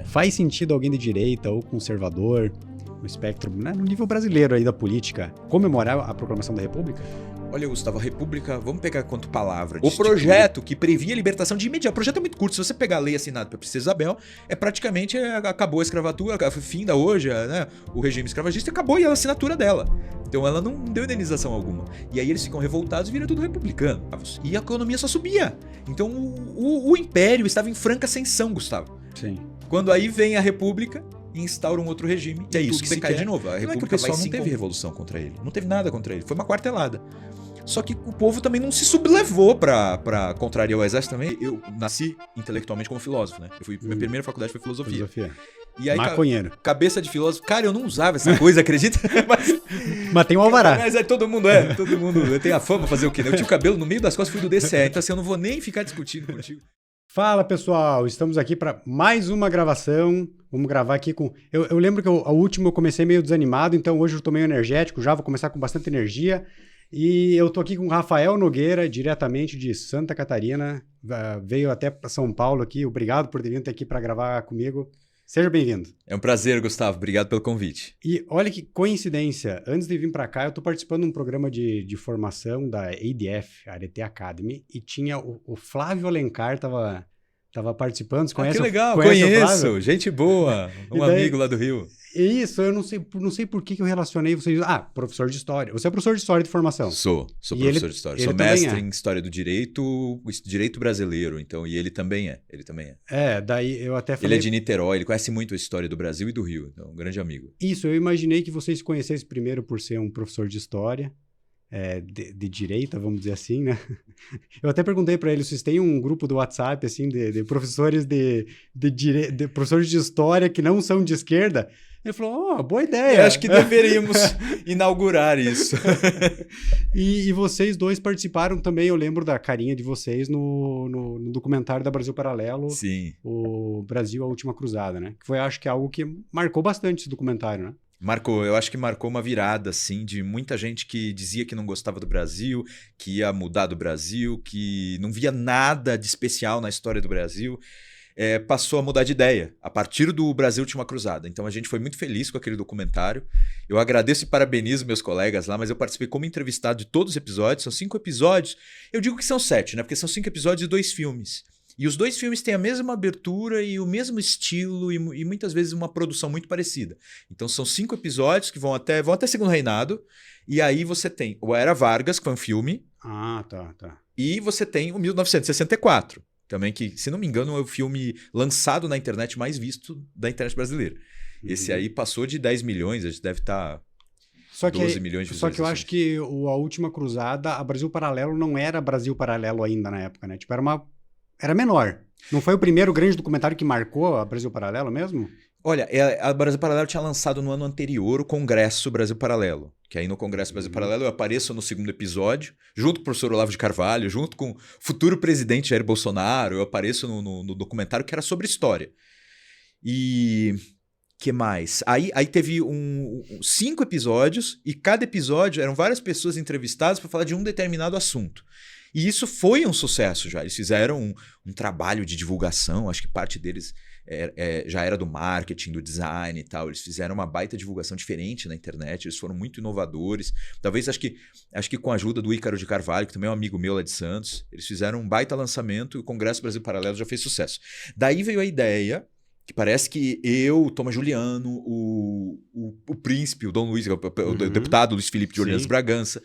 Faz sentido alguém de direita ou conservador, no espectro, né, no nível brasileiro aí da política, comemorar a proclamação da República? Olha, Gustavo, a República, vamos pegar quanto palavra. O projeto que previa a libertação de imediato. O projeto é muito curto. Se você pegar a lei assinada pela Princesa Isabel, praticamente acabou a escravatura, finda hoje, né, o regime escravagista, acabou e a assinatura dela. Então ela não deu indenização alguma. E aí eles ficam revoltados e viram tudo republicano. E a economia só subia. Então o império estava em franca ascensão, Gustavo. Sim. Quando aí vem a República e instaura um outro regime. E é isso que você cai de novo. A República o pessoal não teve revolução contra ele. Não teve nada contra ele. Foi uma quartelada. Só que o povo também não se sublevou pra contrariar o exército também. Eu nasci intelectualmente como filósofo, né? Minha primeira faculdade foi filosofia. E aí, maconheiro. Cabeça de filósofo. Cara, eu não usava essa coisa, acredita? Mas tem um alvará. Mas todo mundo tem a fama fazer o quê? Né? Eu tinha o cabelo no meio das costas, fui do DCE. Então assim, eu não vou nem ficar discutindo contigo. Fala, pessoal, estamos aqui para mais uma gravação. Vamos gravar aqui com... Eu lembro que a última eu comecei meio desanimado, então hoje eu tô meio energético, já vou começar com bastante energia. E eu tô aqui com o Rafael Nogueira, diretamente de Santa Catarina. Veio até para São Paulo aqui. Obrigado por ter vindo aqui para gravar comigo. Seja bem-vindo. É um prazer, Gustavo. Obrigado pelo convite. E olha que coincidência. Antes de vir para cá, eu tô participando de um programa de formação da ADF, Arete Academy, e tinha o Flávio Alencar tava participando. Você conhece? Que legal, conheço. Gente boa. Amigo lá do Rio. Isso, eu não sei por que eu relacionei vocês. Professor de História. Você é professor de História de formação? Sou professor de História. Sou mestre em História do Direito brasileiro, então, e ele também é. Daí eu até falei... Ele é de Niterói, ele conhece muito a história do Brasil e do Rio, então, um grande amigo. Isso, eu imaginei que vocês se conhecessem primeiro por ser um professor de História, de direita, vamos dizer assim, né? Eu até perguntei para ele, vocês têm um grupo do WhatsApp, assim, de professores de professores de História que não são de esquerda? Ele falou, boa ideia. Eu acho que deveríamos inaugurar isso. E vocês dois participaram também, eu lembro da carinha de vocês no documentário da Brasil Paralelo. Sim. O Brasil, a Última Cruzada, né? Que foi, acho que, algo que marcou bastante esse documentário, né? Eu acho que marcou uma virada, assim, de muita gente que dizia que não gostava do Brasil, que ia mudar do Brasil, que não via nada de especial na história do Brasil. Passou a mudar de ideia, a partir do Brasil Última Cruzada. Então a gente foi muito feliz com aquele documentário. Eu agradeço e parabenizo meus colegas lá, mas eu participei como entrevistado de todos os episódios. São 5 episódios. Eu digo que são 7, né? Porque são 5 episódios e 2 filmes. E os 2 filmes têm a mesma abertura e o mesmo estilo e muitas vezes uma produção muito parecida. Então são 5 episódios que vão até Segundo Reinado. E aí você tem o Era Vargas, que foi um filme. Tá. E você tem o 1964. Também que, se não me engano, é o filme lançado na internet mais visto da internet brasileira. Esse aí passou de 10 milhões, a gente deve estar 12 milhões de visualizações. Só que eu acho que a Última Cruzada, a Brasil Paralelo não era Brasil Paralelo ainda na época, né? Tipo, era menor. Não foi o primeiro grande documentário que marcou a Brasil Paralelo mesmo? Olha, a Brasil Paralelo tinha lançado no ano anterior o Congresso Brasil Paralelo. Que aí no Congresso Brasil Paralelo eu apareço no segundo episódio, junto com o professor Olavo de Carvalho, junto com o futuro presidente Jair Bolsonaro, eu apareço no documentário que era sobre história. E... que mais? Aí teve 5 episódios, e cada episódio eram várias pessoas entrevistadas para falar de um determinado assunto. E isso foi um sucesso já. Eles fizeram um trabalho de divulgação, acho que parte deles já era do marketing, do design e tal. Eles fizeram uma baita divulgação diferente na internet, eles foram muito inovadores. Talvez, acho que com a ajuda do Ícaro de Carvalho, que também é um amigo meu lá de Santos, eles fizeram um baita lançamento e o Congresso Brasil Paralelo já fez sucesso. Daí veio a ideia, que parece que eu, o Thomas Juliano, o príncipe, o Dom Luiz, o deputado Luiz Felipe de Orleans Bragança,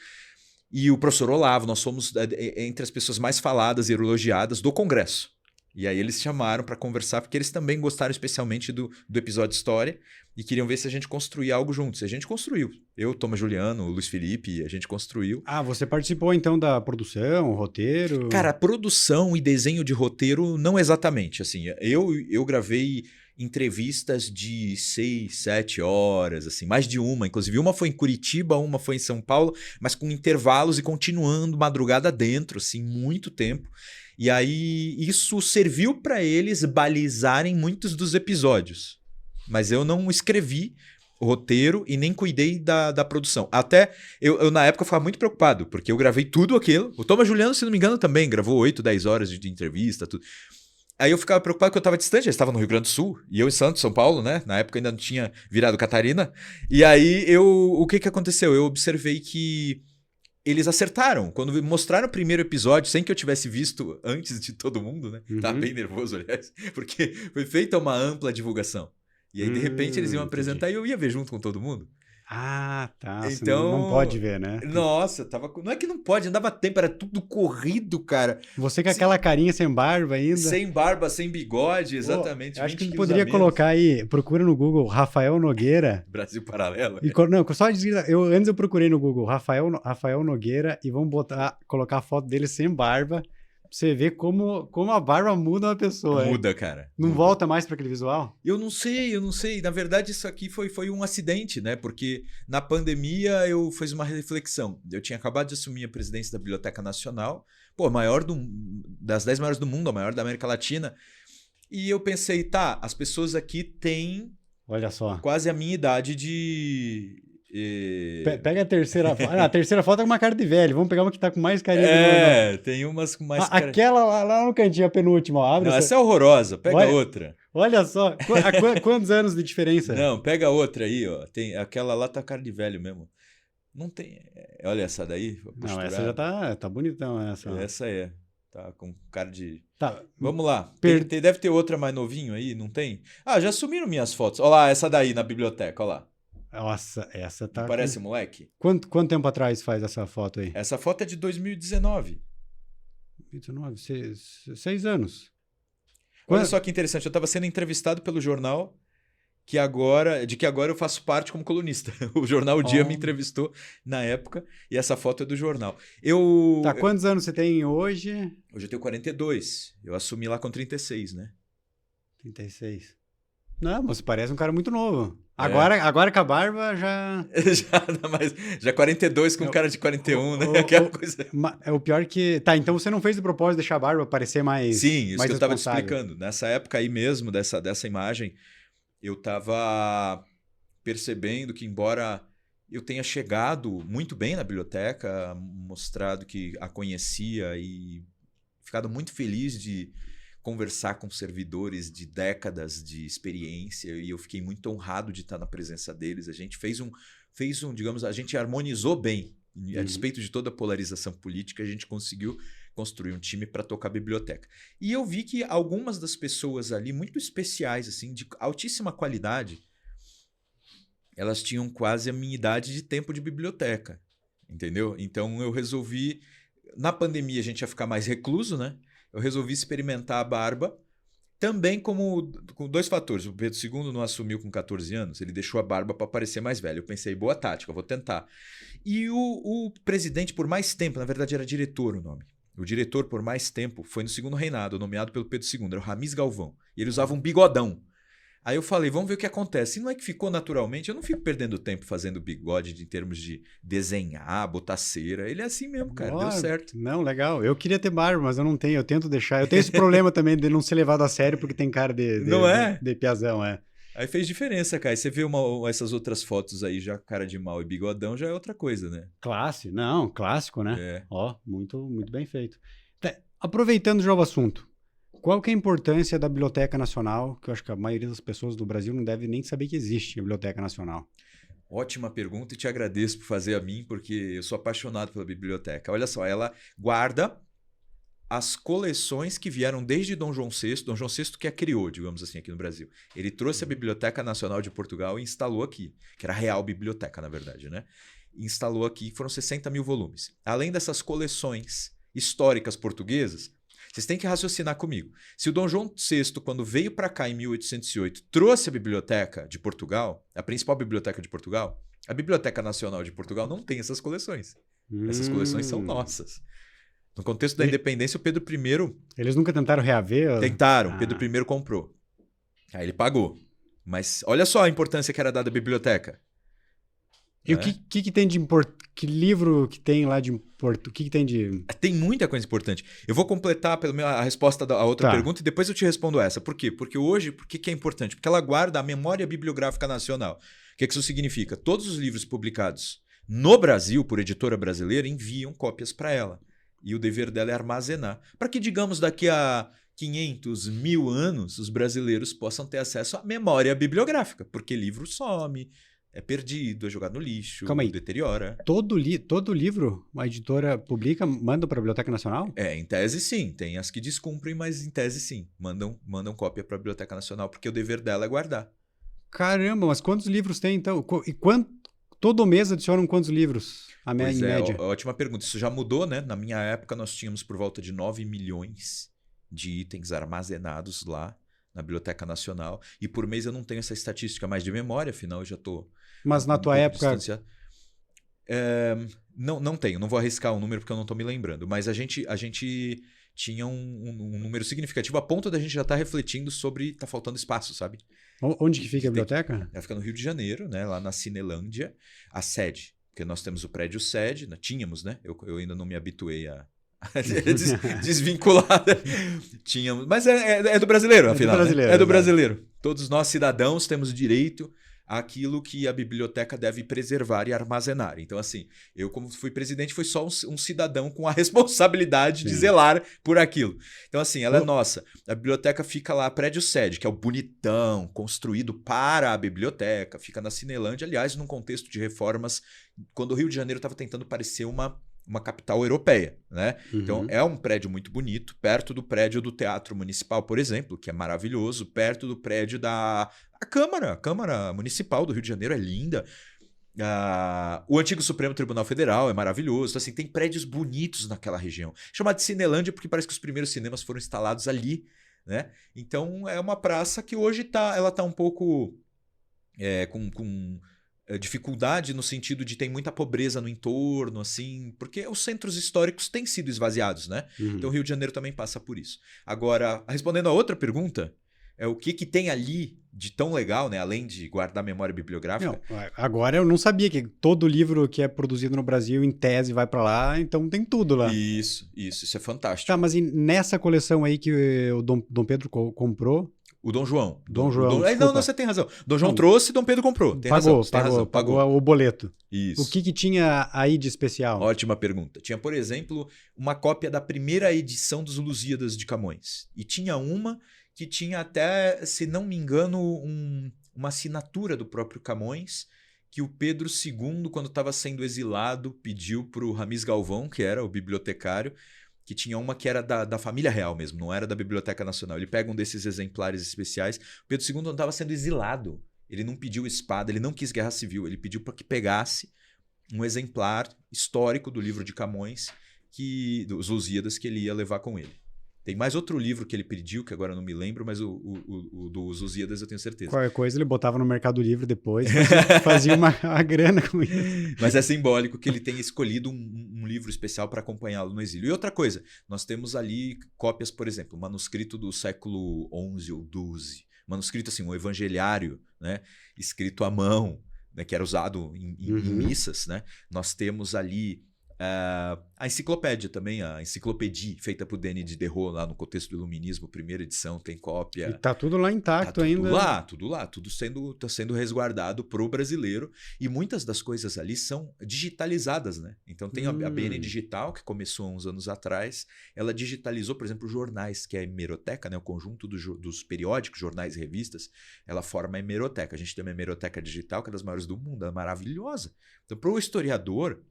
e o professor Olavo, nós fomos entre as pessoas mais faladas e elogiadas do Congresso. E aí eles chamaram para conversar, porque eles também gostaram especialmente do episódio História e queriam ver se a gente construía algo juntos. E a gente construiu. Eu, Thomas Juliano, o Luiz Felipe, a gente construiu. Você participou então da produção, roteiro? Cara, produção e desenho de roteiro não exatamente. Assim, eu gravei entrevistas de 6, 7 horas, assim, mais de uma. Inclusive, uma foi em Curitiba, uma foi em São Paulo, mas com intervalos e continuando madrugada dentro, assim, muito tempo. E aí isso serviu para eles balizarem muitos dos episódios. Mas eu não escrevi o roteiro e nem cuidei da produção. Até eu na época ficava muito preocupado, porque eu gravei tudo aquilo. O Thomas Juliano, se não me engano, também gravou 8, 10 horas de entrevista, tudo. Aí eu ficava preocupado que eu estava distante, eles estavam no Rio Grande do Sul, e eu em Santos, São Paulo, né? Na época ainda não tinha virado Catarina. E aí o que aconteceu? Eu observei que eles acertaram. Quando mostraram o primeiro episódio, sem que eu tivesse visto antes de todo mundo, né? Tava bem nervoso, aliás, porque foi feita uma ampla divulgação. E aí, de repente, eles iam apresentar e eu ia ver junto com todo mundo. Ah, tá. Então, Não pode ver, né? Nossa, não é que não pode, não dava tempo, era tudo corrido, cara. Você com aquela carinha sem barba ainda. Sem barba, sem bigode, exatamente. Acho que a gente poderia colocar aí, procura no Google Rafael Nogueira. Brasil Paralelo. Não, só antes eu procurei no Google Rafael Nogueira e vamos colocar a foto dele sem barba. Pra você ver como a barba muda uma pessoa. Muda, cara. Não volta mais para aquele visual? Eu não sei. Na verdade, isso aqui foi um acidente, né? Porque na pandemia eu fiz uma reflexão. Eu tinha acabado de assumir a presidência da Biblioteca Nacional, pô, das 10 maiores do mundo, a maior da América Latina. E eu pensei, tá, as pessoas aqui têm Olha só. Quase a minha idade de... Pega a terceira foto. A terceira foto é com uma cara de velho. Vamos pegar uma que tá com mais carinha. Tem umas com mais aquela lá no cantinho, a penúltima. Ó, abre. Não, essa é horrorosa. Pega outra. Olha só. Quantos anos de diferença? Não, pega outra aí, ó. Aquela lá tá cara de velho mesmo. Não tem... Olha essa daí. Não, essa já tá bonitão. Essa é. Tá com cara de... Tá. Vamos lá. Deve ter outra mais novinho aí, não tem? Ah, já sumiram minhas fotos. Olha lá, essa daí na biblioteca, olha lá. Nossa, essa tá... Não parece moleque? Quanto tempo atrás faz essa foto aí? Essa foto é de 2019. 6 anos. Olha só que interessante, eu estava sendo entrevistado pelo jornal de que agora eu faço parte como colunista. O jornal O Dia me entrevistou na época e essa foto é do jornal. Tá, quantos anos você tem hoje? Hoje eu tenho 42. Eu assumi lá com 36, né? 36. Não, você parece um cara muito novo. Agora com a barba já... já 42 com um cara de 41, né? Aquela coisa... É o pior que... Tá, então você não fez de propósito deixar a barba parecer mais... Sim, isso mais que eu estava te explicando. Nessa época aí mesmo, dessa imagem, eu estava percebendo que, embora eu tenha chegado muito bem na biblioteca, mostrado que a conhecia e ficado muito feliz de conversar com servidores de décadas de experiência, e eu fiquei muito honrado de estar na presença deles. A gente fez um, digamos, a gente harmonizou bem. A despeito de toda a polarização política, a gente conseguiu construir um time para tocar a biblioteca. E eu vi que algumas das pessoas ali, muito especiais, assim, de altíssima qualidade, elas tinham quase a minha idade de tempo de biblioteca, entendeu? Então eu resolvi... Na pandemia a gente ia ficar mais recluso, né? Eu resolvi experimentar a barba, também com 2 fatores. O Pedro II não assumiu com 14 anos, ele deixou a barba para parecer mais velho. Eu pensei, boa tática, vou tentar. E o presidente, por mais tempo, na verdade era diretor o nome. O diretor, por mais tempo, foi no segundo reinado, nomeado pelo Pedro II, era o Ramis Galvão. E ele usava um bigodão. Aí eu falei, vamos ver o que acontece. E não é que ficou naturalmente, eu não fico perdendo tempo fazendo bigode em termos de desenhar, botar cera. Ele é assim mesmo, cara, deu certo. Não, legal. Eu queria ter barba, mas eu não tenho, eu tento deixar. Eu tenho esse problema também de não ser levado a sério porque tem cara de piazão, é. Aí fez diferença, cara. E você vê essas outras fotos aí, já cara de mal e bigodão, já é outra coisa, né? Clássico, né? É. Ó, muito, muito bem feito. Aproveitando já o assunto, qual que é a importância da Biblioteca Nacional? Que eu acho que a maioria das pessoas do Brasil não deve nem saber que existe a Biblioteca Nacional. Ótima pergunta e te agradeço por fazer a mim, porque eu sou apaixonado pela biblioteca. Olha só, ela guarda as coleções que vieram desde Dom João VI, Dom João VI que a criou, digamos assim, aqui no Brasil. Ele trouxe a Biblioteca Nacional de Portugal e instalou aqui, que era a Real Biblioteca, na verdade, né? Instalou aqui, foram 60 mil volumes. Além dessas coleções históricas portuguesas, vocês têm que raciocinar comigo. Se o Dom João VI, quando veio para cá em 1808, trouxe a Biblioteca de Portugal, a principal biblioteca de Portugal, a Biblioteca Nacional de Portugal não tem essas coleções. Essas coleções são nossas. No contexto da independência, o Pedro I... Eles nunca tentaram reaver? Tentaram, Pedro I comprou. Aí ele pagou. Mas olha só a importância que era dada à biblioteca. E o que tem de importante? Que livro que tem lá de importante? O que tem de... Tem muita coisa importante. Eu vou completar a resposta da outra pergunta e depois eu te respondo essa. Por quê? Porque hoje, por que é importante? Porque ela guarda a memória bibliográfica nacional. O que isso significa? Todos os livros publicados no Brasil, por editora brasileira, enviam cópias para ela. E o dever dela é armazenar. Para que, digamos, daqui a 500, 1000 anos, os brasileiros possam ter acesso à memória bibliográfica, porque livro some, é perdido, é jogado no lixo, Calma aí. deteriora. Todo livro, uma editora publica, manda para a Biblioteca Nacional? Em tese sim, tem as que descumprem, mas em tese sim, mandam cópia para a Biblioteca Nacional, porque o dever dela é guardar. Caramba, mas quantos livros tem então? E todo mês adicionam quantos livros? Em média? Ótima pergunta. Isso já mudou, né? Na minha época nós tínhamos por volta de 9 milhões de itens armazenados lá na Biblioteca Nacional. E por mês eu não tenho essa estatística mais de memória, afinal eu já estou... Mas na tua época... Não tenho, não vou arriscar um número porque eu não estou me lembrando. Mas a gente tinha um número significativo a ponto da gente já estar refletindo sobre tá faltando espaço, sabe? Onde que fica a biblioteca? Ela fica no Rio de Janeiro, né? Lá na Cinelândia, a sede. Porque nós temos o prédio sede, né? Tínhamos, né? Eu ainda não me habituei a desvinculada. Tínhamos, mas é do brasileiro, afinal. É do brasileiro. Todos nós, cidadãos, temos direito àquilo que a biblioteca deve preservar e armazenar. Então, assim, eu, como fui presidente, fui só um cidadão com a responsabilidade de zelar por aquilo. Então, assim, ela é nossa. A biblioteca fica lá, prédio sede, que é o bonitão, construído para a biblioteca. Fica na Cinelândia, aliás, num contexto de reformas, quando o Rio de Janeiro estava tentando parecer uma capital europeia, né? Então, é um prédio muito bonito, perto do prédio do Teatro Municipal, por exemplo, que é maravilhoso, perto do prédio da a Câmara Municipal do Rio de Janeiro é linda. O antigo Supremo Tribunal Federal é maravilhoso. Então, assim, tem prédios bonitos naquela região. Chamado de Cinelândia porque parece que os primeiros cinemas foram instalados ali, né? Então, é uma praça que hoje ela tá um pouco com dificuldade no sentido de tem muita pobreza no entorno, assim, porque os centros históricos têm sido esvaziados, né? Então o Rio de Janeiro também passa por isso. Agora, respondendo a outra pergunta, o que tem ali de tão legal, né? Além de guardar memória bibliográfica. Não, agora eu não sabia que todo livro que é produzido no Brasil, em tese, vai para lá, então tem tudo lá. Isso é fantástico. Tá, mas e nessa coleção aí que o Dom Pedro comprou... O Dom João. Dom João. Não, você tem razão. Dom João trouxe, Dom Pedro comprou. Pagou o boleto. Isso. O que tinha aí de especial? Ótima pergunta. Tinha, por exemplo, uma cópia da primeira edição dos Lusíadas de Camões. E tinha uma que tinha até, se não me engano, uma assinatura do próprio Camões, que o Pedro II, quando estava sendo exilado, pediu para o Ramis Galvão, que era o bibliotecário, que tinha uma que era da família real mesmo, não era da Biblioteca Nacional. Ele pega um desses exemplares especiais. Pedro II não estava sendo exilado. Ele não pediu espada, ele não quis guerra civil. Ele pediu para que pegasse um exemplar histórico do livro de Camões, dos Lusíadas, que ele ia levar com ele. Tem mais outro livro que ele pediu, que agora eu não me lembro, mas o dos Lusíadas eu tenho certeza. Qualquer coisa ele botava no Mercado Livre depois, fazia uma grana com isso. Mas é simbólico que ele tenha escolhido um livro especial para acompanhá-lo no exílio. E outra coisa, nós temos ali cópias, por exemplo, manuscrito do século XI ou XII, manuscrito assim, um evangelhário, né, escrito à mão, né, que era usado em missas, né? Nós temos ali a enciclopédia também, a enciclopédia feita por Denis Diderot lá no contexto do iluminismo, primeira edição, tem cópia. E tá tudo lá intacto ainda. Tudo lá, tudo tá sendo resguardado pro brasileiro, e muitas das coisas ali são digitalizadas, né? Então tem a BN Digital, que começou há uns anos atrás, ela digitalizou, por exemplo, jornais, que é a hemeroteca, né? O conjunto dos periódicos, jornais e revistas, ela forma a hemeroteca. A gente tem uma hemeroteca digital, que é das maiores do mundo, ela é maravilhosa. Então, pro historiador,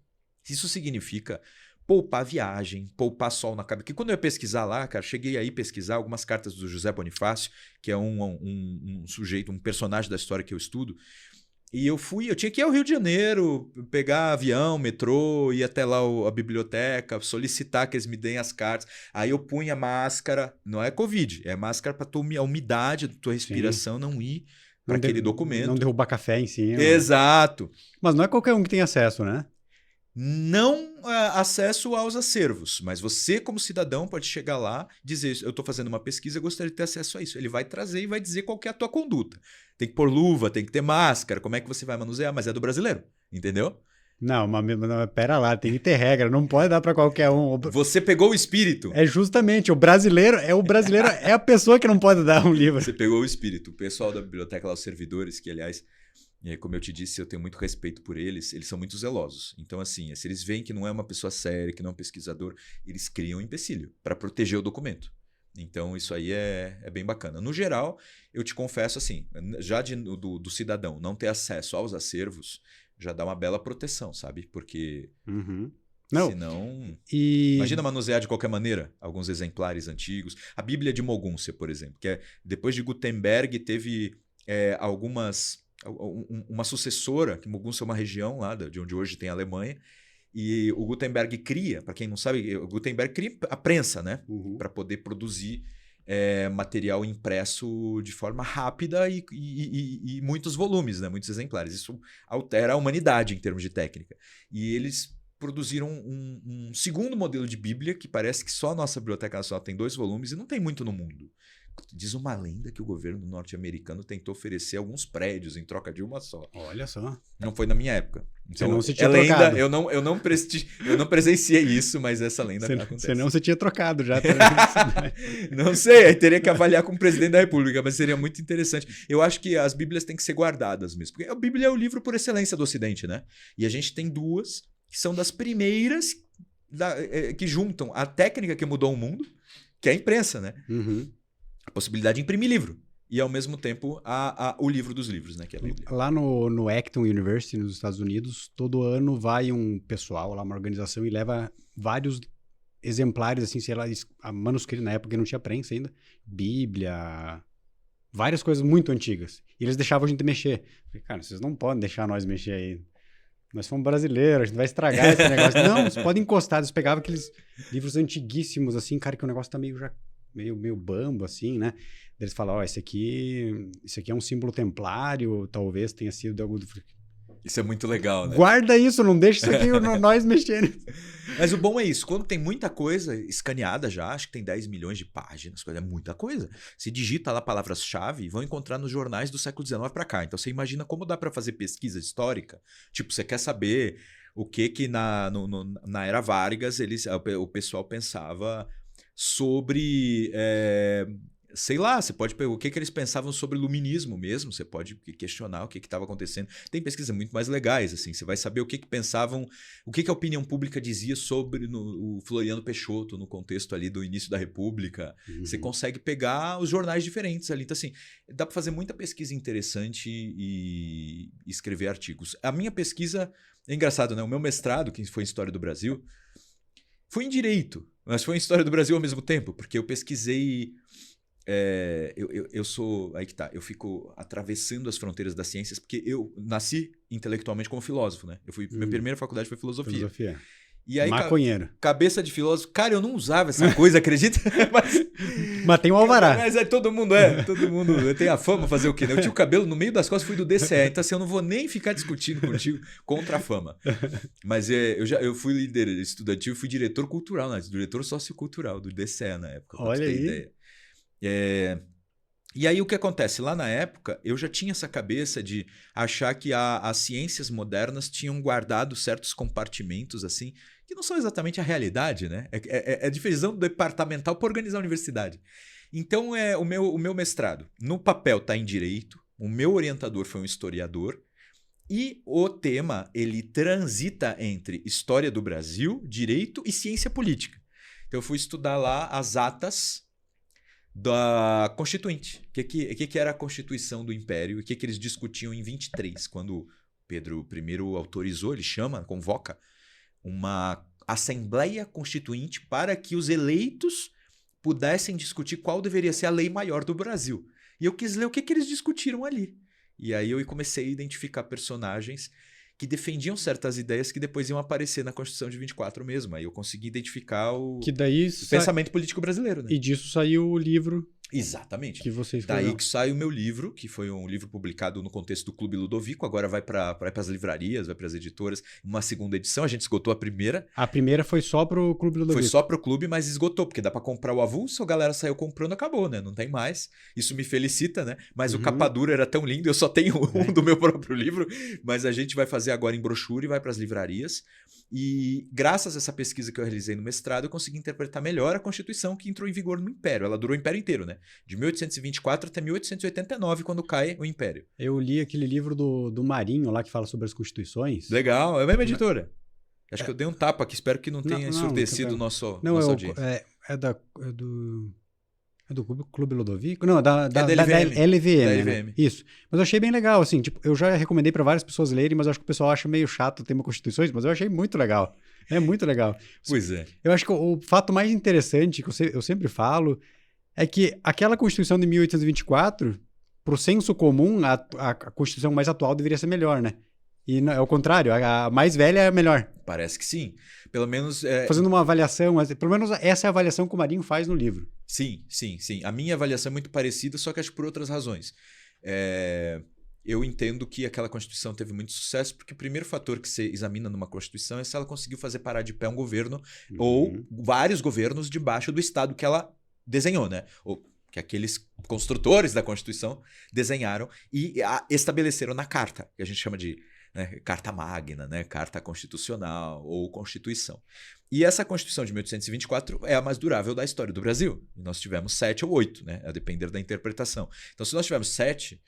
isso significa poupar viagem, poupar sol na cabeça. Porque quando eu ia pesquisar lá, cara, cheguei aí pesquisar algumas cartas do José Bonifácio, que é um sujeito, um personagem da história que eu estudo. E eu tinha que ir ao Rio de Janeiro, pegar avião, metrô, ir até lá a biblioteca, solicitar que eles me deem as cartas. Aí eu punha máscara, não é Covid, é máscara para a umidade da tua respiração não ir para aquele documento. Não derrubar café em cima. Exato. Mas não é qualquer um que tem acesso, né? Não acesso aos acervos, mas você, como cidadão, pode chegar lá e dizer: eu estou fazendo uma pesquisa, eu gostaria de ter acesso a isso. Ele vai trazer e vai dizer qual que é a tua conduta. Tem que pôr luva, tem que ter máscara, como é que você vai manusear? Mas é do brasileiro, entendeu? Não, mas pera lá, tem que ter regra, não pode dar para qualquer um. Você pegou o espírito. É justamente, o brasileiro é a pessoa que não pode dar um livro. Você pegou o espírito. O pessoal da biblioteca lá, os servidores, que aliás... como eu te disse, eu tenho muito respeito por eles são muito zelosos. Então, assim, se eles veem que não é uma pessoa séria, que não é um pesquisador, eles criam um empecilho para proteger o documento. Então, isso aí é bem bacana. No geral, eu te confesso assim, já do cidadão não ter acesso aos acervos, já dá uma bela proteção, sabe? Porque Não. senão... Imagina manusear de qualquer maneira alguns exemplares antigos. A Bíblia de Mogúncia, por exemplo, que depois de Gutenberg teve uma sucessora, que Mogúncia é uma região lá de onde hoje tem a Alemanha, e o Gutenberg cria, para quem não sabe, o Gutenberg cria a prensa, né? Para poder produzir material impresso de forma rápida e muitos volumes, né? Muitos exemplares. Isso altera a humanidade em termos de técnica. E eles produziram um segundo modelo de Bíblia, que parece que só a nossa Biblioteca Nacional tem 2 volumes e não tem muito no mundo. Diz uma lenda que o governo norte-americano tentou oferecer alguns prédios em troca de uma só. Olha só. Não foi na minha época. Então, você não se tinha lenda, trocado. eu não presenciei isso, mas essa lenda acontece. Senão você tinha trocado já. Não sei, aí teria que avaliar com o presidente da República, mas seria muito interessante. Eu acho que as Bíblias têm que ser guardadas mesmo. Porque a Bíblia é o livro por excelência do Ocidente, né? E a gente tem 2 que são das primeiras que juntam a técnica que mudou o mundo, que é a imprensa, né? A possibilidade de imprimir livro. E, ao mesmo tempo, o livro dos livros, né? Que é a Bíblia. Lá no Acton University, nos Estados Unidos, todo ano vai um pessoal lá, uma organização, e leva vários exemplares, assim, sei lá, a manuscrito, na época não tinha prensa ainda, Bíblia, várias coisas muito antigas. E eles deixavam a gente mexer. Eu falei, cara, vocês não podem deixar nós mexer aí. Nós somos brasileiros, a gente vai estragar esse negócio. Não, vocês podem encostar. Eles pegavam aqueles livros antiguíssimos, assim, cara, que o negócio tá meio bambo, assim, né? Eles falam, ó, esse aqui é um símbolo templário, talvez tenha sido algo... Isso é muito legal, né? Guarda isso, não deixa isso aqui nós mexendo. Mas o bom é isso, quando tem muita coisa escaneada já, acho que tem 10 milhões de páginas, é muita coisa. Se digita lá palavras-chave, vão encontrar nos jornais do século XIX para cá. Então você imagina como dá para fazer pesquisa histórica. Tipo, você quer saber o que na era Vargas o pessoal pensava sobre... sei lá, você pode pegar o que eles pensavam sobre iluminismo mesmo, você pode questionar o que estava acontecendo. Tem pesquisas muito mais legais, assim, você vai saber o que pensavam, o que a opinião pública dizia sobre o Floriano Peixoto no contexto ali do início da República. Você consegue pegar os jornais diferentes ali. Então, assim, dá para fazer muita pesquisa interessante e escrever artigos. A minha pesquisa, é engraçado, né? O meu mestrado, que foi em História do Brasil, foi em Direito, mas foi em História do Brasil ao mesmo tempo, porque eu pesquisei... eu sou... Aí que tá. Eu fico atravessando as fronteiras das ciências porque eu nasci intelectualmente como filósofo, né? Minha primeira faculdade foi filosofia. E aí, maconheiro. Cabeça de filósofo. Cara, eu não usava essa coisa, acredita? Mas tem um alvará. Mas todo mundo tem a fama, fazer o quê? Né? Eu tinha o cabelo no meio das costas, fui do DCE. Então assim, eu não vou nem ficar discutindo contigo contra a fama. Mas eu fui líder estudantil, fui diretor cultural, né? Diretor sociocultural do DCE na época. Olha aí. Ideia. E aí o que acontece? Lá na época, eu já tinha essa cabeça de achar que as ciências modernas tinham guardado certos compartimentos, assim, que não são exatamente a realidade, né? É a divisão departamental para organizar a universidade. Então, o meu mestrado, no papel, está em Direito, o meu orientador foi um historiador, e o tema, ele transita entre História do Brasil, Direito e Ciência Política. Então, eu fui estudar lá as atas da Constituinte. O que era a Constituição do Império e o que eles discutiam em 23, quando Pedro I autorizou, ele convoca uma Assembleia Constituinte para que os eleitos pudessem discutir qual deveria ser a lei maior do Brasil. E eu quis ler o que eles discutiram ali. E aí eu comecei a identificar personagens que defendiam certas ideias que depois iam aparecer na Constituição de 24 mesmo. Aí eu consegui identificar o pensamento político brasileiro. Né? E disso saiu o livro. Exatamente. Que você escreveu. Daí que sai o meu livro, que foi um livro publicado no contexto do Clube Ludovico, agora vai para as livrarias, vai para as editoras, uma segunda edição, a gente esgotou a primeira. A primeira foi só pro Clube Ludovico. Foi só pro clube, mas esgotou, porque dá para comprar o avulso, a galera saiu comprando, acabou, né? Não tem mais. Isso me felicita, né? Mas o capa dura era tão lindo, eu só tenho um do meu próprio livro, mas a gente vai fazer agora em brochura e vai para as livrarias. E graças a essa pesquisa que eu realizei no mestrado, eu consegui interpretar melhor a Constituição que entrou em vigor no Império. Ela durou o Império inteiro, né? De 1824 até 1889, quando cai o Império. Eu li aquele livro do Marinho lá que fala sobre as constituições. Legal, é a mesma editora. Acho que eu dei um tapa aqui, espero que não tenha ensurdecido nossa audiência. É do... É do Clube Ludovico? Não, da LVM. LVM, Da né? LVM. Isso. Mas eu achei bem legal, assim, tipo, eu já recomendei para várias pessoas lerem, mas eu acho que o pessoal acha meio chato ter uma Constituições, mas eu achei muito legal. É muito legal. Pois é. Eu acho que o fato mais interessante, que eu sempre falo, é que aquela Constituição de 1824, pro senso comum, a Constituição mais atual deveria ser melhor, né? E é o contrário, a mais velha é a melhor. Parece que sim. Pelo menos... Fazendo uma avaliação, pelo menos essa é a avaliação que o Marinho faz no livro. Sim. A minha avaliação é muito parecida, só que acho que por outras razões. Eu entendo que aquela Constituição teve muito sucesso, porque o primeiro fator que você examina numa Constituição é se ela conseguiu fazer parar de pé um governo ou vários governos debaixo do Estado que ela desenhou, né? Ou que aqueles construtores da Constituição desenharam e estabeleceram na Carta, que a gente chama de Carta Magna, né? Carta Constitucional ou Constituição. E essa Constituição de 1824 é a mais durável da história do Brasil. E nós tivemos 7 ou 8, né? A depender da interpretação. Então, se nós tivermos 7,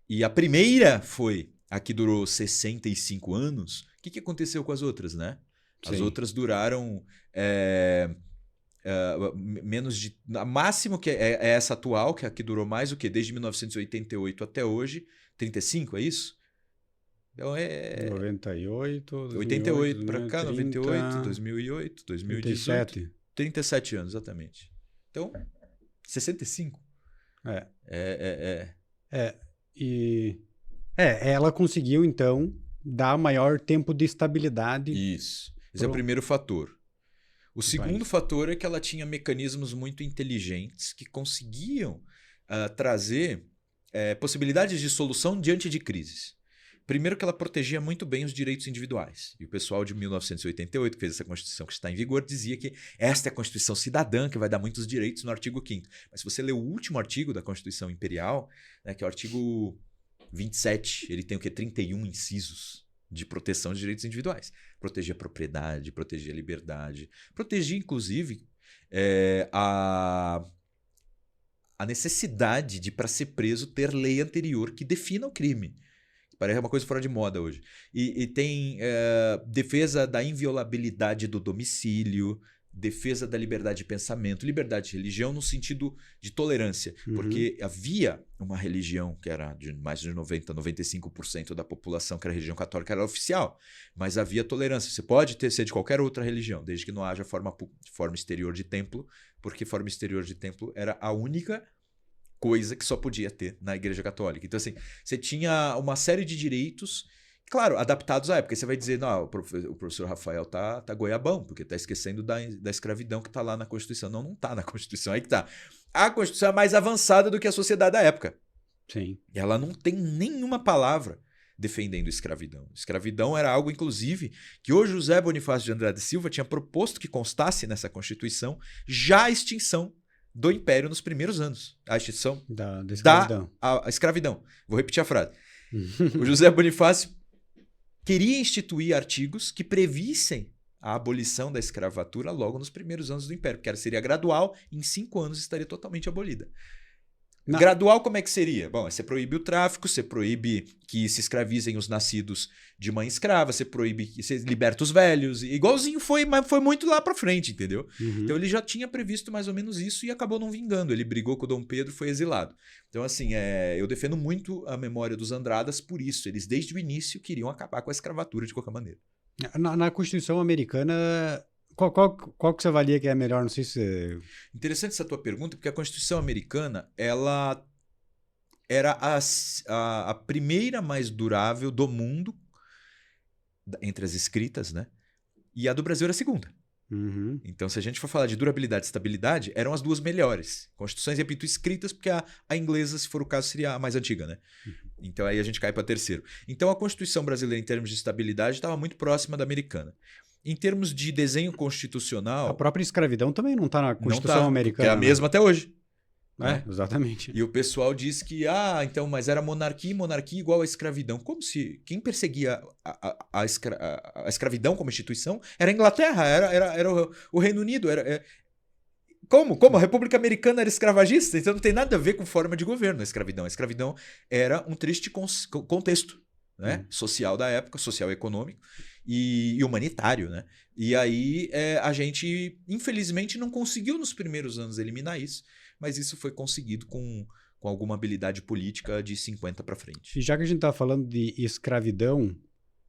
e a primeira foi a que durou 65 anos, o que aconteceu com as outras, né? As outras duraram menos de... A máximo que é essa atual, que é a que durou mais o quê? Desde 1988 até hoje, 35, é isso? Então 98, 88 para cá, 30, 98, 2008, 2018. 37. 37 anos, exatamente. Então, 65. Ela conseguiu, então, dar maior tempo de estabilidade. Isso. Esse é o primeiro fator. O segundo fator é que ela tinha mecanismos muito inteligentes que conseguiam trazer possibilidades de solução diante de crises. Primeiro que ela protegia muito bem os direitos individuais. E o pessoal de 1988, que fez essa Constituição que está em vigor, dizia que esta é a Constituição cidadã, que vai dar muitos direitos no artigo 5º. Mas se você ler o último artigo da Constituição Imperial, né, que é o artigo 27, ele tem o quê? 31 incisos de proteção de direitos individuais. Protegia a propriedade, protegia a liberdade, protegia, inclusive, a necessidade de, para ser preso, ter lei anterior que defina o crime. Parece uma coisa fora de moda hoje. E tem defesa da inviolabilidade do domicílio, defesa da liberdade de pensamento, liberdade de religião no sentido de tolerância. Porque havia uma religião que era de mais de 90%, 95% da população, que era a religião católica, era oficial. Mas havia tolerância. Você pode ser de qualquer outra religião, desde que não haja forma exterior de templo, porque forma exterior de templo era a única coisa que só podia ter na Igreja Católica. Então, assim, você tinha uma série de direitos, claro, adaptados à época. Você vai dizer, não, o professor Rafael tá goiabão, porque tá esquecendo da escravidão que tá lá na Constituição. Não, não tá na Constituição, aí que tá. A Constituição é mais avançada do que a sociedade da época. Sim. E ela não tem nenhuma palavra defendendo escravidão. Escravidão era algo, inclusive, que o José Bonifácio de Andrade Silva tinha proposto que constasse nessa Constituição já a extinção do Império nos primeiros anos. A extinção da escravidão. A escravidão. Vou repetir a frase. O José Bonifácio queria instituir artigos que previssem a abolição da escravatura logo nos primeiros anos do Império, porque ela seria gradual, em 5 anos estaria totalmente abolida. Não. Gradual como é que seria? Bom, você proíbe o tráfico, você proíbe que se escravizem os nascidos de mãe escrava, você proíbe que você liberta os velhos, igualzinho foi, mas foi muito lá pra frente, entendeu? Então ele já tinha previsto mais ou menos isso e acabou não vingando. Ele brigou com o Dom Pedro e foi exilado. Então assim, eu defendo muito a memória dos Andradas por isso. Eles desde o início queriam acabar com a escravatura de qualquer maneira. Na Constituição americana... Qual que você avalia que é melhor? Não sei se... Interessante essa tua pergunta, porque a Constituição americana, ela era a primeira mais durável do mundo, entre as escritas, né? E a do Brasil era a segunda. Então, se a gente for falar de durabilidade e estabilidade, eram as duas melhores. Constituições, repito, escritas, porque a inglesa, se for o caso, seria a mais antiga, né? Então, aí a gente cai para terceiro. Então, a Constituição brasileira, em termos de estabilidade, estava muito próxima da americana. Em termos de desenho constitucional... A própria escravidão também não está na Constituição americana. É a mesma até hoje. Exatamente. E o pessoal diz que, então, mas era monarquia igual à escravidão. Como se quem perseguia a escravidão como instituição era a Inglaterra, era o Reino Unido. Como? A República Americana era escravagista? Então não tem nada a ver com forma de governo a escravidão. A escravidão era um triste contexto, né? Social da época, social e econômico. E humanitário, né? E aí a gente, infelizmente, não conseguiu nos primeiros anos eliminar isso, mas isso foi conseguido com alguma habilidade política de 50 para frente. E já que a gente está falando de escravidão,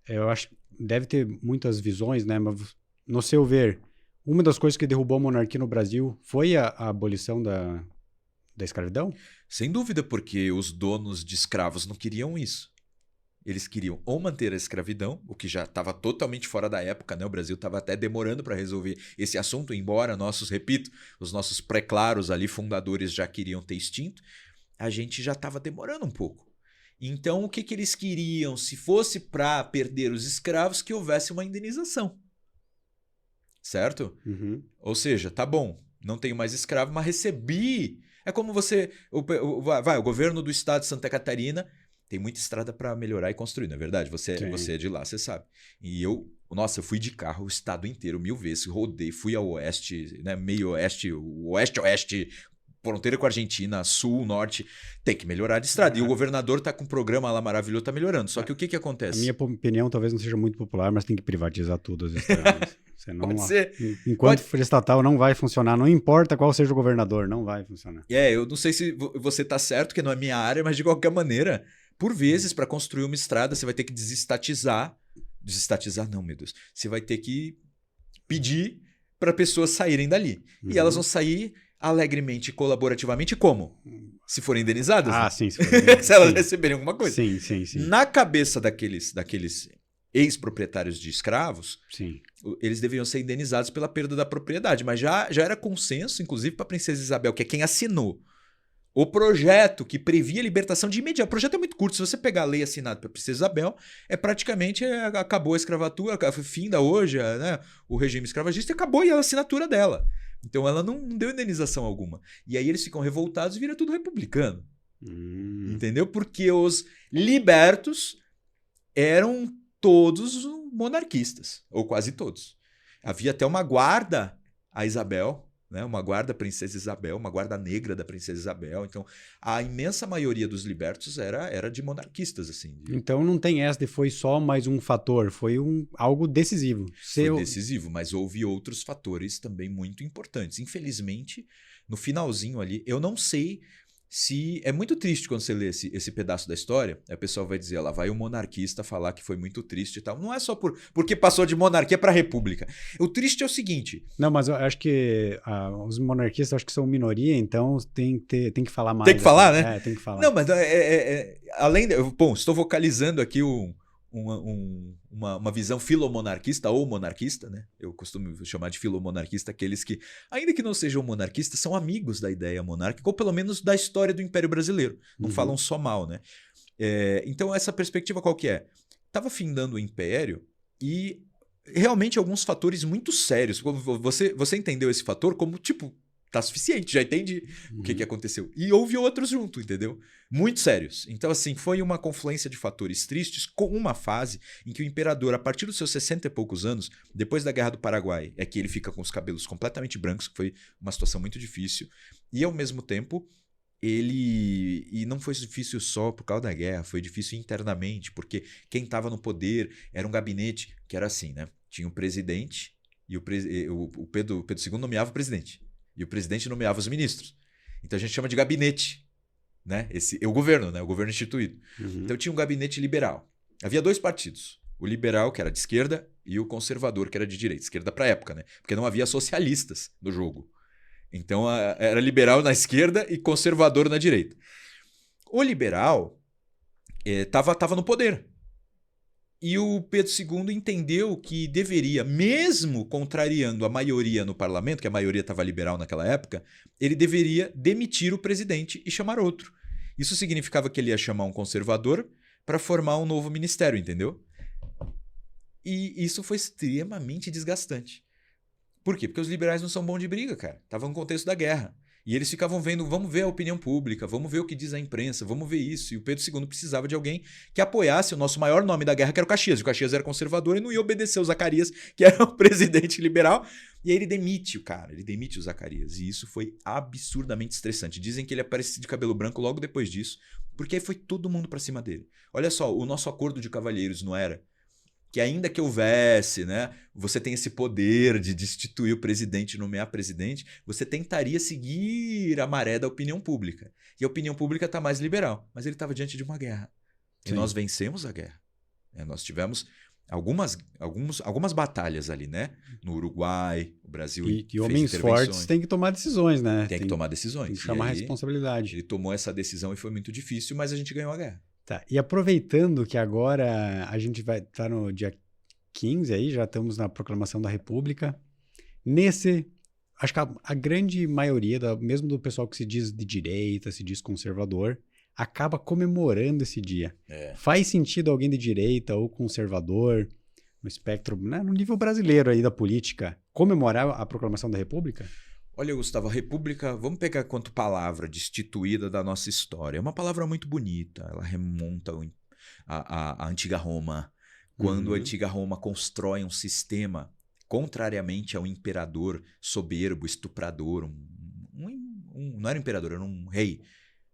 eu acho que deve ter muitas visões, né? Mas, no seu ver, uma das coisas que derrubou a monarquia no Brasil foi a abolição da escravidão? Sem dúvida, porque os donos de escravos não queriam isso. Eles queriam ou manter a escravidão, o que já estava totalmente fora da época, né? O Brasil estava até demorando para resolver esse assunto, embora os nossos pré-claros ali, fundadores, já queriam ter extinto, a gente já estava demorando um pouco. Então, o que eles queriam? Se fosse para perder os escravos, que houvesse uma indenização. Certo? Uhum. Ou seja, tá bom, não tenho mais escravo, mas recebi. É como você... o governo do estado de Santa Catarina tem muita estrada para melhorar e construir, não é verdade? Você é de lá, você sabe. E eu fui de carro o estado inteiro 1000 vezes, rodei, fui ao oeste, né, meio oeste, oeste, fronteira com a Argentina, sul, norte, tem que melhorar de estrada. E o governador tá com um programa lá maravilhoso, tá melhorando. Só que o que acontece? A minha opinião talvez não seja muito popular, mas tem que privatizar tudo as estradas. Senão, Pode ser. Enquanto for estatal, não vai funcionar. Não importa qual seja o governador, não vai funcionar. Eu não sei se você tá certo, que não é minha área, mas de qualquer maneira, por vezes, para construir uma estrada, você vai ter que desestatizar. Desestatizar não, meu Deus. Você vai ter que pedir para pessoas saírem dali. E elas vão sair alegremente e colaborativamente como? Se forem indenizadas? Ah, né? sim. Se elas receberem alguma coisa. Sim. Na cabeça daqueles ex-proprietários de escravos, Sim. eles deveriam ser indenizados pela perda da propriedade. Mas já era consenso, inclusive, para a Princesa Isabel, que é quem assinou o projeto que previa a libertação de imediato. O projeto é muito curto. Se você pegar a lei assinada pela Princesa Isabel, praticamente acabou a escravatura, finda hoje, né, o regime escravagista, e acabou a assinatura dela. Então ela não deu indenização alguma. E aí eles ficam revoltados e vira tudo republicano. Entendeu? Porque os libertos eram todos monarquistas, ou quase todos. Havia até uma guarda a Isabel, né? Uma guarda Princesa Isabel, uma guarda negra da Princesa Isabel. Então, a imensa maioria dos libertos era de monarquistas, assim. Então não tem essa de foi só mais um fator, foi algo decisivo. Foi decisivo, mas houve outros fatores também muito importantes. Infelizmente, no finalzinho ali, eu não sei se... É muito triste quando você lê esse pedaço da história, a pessoa vai dizer, lá vai o monarquista falar que foi muito triste e tal. Não é só porque passou de monarquia para república. O triste é o seguinte... Não, mas eu acho que os monarquistas acho que são minoria, então tem que falar mais. Tem que falar, assim. né? Tem que falar. Não, mas além... Bom, estou vocalizando aqui uma visão filomonarquista ou monarquista, né? Eu costumo chamar de filomonarquista aqueles que, ainda que não sejam monarquistas, são amigos da ideia monárquica, ou pelo menos da história do Império Brasileiro. Não falam só mal, né? Então, essa perspectiva qual que é? Estava findando o Império e realmente alguns fatores muito sérios. Você entendeu esse fator como, tipo, tá suficiente, já entendi o que aconteceu. E houve outros junto, entendeu? Muito sérios. Então, assim, foi uma confluência de fatores tristes com uma fase em que o imperador, a partir dos seus 60 e poucos anos, depois da Guerra do Paraguai, é que ele fica com os cabelos completamente brancos, que foi uma situação muito difícil, e ao mesmo tempo, e não foi difícil só por causa da guerra, foi difícil internamente, porque quem estava no poder era um gabinete que era assim, né? Tinha o presidente e o Pedro II nomeava o presidente. E o presidente nomeava os ministros. Então a gente chama de gabinete, né? O governo, né? O governo instituído. Então tinha um gabinete liberal. Havia dois partidos. O liberal, que era de esquerda, e o conservador, que era de direita. Esquerda para a época, né? Porque não havia socialistas no jogo. Então era liberal na esquerda e conservador na direita. O liberal estava no poder. E o Pedro II entendeu que deveria, mesmo contrariando a maioria no parlamento, que a maioria estava liberal naquela época, ele deveria demitir o presidente e chamar outro. Isso significava que ele ia chamar um conservador para formar um novo ministério, entendeu? E isso foi extremamente desgastante. Por quê? Porque os liberais não são bons de briga, cara. Estavam no contexto da guerra. E eles ficavam vendo, vamos ver a opinião pública, vamos ver o que diz a imprensa, vamos ver isso. E o Pedro II precisava de alguém que apoiasse o nosso maior nome da guerra, que era o Caxias. O Caxias era conservador e não ia obedecer o Zacarias, que era o presidente liberal. E aí ele demite o cara, ele demite o Zacarias. E isso foi absurdamente estressante. Dizem que ele apareceu de cabelo branco logo depois disso, porque aí foi todo mundo pra cima dele. Olha só, o nosso acordo de cavalheiros não era que ainda que houvesse, né, você tem esse poder de destituir o presidente e nomear presidente, você tentaria seguir a maré da opinião pública. E a opinião pública está mais liberal. Mas ele estava diante de uma guerra. Sim. E nós vencemos a guerra. Nós tivemos algumas batalhas ali, né? No Uruguai, o Brasil E homens fortes têm que tomar decisões, né? Tem que tomar decisões. Tem que chamar a responsabilidade. Ele tomou essa decisão e foi muito difícil, mas a gente ganhou a guerra. Tá. E aproveitando que agora a gente vai estar no dia 15 aí, já estamos na proclamação da República. Acho que a grande maioria, mesmo do pessoal que se diz de direita, se diz conservador, acaba comemorando esse dia. Faz sentido alguém de direita ou conservador, no espectro, né, no nível brasileiro aí da política, comemorar a proclamação da República? Olha, Gustavo, a República, vamos pegar quanto palavra destituída da nossa história. É uma palavra muito bonita, ela remonta à antiga Roma. Quando a antiga Roma constrói um sistema, contrariamente ao imperador soberbo, estuprador, não era um imperador, era um rei,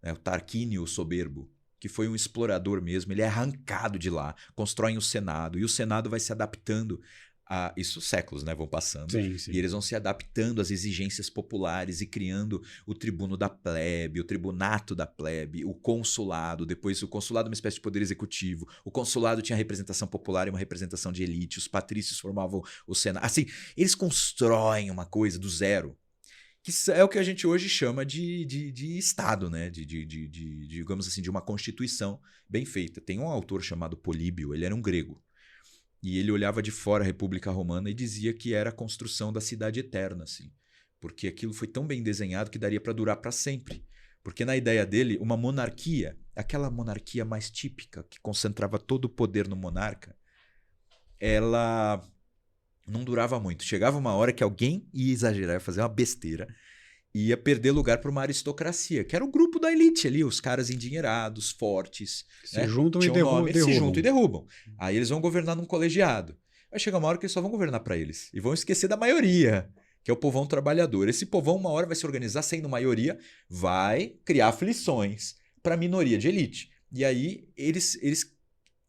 né, o Tarquínio Soberbo, que foi um explorador mesmo, ele é arrancado de lá, constroem o Senado, e o Senado vai se adaptando a isso, séculos, né, vão passando, Sim. e eles vão se adaptando às exigências populares e criando o tribuno da plebe, o tribunato da plebe, o consulado, depois o consulado é uma espécie de poder executivo, o consulado tinha representação popular e uma representação de elite, os patrícios formavam o Senado, assim, eles constroem uma coisa do zero, que é o que a gente hoje chama de Estado, né? Digamos assim, de uma constituição bem feita. Tem um autor chamado Políbio, ele era um grego. E ele olhava de fora a República Romana e dizia que era a construção da cidade eterna, assim. Porque aquilo foi tão bem desenhado que daria para durar para sempre. Porque na ideia dele, uma monarquia, aquela monarquia mais típica, que concentrava todo o poder no monarca, ela não durava muito. Chegava uma hora que alguém ia exagerar, ia fazer uma besteira, ia perder lugar para uma aristocracia, que era o grupo da elite ali, os caras endinheirados, fortes. Se juntam e derrubam. Eles se juntam e derrubam. Aí eles vão governar num colegiado. Vai chegar uma hora que eles só vão governar para eles. E vão esquecer da maioria, que é o povão trabalhador. Esse povão uma hora vai se organizar sendo maioria, vai criar aflições para a minoria de elite. E aí eles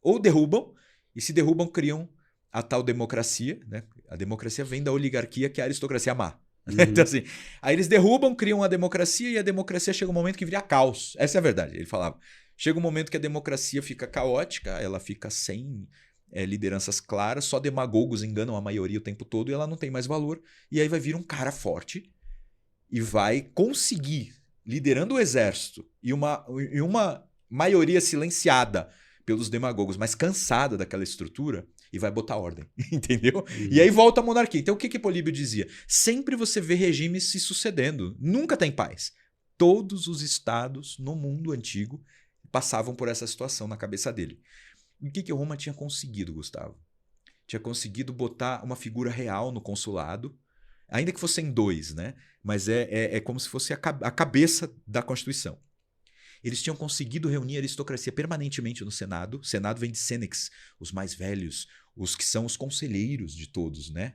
ou derrubam, e se derrubam criam a tal democracia, né? A democracia vem da oligarquia, que é a aristocracia má. Então, assim, aí eles derrubam, criam a democracia, e a democracia chega um momento que vira caos. Essa é a verdade, ele falava. Chega um momento que a democracia fica caótica, ela fica sem lideranças claras, só demagogos enganam a maioria o tempo todo e ela não tem mais valor. E aí vai vir um cara forte e vai conseguir, liderando o exército e uma maioria silenciada pelos demagogos, mas cansada daquela estrutura, e vai botar ordem, entendeu? E aí volta a monarquia. Então o que Políbio dizia? Sempre você vê regimes se sucedendo, nunca tem paz. Todos os estados no mundo antigo passavam por essa situação na cabeça dele. E o que Roma tinha conseguido, Gustavo? Tinha conseguido botar uma figura real no consulado, ainda que fossem dois, né? Mas é como se fosse a cabeça da Constituição. Eles tinham conseguido reunir a aristocracia permanentemente no Senado. O Senado vem de Senex, os mais velhos, os que são os conselheiros de todos, né?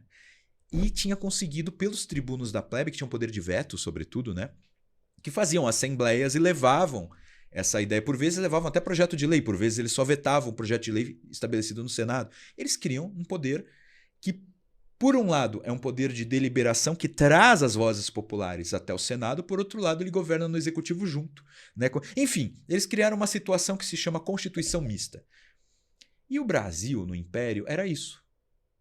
E tinha conseguido, pelos tribunos da plebe, que tinham poder de veto, sobretudo, né? Que faziam assembleias e levavam essa ideia. Por vezes levavam até projeto de lei, por vezes eles só vetavam o projeto de lei estabelecido no Senado. Eles criam um poder que, por um lado, é um poder de deliberação que traz as vozes populares até o Senado, por outro lado, ele governa no executivo junto, né? Enfim, eles criaram uma situação que se chama Constituição Mista. E o Brasil, no Império, era isso,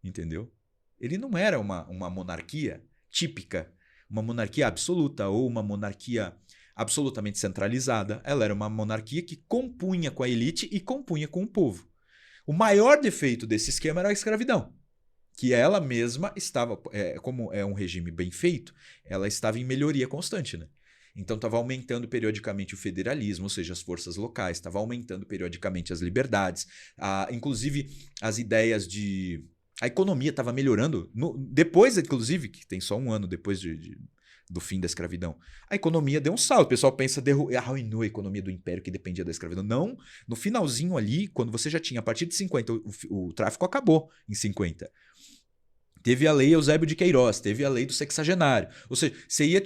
entendeu? Ele não era uma monarquia típica, uma monarquia absoluta ou uma monarquia absolutamente centralizada. Ela era uma monarquia que compunha com a elite e compunha com o povo. O maior defeito desse esquema era a escravidão, que ela mesma estava, como é um regime bem feito, ela estava em melhoria constante, né? Então estava aumentando periodicamente o federalismo, ou seja, as forças locais, estava aumentando periodicamente as liberdades, inclusive as ideias de... A economia estava melhorando, depois, inclusive, que tem só um ano depois do fim da escravidão, a economia deu um salto. O pessoal pensa, arruinou a economia do império que dependia da escravidão. Não, no finalzinho ali, quando você já tinha, a partir de 50, o tráfico acabou em 50. Teve a lei Eusébio de Queiroz, teve a lei do sexagenário. Ou seja, você ia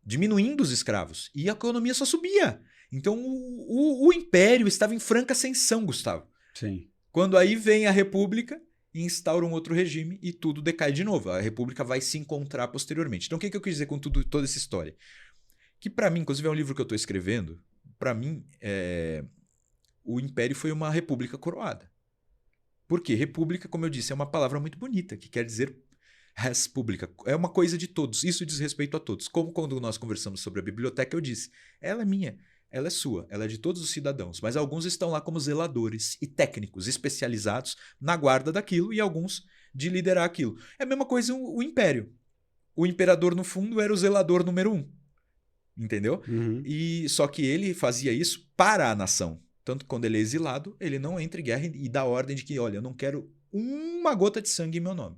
diminuindo os escravos, e a economia só subia. Então o império estava em franca ascensão, Gustavo. Sim. Quando aí vem a República e instaura um outro regime e tudo decai de novo. A República vai se encontrar posteriormente. Então o que eu quis dizer com toda essa história? Que para mim, inclusive é um livro que eu estou escrevendo, para mim o Império foi uma república coroada. Por quê? República, como eu disse, é uma palavra muito bonita, que quer dizer res publica. É uma coisa de todos. Isso diz respeito a todos. Como quando nós conversamos sobre a biblioteca, eu disse, ela é minha, ela é sua, ela é de todos os cidadãos. Mas alguns estão lá como zeladores e técnicos especializados na guarda daquilo e alguns de liderar aquilo. É a mesma coisa o Império. O imperador, no fundo, era o zelador número 1. Entendeu? Uhum. E só que ele fazia isso para a nação. Tanto que quando ele é exilado, ele não entra em guerra e dá ordem de que, olha, eu não quero uma gota de sangue em meu nome.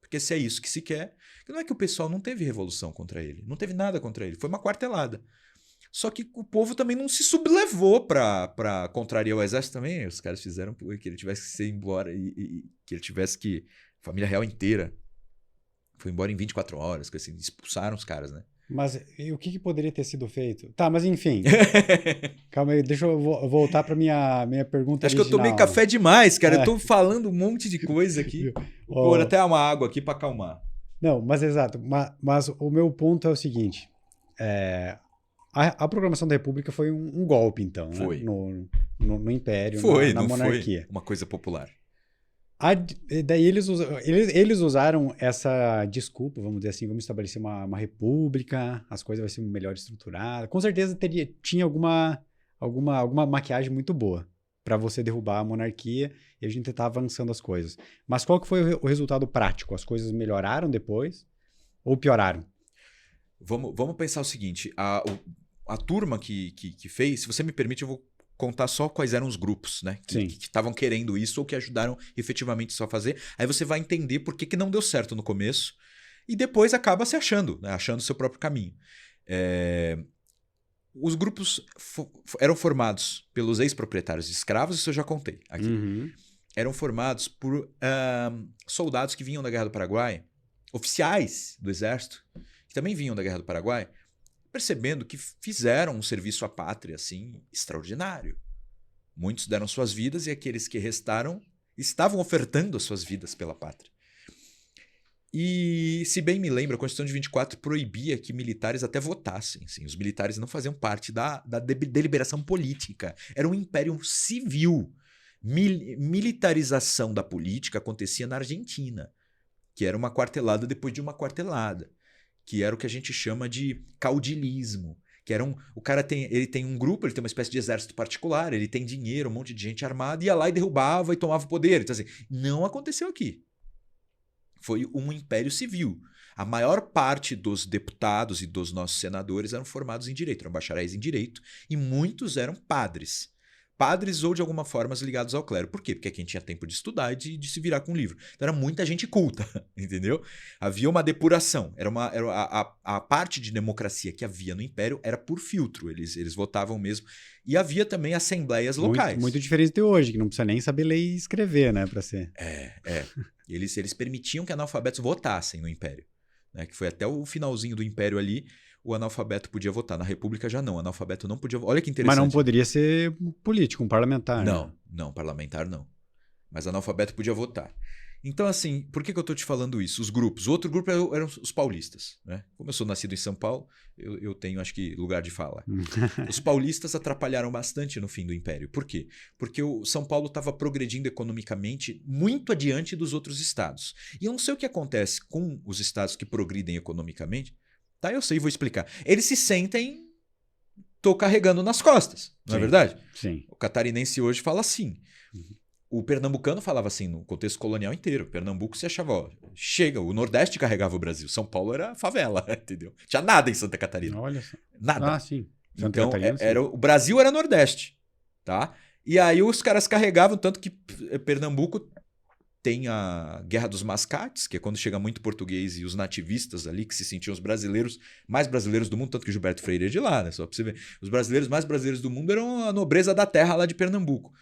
Porque se é isso que se quer, não é que o pessoal não teve revolução contra ele, não teve nada contra ele, foi uma quartelada. Só que o povo também não se sublevou para contrariar o exército também. Os caras fizeram que ele tivesse que ser embora e que ele tivesse que... A família real inteira foi embora em 24 horas, que assim, expulsaram os caras, né? Mas e o que poderia ter sido feito? Tá, mas enfim. Calma aí, deixa eu voltar para minha pergunta Acho original. que eu tomei café demais, cara. Eu tô falando um monte de coisa aqui. Vou pôr até uma água aqui para acalmar. Não, mas exato. Mas o meu ponto é o seguinte. A proclamação da República foi um golpe, então, né? Foi. No Império, na não monarquia. Foi uma coisa popular. Daí eles usaram essa desculpa, vamos dizer assim, vamos estabelecer uma república, as coisas vão ser melhor estruturadas. Com certeza tinha alguma maquiagem muito boa para você derrubar a monarquia e a gente tentar avançando as coisas. Mas qual que foi o resultado prático? As coisas melhoraram depois ou pioraram? Vamos pensar o seguinte, a turma que fez, se você me permite, eu vou contar só quais eram os grupos, né? Que estavam querendo isso ou que ajudaram efetivamente só a fazer. Aí você vai entender por que não deu certo no começo e depois acaba se achando, né? Achando o seu próprio caminho. Os grupos eram formados pelos ex-proprietários de escravos, isso eu já contei aqui. Uhum. Eram formados por soldados que vinham da Guerra do Paraguai, oficiais do exército, que também vinham da Guerra do Paraguai, percebendo que fizeram um serviço à pátria assim extraordinário. Muitos deram suas vidas e aqueles que restaram estavam ofertando as suas vidas pela pátria. E, se bem me lembro, a Constituição de 24 proibia que militares até votassem. Assim. Os militares não faziam parte da deliberação política. Era um império civil. Militarização da política acontecia na Argentina, que era uma quartelada depois de uma quartelada. Que era o que a gente chama de caudilismo, que era o cara ele tem um grupo, ele tem uma espécie de exército particular, ele tem dinheiro, um monte de gente armada, ia lá e derrubava e tomava o poder. Então, assim, não aconteceu aqui. Foi um império civil. A maior parte dos deputados e dos nossos senadores eram formados em direito, eram bacharéis em direito, e muitos eram padres. Padres ou de alguma forma ligados ao clero. Por quê? Porque quem tinha tempo de estudar e de se virar com um livro. Então era muita gente culta, entendeu? Havia uma depuração. A parte de democracia que havia no Império era por filtro. Eles votavam mesmo. E havia também assembleias locais. Muito diferente de hoje, que não precisa nem saber ler e escrever, né? Pra ser. Eles permitiam que analfabetos votassem no Império. Né? Que foi até o finalzinho do Império ali. O analfabeto podia votar. Na República já não. O analfabeto não podia votar. Olha que interessante. Mas não poderia ser político, um parlamentar. Não, né? não, parlamentar não. Mas analfabeto podia votar. Então, assim, por que eu estou te falando isso? Os grupos. O outro grupo eram os paulistas. Né? Como eu sou nascido em São Paulo, eu tenho, acho que, lugar de fala. Os paulistas atrapalharam bastante no fim do Império. Por quê? Porque o São Paulo estava progredindo economicamente muito adiante dos outros estados. E eu não sei o que acontece com os estados que progridem economicamente. Tá, eu sei, vou explicar. Eles se sentem, tô carregando nas costas, não é verdade? Sim. O catarinense hoje fala assim. O pernambucano falava assim no contexto colonial inteiro. Pernambuco se achava, ó, chega, o Nordeste carregava o Brasil. São Paulo era favela, entendeu? Tinha nada em Santa Catarina. Olha só. Nada. Ah, sim. Santa Então, Catarina, o Brasil era Nordeste, tá? E aí os caras carregavam, tanto que Pernambuco tem a Guerra dos Mascates, que é quando chega muito português e os nativistas ali, que se sentiam os brasileiros, mais brasileiros do mundo, tanto que Gilberto Freire é de lá, né? Só pra você ver. Os brasileiros mais brasileiros do mundo eram a nobreza da terra lá de Pernambuco.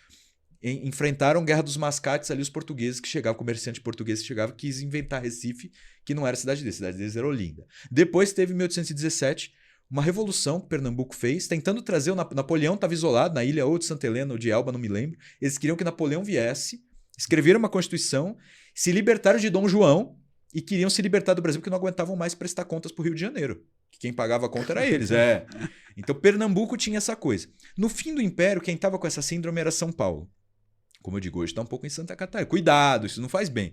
Enfrentaram a Guerra dos Mascates ali os portugueses que chegavam, comerciante português que chegava, quis inventar Recife, que não era a cidade deles era Olinda. Depois teve, em 1817, uma revolução que Pernambuco fez, tentando trazer Napoleão estava isolado na ilha ou de Santa Helena ou de Elba, não me lembro. Eles queriam que Napoleão viesse, escreveram uma Constituição, se libertaram de Dom João e queriam se libertar do Brasil porque não aguentavam mais prestar contas para o Rio de Janeiro. Quem pagava a conta era eles. Então Pernambuco tinha essa coisa. No fim do Império, quem estava com essa síndrome era São Paulo. Como eu digo, hoje está um pouco em Santa Catarina. Cuidado, isso não faz bem.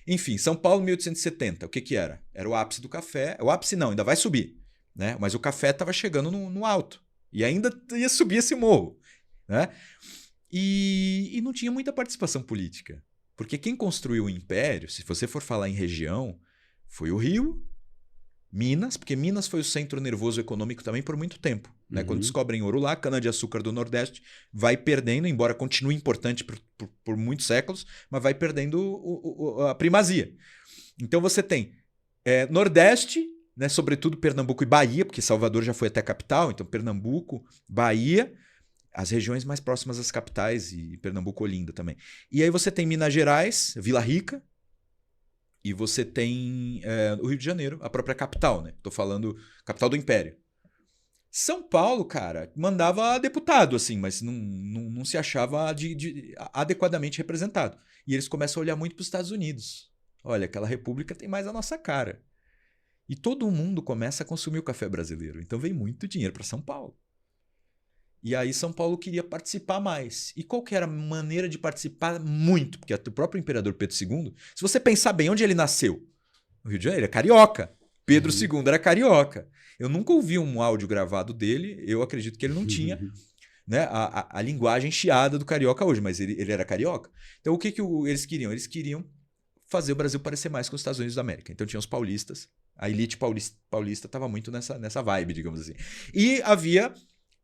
Enfim, São Paulo, 1870, o que era? Era o ápice do café. O ápice não, ainda vai subir. Né? Mas o café estava chegando no alto. E ainda ia subir esse morro. Né? E não tinha muita participação política. Porque quem construiu o Império, se você for falar em região, foi o Rio, Minas, porque Minas foi o centro nervoso econômico também por muito tempo. Né? Quando descobrem ouro lá, cana-de-açúcar do Nordeste vai perdendo, embora continue importante por muitos séculos, mas vai perdendo a primazia. Então você tem Nordeste, né? Sobretudo Pernambuco e Bahia, porque Salvador já foi até a capital, então Pernambuco, Bahia, as regiões mais próximas às capitais e Pernambuco, Olinda também. E aí você tem Minas Gerais, Vila Rica, e você tem o Rio de Janeiro, a própria capital, né? Tô falando capital do Império. São Paulo, cara, mandava deputado, assim, mas não se achava adequadamente representado. E eles começam a olhar muito para os Estados Unidos. Olha, aquela república tem mais a nossa cara. E todo mundo começa a consumir o café brasileiro. Então vem muito dinheiro para São Paulo. E aí São Paulo queria participar mais. E qual que era a maneira de participar muito? Porque o próprio imperador Pedro II, se você pensar bem, onde ele nasceu? No Rio de Janeiro, é carioca. Pedro II era carioca. Eu nunca ouvi um áudio gravado dele, eu acredito que ele não tinha né, a linguagem chiada do carioca hoje, mas ele era carioca. Então o que eles queriam? Eles queriam fazer o Brasil parecer mais com os Estados Unidos da América. Então tinha os paulistas, a elite paulista estava muito nessa vibe, digamos assim. E havia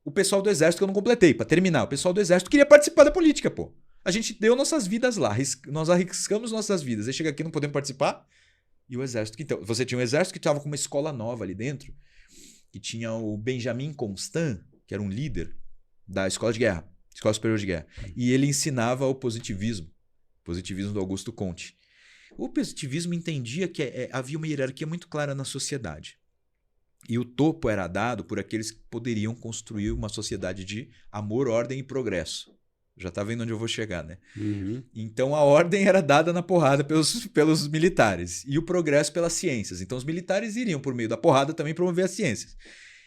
o pessoal do Exército, que eu não completei, para terminar. O pessoal do Exército queria participar da política, pô. A gente deu nossas vidas lá, nós arriscamos nossas vidas. Aí chega aqui, não podemos participar. E o Exército, então, você tinha um Exército que estava com uma escola nova ali dentro, que tinha o Benjamin Constant, que era um líder da Escola de Guerra, Escola Superior de Guerra. E ele ensinava o positivismo do Augusto Comte. O positivismo entendia que havia uma hierarquia muito clara na sociedade. E o topo era dado por aqueles que poderiam construir uma sociedade de amor, ordem e progresso. Já está vendo onde eu vou chegar, né? Então a ordem era dada na porrada pelos militares e o progresso pelas ciências. Então os militares iriam, por meio da porrada, também promover as ciências.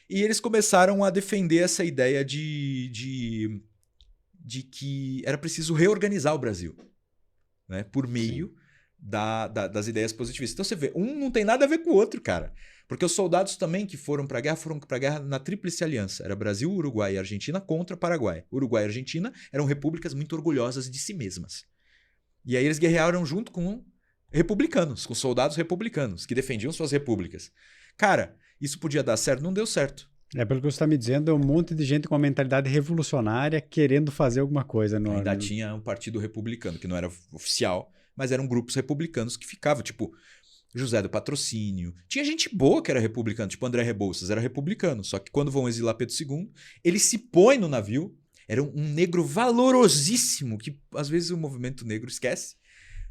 E eles começaram a defender essa ideia de que era preciso reorganizar o Brasil, né? Por meio das ideias positivistas. Então você vê, um não tem nada a ver com o outro, cara. Porque os soldados também que foram para a guerra na Tríplice Aliança. Era Brasil, Uruguai e Argentina contra Paraguai. Uruguai e Argentina eram repúblicas muito orgulhosas de si mesmas. E aí eles guerrearam junto com republicanos, com soldados republicanos, que defendiam suas repúblicas. Cara, isso podia dar certo? Não deu certo. Pelo que você está me dizendo, é um monte de gente com uma mentalidade revolucionária querendo fazer alguma coisa. Ainda tinha um partido republicano, que não era oficial, mas eram grupos republicanos que ficavam, tipo José do Patrocínio. Tinha gente boa que era republicana, tipo André Rebouças, era republicano. Só que quando vão exilar Pedro II, ele se põe no navio. Era um negro valorosíssimo, que às vezes o movimento negro esquece.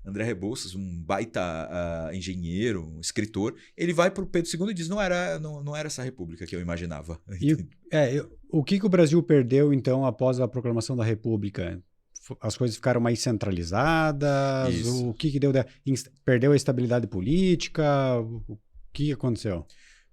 André Rebouças, um baita engenheiro, um escritor. Ele vai para o Pedro II e diz, não era essa república que eu imaginava. O que o Brasil perdeu, então, após a proclamação da república? As coisas ficaram mais centralizadas? Isso. O que deu? Perdeu a estabilidade política? O que aconteceu?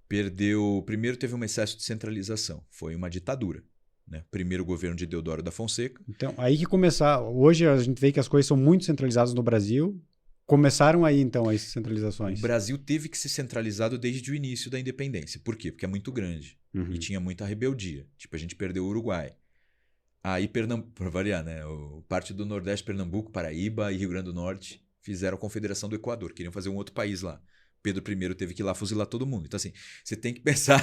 Primeiro teve um excesso de centralização. Foi uma ditadura. Né? Primeiro o governo de Deodoro da Fonseca. Então, aí que começar. Hoje a gente vê que as coisas são muito centralizadas no Brasil. Começaram aí, então, as centralizações. O Brasil teve que ser centralizado desde o início da independência. Por quê? Porque é muito grande. E tinha muita rebeldia. Tipo, a gente perdeu o Uruguai. Aí, para variar, né? Parte do Nordeste, Pernambuco, Paraíba e Rio Grande do Norte fizeram a Confederação do Equador. Queriam fazer um outro país lá. Pedro I teve que ir lá fuzilar todo mundo. Então, assim, você tem que pensar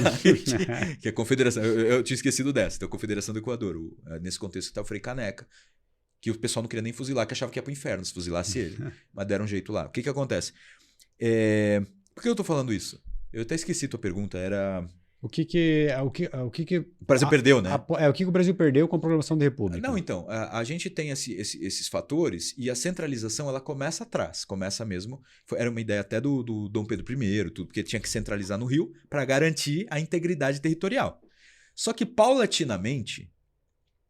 que a Confederação... Eu tinha esquecido dessa. Então, a Confederação do Equador. Nesse contexto que está o Frei Caneca, que o pessoal não queria nem fuzilar, que achava que ia para o inferno se fuzilasse ele. Mas deram um jeito lá. O que acontece? Por que eu estou falando isso? Eu até esqueci tua pergunta. Era... O que O Brasil perdeu, né? o que o Brasil perdeu com a proclamação da República? Não, então, a gente tem esses fatores e a centralização ela começa atrás, começa mesmo. Era uma ideia até do Dom Pedro I, tudo, porque tinha que centralizar no Rio para garantir a integridade territorial. Só que paulatinamente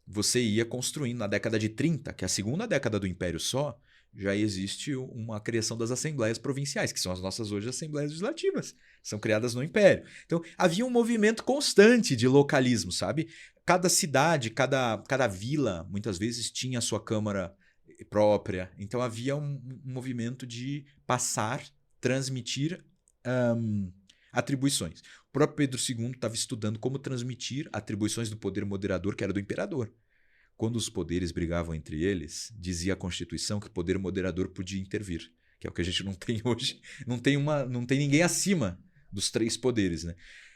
você ia construindo na década de 30, que é a segunda década do Império só, já existe uma criação das assembleias provinciais, que são as nossas hoje assembleias legislativas. São criadas no Império. Então, havia um movimento constante de localismo, sabe? Cada cidade, cada vila, muitas vezes, tinha a sua Câmara própria. Então, havia um movimento de passar, transmitir atribuições. O próprio Pedro II estava estudando como transmitir atribuições do poder moderador, que era do imperador. Quando os poderes brigavam entre eles, dizia a Constituição que o poder moderador podia intervir, que é o que a gente não tem hoje. Não tem ninguém acima dos 3 poderes, né?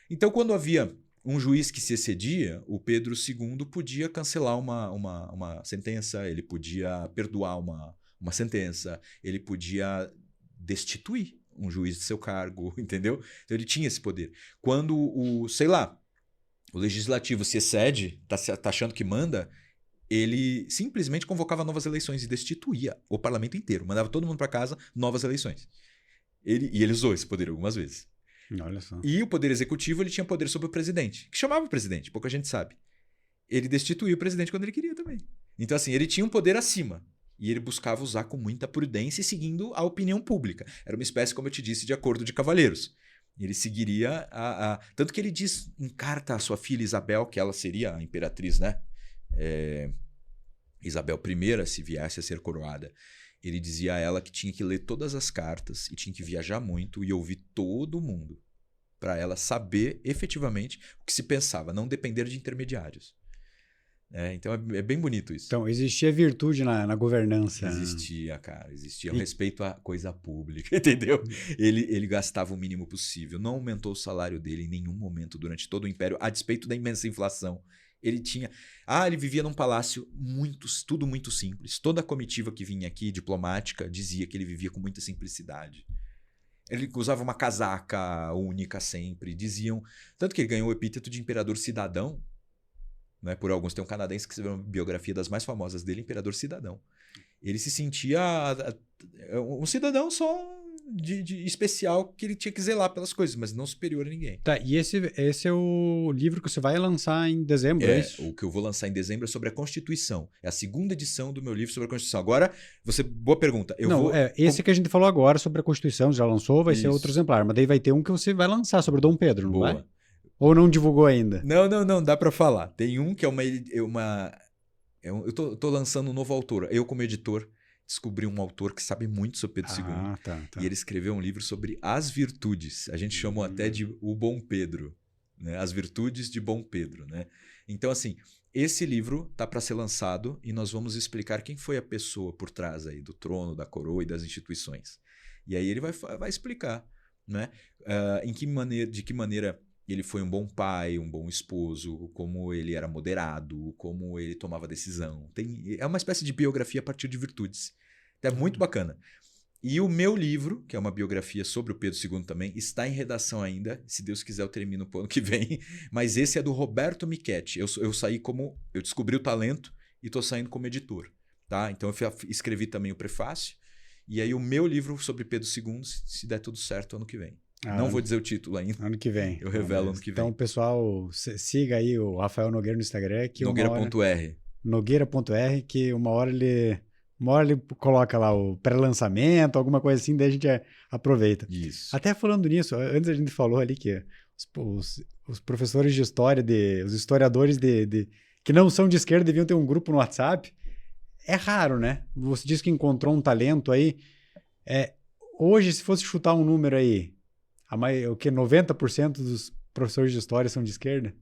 Então, quando havia um juiz que se excedia, o Pedro II podia cancelar uma sentença, ele podia perdoar uma sentença, ele podia destituir um juiz de seu cargo, entendeu? Então, ele tinha esse poder. Quando o legislativo se excede, tá achando que manda, ele simplesmente convocava novas eleições e destituía o parlamento inteiro. Mandava todo mundo para casa, novas eleições. Ele usou esse poder algumas vezes. Olha só. E o poder executivo ele tinha poder sobre o presidente, que chamava o presidente, pouca gente sabe. Ele destituía o presidente quando ele queria também. Então, assim, ele tinha um poder acima. E ele buscava usar com muita prudência e seguindo a opinião pública. Era uma espécie, como eu te disse, de acordo de cavalheiros. Ele seguiria Tanto que ele diz em carta à sua filha Isabel, que ela seria a imperatriz, né? Isabel I, se viesse a ser coroada, ele dizia a ela que tinha que ler todas as cartas e tinha que viajar muito e ouvir todo mundo para ela saber efetivamente o que se pensava, não depender de intermediários. Então é bem bonito isso. Então, existia virtude na governança. Existia, cara. Existia o respeito à coisa pública, entendeu? Ele gastava o mínimo possível. Não aumentou o salário dele em nenhum momento durante todo o Império, a despeito da imensa inflação. Ele tinha... ele vivia num palácio tudo muito simples. Toda a comitiva que vinha aqui, diplomática, dizia que ele vivia com muita simplicidade. Ele usava uma casaca única sempre. Diziam... Tanto que ele ganhou o epíteto de imperador cidadão. Né? Por alguns, tem um canadense que escreveu uma biografia das mais famosas dele, Imperador Cidadão. Ele se sentia um cidadão só de especial, que ele tinha que zelar pelas coisas, mas não superior a ninguém. Tá, e esse é o livro que você vai lançar em dezembro, é isso? O que eu vou lançar em dezembro é sobre a Constituição. É a segunda edição do meu livro sobre a Constituição. Agora, boa pergunta. Esse que a gente falou agora sobre a Constituição, já lançou, vai ser outro exemplar, mas daí vai ter um que você vai lançar sobre o Dom Pedro, não vai? Ou não divulgou ainda? Não, dá pra falar. Tem um que é eu tô lançando um novo autor. Eu, como editor, descobri um autor que sabe muito sobre Pedro II. Tá. E ele escreveu um livro sobre as virtudes. A gente chamou até de O Bom Pedro. Né? As virtudes de Bom Pedro. Né? Então, assim, esse livro tá para ser lançado e nós vamos explicar quem foi a pessoa por trás aí do trono, da coroa e das instituições. E aí ele vai explicar, né? De que maneira ele foi um bom pai, um bom esposo, como ele era moderado, como ele tomava decisão. É uma espécie de biografia a partir de virtudes. É muito bacana. E o meu livro, que é uma biografia sobre o Pedro II também, está em redação ainda. Se Deus quiser, eu termino pro ano que vem. Mas esse é do Roberto Michetti. Eu saí como... Eu descobri o talento e estou saindo como editor. Tá? Então eu escrevi também o prefácio. E aí o meu livro sobre Pedro II, se der tudo certo, ano que vem. Não vou dizer o título ainda. Ano que vem. Eu revelo ano que vem. Então, pessoal, siga aí o Rafael Nogueira no Instagram. Nogueira.r. Nogueira.r, que uma hora ele coloca lá o pré-lançamento, alguma coisa assim, daí a gente aproveita. Isso. Até falando nisso, antes a gente falou ali que os professores de história, os historiadores que não são de esquerda deviam ter um grupo no WhatsApp. É raro, né? Você disse que encontrou um talento aí. Hoje, se fosse chutar um número aí, o que 90% dos professores de história são de esquerda?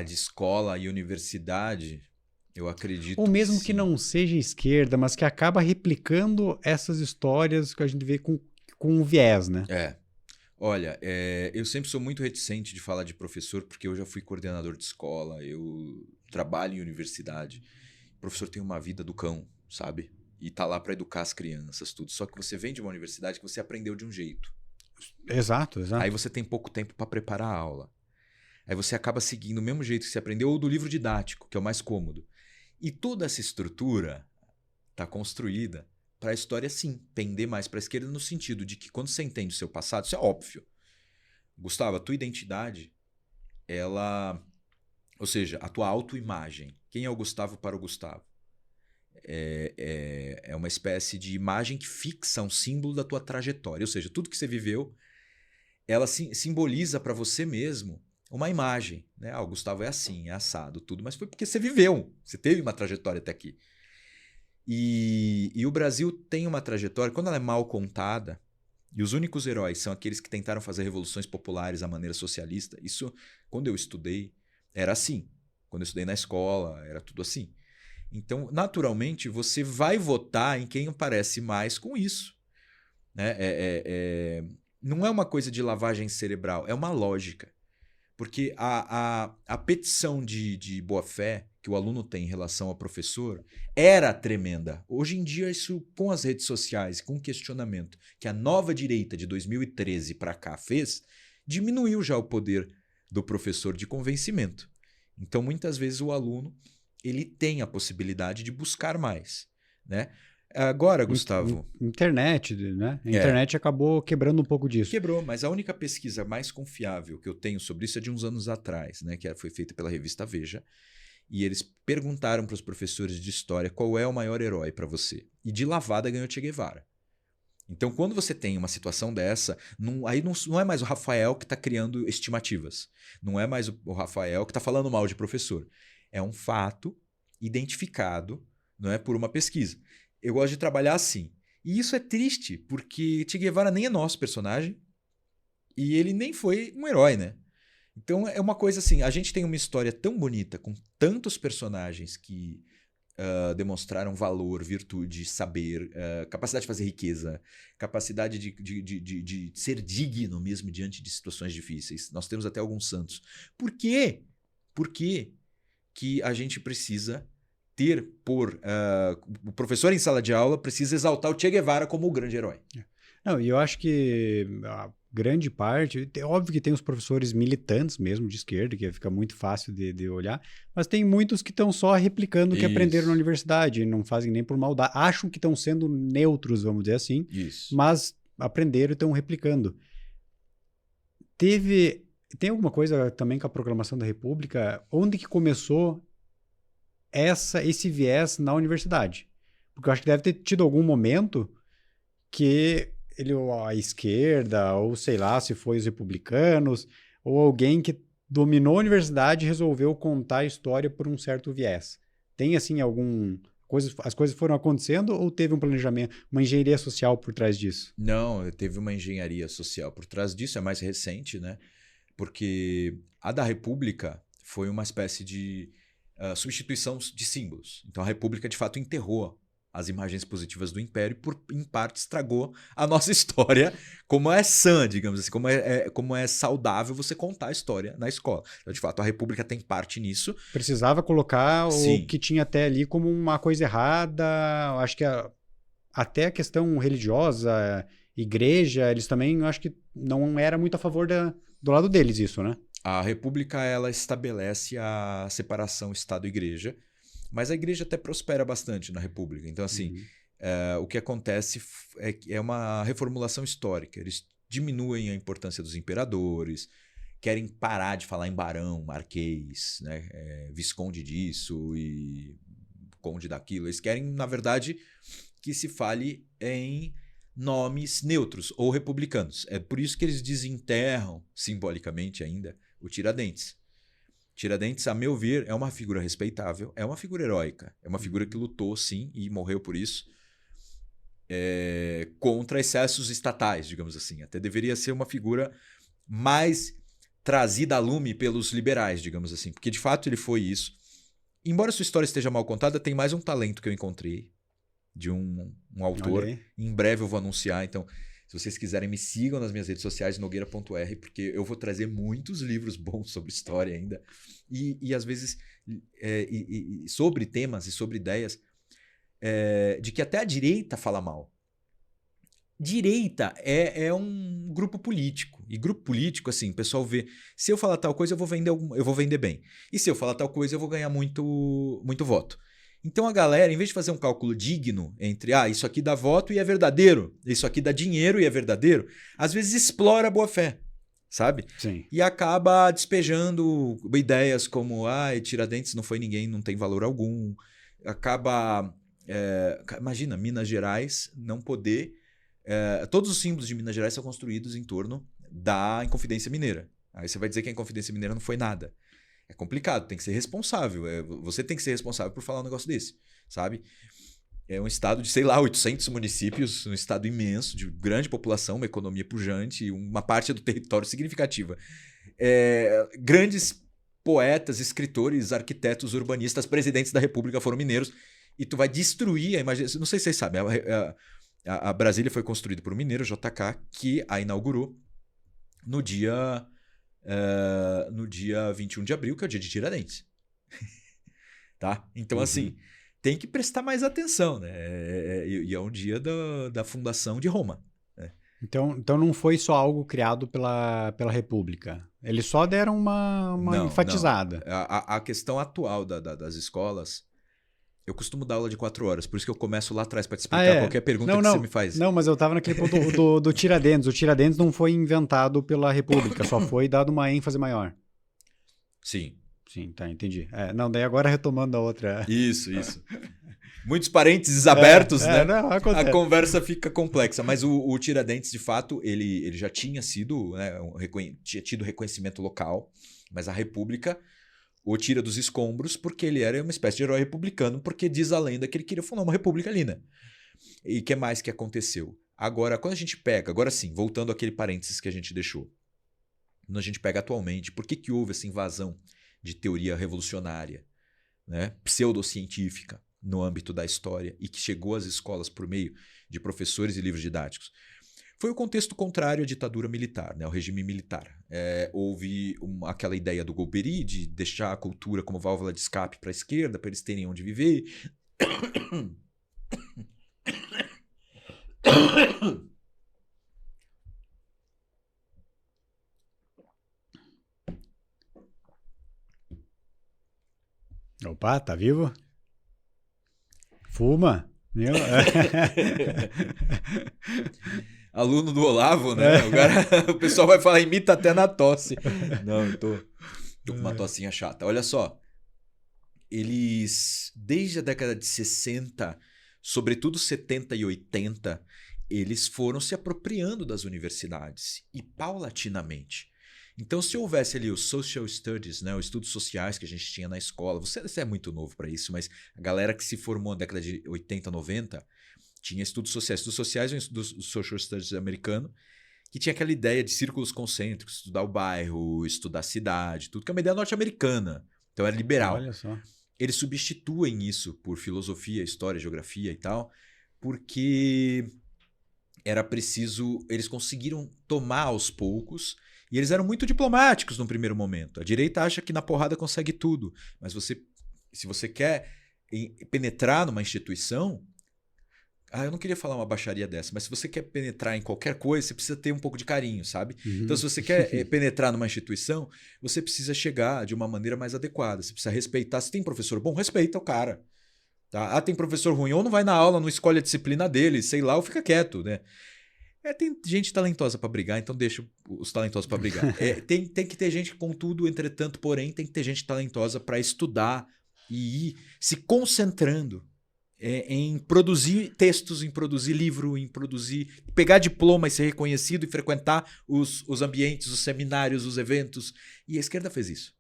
De escola e universidade, eu acredito. Ou mesmo que que não seja esquerda, mas que acaba replicando essas histórias que a gente vê com um viés, né? Olha, eu sempre sou muito reticente de falar de professor, porque eu já fui coordenador de escola, eu trabalho em universidade. O professor tem uma vida do cão, sabe? E tá lá para educar as crianças, tudo. Só que você vem de uma universidade que você aprendeu de um jeito. Exato. Aí você tem pouco tempo para preparar a aula. Aí você acaba seguindo o mesmo jeito que você aprendeu, ou do livro didático, que é o mais cômodo. E toda essa estrutura está construída para a história, sim, pender mais para a esquerda, no sentido de que quando você entende o seu passado, isso é óbvio. Gustavo, a tua identidade, ela... Ou seja, a tua autoimagem. Quem é o Gustavo para o Gustavo? É uma espécie de imagem que fixa um símbolo da tua trajetória. Ou seja, tudo que você viveu, ela simboliza para você mesmo uma imagem. Né? O Gustavo é assim, é assado, tudo. Mas foi porque você viveu. Você teve uma trajetória até aqui. E o Brasil tem uma trajetória, quando ela é mal contada, e os únicos heróis são aqueles que tentaram fazer revoluções populares à maneira socialista. Isso, quando eu estudei, era assim. Quando eu estudei na escola, era tudo assim. Então, naturalmente, você vai votar em quem parece mais com isso. Né? Não é uma coisa de lavagem cerebral, é uma lógica. Porque a petição de boa-fé que o aluno tem em relação ao professor era tremenda. Hoje em dia, isso com as redes sociais, com o questionamento que a nova direita de 2013 para cá fez, diminuiu já o poder do professor de convencimento. Então, muitas vezes, o aluno ele tem a possibilidade de buscar mais. Né? Agora, Gustavo... Internet, né? A internet acabou quebrando um pouco disso. Quebrou, mas a única pesquisa mais confiável que eu tenho sobre isso é de uns anos atrás, né? Que foi feita pela revista Veja. E eles perguntaram para os professores de história qual é o maior herói para você. E de lavada ganhou Che Guevara. Então, quando você tem uma situação dessa, aí não é mais o Rafael que está criando estimativas. Não é mais o Rafael que está falando mal de professor. É um fato identificado, não é, por uma pesquisa. Eu gosto de trabalhar assim. E isso é triste, porque Che Guevara nem é nosso personagem e ele nem foi um herói, né? Então é uma coisa assim, a gente tem uma história tão bonita, com tantos personagens que demonstraram valor, virtude, saber, capacidade de fazer riqueza, capacidade de ser digno mesmo diante de situações difíceis. Nós temos até alguns santos. Por quê? Por quê que a gente precisa... o professor em sala de aula precisa exaltar o Che Guevara como o grande herói? Não, e eu acho que a grande parte, é óbvio que tem os professores militantes mesmo de esquerda, que fica muito fácil de olhar, mas tem muitos que estão só replicando o que aprenderam na universidade, não fazem nem por maldade, acham que estão sendo neutros, vamos dizer assim, mas aprenderam e estão replicando. Tem alguma coisa também com a proclamação da República, onde que começou esse viés na universidade? Porque eu acho que deve ter tido algum momento que a esquerda, ou sei lá, se foi os republicanos, ou alguém que dominou a universidade e resolveu contar a história por um certo viés. Tem, assim, as coisas foram acontecendo ou teve um planejamento, uma engenharia social por trás disso? Não, teve uma engenharia social por trás disso, é mais recente, né? Porque a da República foi uma espécie de substituição de símbolos. Então a República, de fato, enterrou as imagens positivas do Império e, em parte, estragou a nossa história, como é sã, digamos assim, como é saudável você contar a história na escola. Então, de fato, a República tem parte nisso. Precisava colocar Sim. o que tinha até ali como uma coisa errada. Acho que até a questão religiosa, igreja, eles também, eu acho que não era muito a favor do lado deles isso, né? A República, ela estabelece a separação Estado-Igreja, mas a igreja até prospera bastante na República. Então, assim, o que acontece é uma reformulação histórica. Eles diminuem a importância dos imperadores, querem parar de falar em barão, marquês, né? Visconde disso e conde daquilo. Eles querem, na verdade, que se fale em nomes neutros ou republicanos. É por isso que eles desenterram, simbolicamente ainda, o Tiradentes. Tiradentes, a meu ver, é uma figura respeitável, é uma figura heróica, é uma figura que lutou, sim, e morreu por isso, contra excessos estatais, digamos assim. Até deveria ser uma figura mais trazida a lume pelos liberais, digamos assim, porque de fato ele foi isso. Embora sua história esteja mal contada, tem mais um talento que eu encontrei de um autor. Em breve eu vou anunciar, então... Se vocês quiserem, me sigam nas minhas redes sociais, nogueira.r, porque eu vou trazer muitos livros bons sobre história ainda. E às vezes, sobre temas e sobre ideias de que até a direita fala mal. direita é um grupo político. E grupo político, assim, o pessoal vê, se eu falar tal coisa, eu vou vender bem. E se eu falar tal coisa, eu vou ganhar muito, muito voto. Então a galera, em vez de fazer um cálculo digno entre, isso aqui dá voto e é verdadeiro, isso aqui dá dinheiro e é verdadeiro, às vezes explora a boa-fé, sabe? Sim. E acaba despejando ideias como, Tiradentes não foi ninguém, não tem valor algum. Acaba, imagina, Minas Gerais não poder... todos os símbolos de Minas Gerais são construídos em torno da Inconfidência Mineira. Aí você vai dizer que a Inconfidência Mineira não foi nada. É complicado, tem que ser responsável. Você tem que ser responsável por falar um negócio desse, sabe? É um estado de, 800 municípios, um estado imenso, de grande população, uma economia pujante, uma parte do território significativa. Grandes poetas, escritores, arquitetos, urbanistas, presidentes da República foram mineiros. E tu vai destruir a imagem. Não sei se vocês sabem, a Brasília foi construída por um mineiro, JK, que a inaugurou no dia 21 de abril, que é o dia de Tiradentes. Tá? Então, assim, tem que prestar mais atenção, né? E é um dia da fundação de Roma. Né? Então não foi só algo criado pela República. Eles só deram uma enfatizada. Não. A questão atual das escolas... Eu costumo dar aula de 4 horas, por isso que eu começo lá atrás para te explicar qualquer pergunta que você me faz. Não, mas eu estava naquele ponto do Tiradentes. O Tiradentes não foi inventado pela República, só foi dado uma ênfase maior. Sim. Sim, tá, entendi. Daí agora retomando a outra... Isso. Muitos parênteses abertos, né? Não, acontece. A conversa fica complexa, mas o Tiradentes, de fato, ele já tinha sido, né, tinha tido reconhecimento local, mas a República o tira dos escombros porque ele era uma espécie de herói republicano, porque diz a lenda que ele queria fundar uma república ali, né? E o que mais que aconteceu? Agora, quando a gente pega, agora sim, voltando àquele parênteses que a gente deixou, quando a gente pega atualmente, por que houve essa invasão de teoria revolucionária, né, pseudocientífica no âmbito da história e que chegou às escolas por meio de professores e livros didáticos? Foi o contexto contrário à ditadura militar, né, ao regime militar. Houve aquela ideia do Golbery de deixar a cultura como válvula de escape para a esquerda, para eles terem onde viver. Opa, tá vivo? Fuma? Meu? Aluno do Olavo, né? O pessoal vai falar, imita até na tosse. Não, eu tô com uma tossinha chata. Olha só, eles, desde a década de 60, sobretudo 70 e 80, eles foram se apropriando das universidades e paulatinamente. Então, se houvesse ali os social studies, né, os estudos sociais que a gente tinha na escola, você é muito novo para isso, mas a galera que se formou na década de 80, 90, tinha estudos sociais. Estudos sociais, do social studies americano, que tinha aquela ideia de círculos concêntricos, estudar o bairro, estudar a cidade, tudo que é uma ideia norte-americana. Então, era liberal. Olha só. Eles substituem isso por filosofia, história, geografia e tal, porque era preciso... Eles conseguiram tomar aos poucos... E eles eram muito diplomáticos no primeiro momento. A direita acha que na porrada consegue tudo. Mas se você quer penetrar numa instituição... eu não queria falar uma baixaria dessa, mas se você quer penetrar em qualquer coisa, você precisa ter um pouco de carinho, sabe? Uhum. Então, se você quer penetrar numa instituição, você precisa chegar de uma maneira mais adequada. Você precisa respeitar. Se tem professor bom, respeita o cara. Tá? Tem professor ruim, ou não vai na aula, não escolhe a disciplina dele, sei lá, ou fica quieto, né? Tem gente talentosa para brigar, então deixa os talentosos para brigar. Tem que ter gente, contudo, entretanto, porém, tem que ter gente talentosa para estudar e ir se concentrando em produzir textos, em produzir livro, em produzir... Pegar diploma e ser reconhecido e frequentar os ambientes, os seminários, os eventos. E a esquerda fez isso.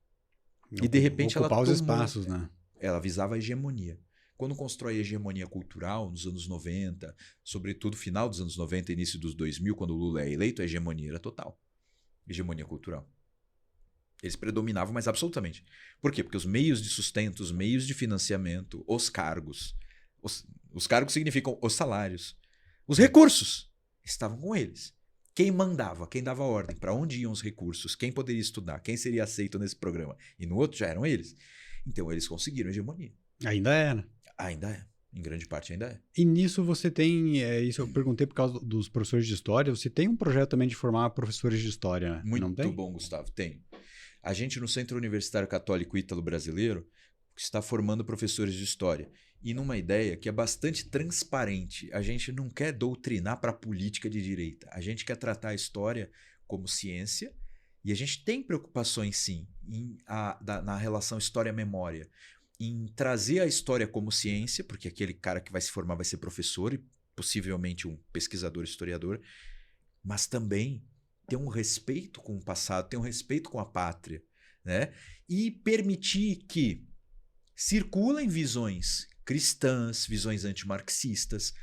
E, de repente, ela ocupar tomou... os espaços, né? Ela visava a hegemonia. Quando constrói a hegemonia cultural nos anos 90, sobretudo final dos anos 90 início dos 2000, quando o Lula é eleito, a hegemonia era total. Hegemonia cultural. Eles predominavam, mas absolutamente. Por quê? Porque os meios de sustento, os meios de financiamento, os cargos... Os cargos significam os salários. Os recursos estavam com eles. Quem mandava, quem dava ordem, para onde iam os recursos, quem poderia estudar, quem seria aceito nesse programa. E no outro já eram eles. Então eles conseguiram a hegemonia. Ainda é, né? Ainda é. Em grande parte ainda é. E nisso você tem, isso eu perguntei por causa dos professores de história, você tem um projeto também de formar professores de história, né? Não tem? Muito bom, Gustavo. Tem. A gente, no Centro Universitário Católico Ítalo Brasileiro, está formando professores de história. E numa ideia que é bastante transparente. A gente não quer doutrinar para a política de direita. A gente quer tratar a história como ciência. E a gente tem preocupações, sim, na relação história-memória. Em trazer a história como ciência, porque aquele cara que vai se formar vai ser professor e possivelmente um pesquisador historiador, mas também ter um respeito com o passado, ter um respeito com a pátria, né? E permitir que circulem visões cristãs, visões antimarxistas,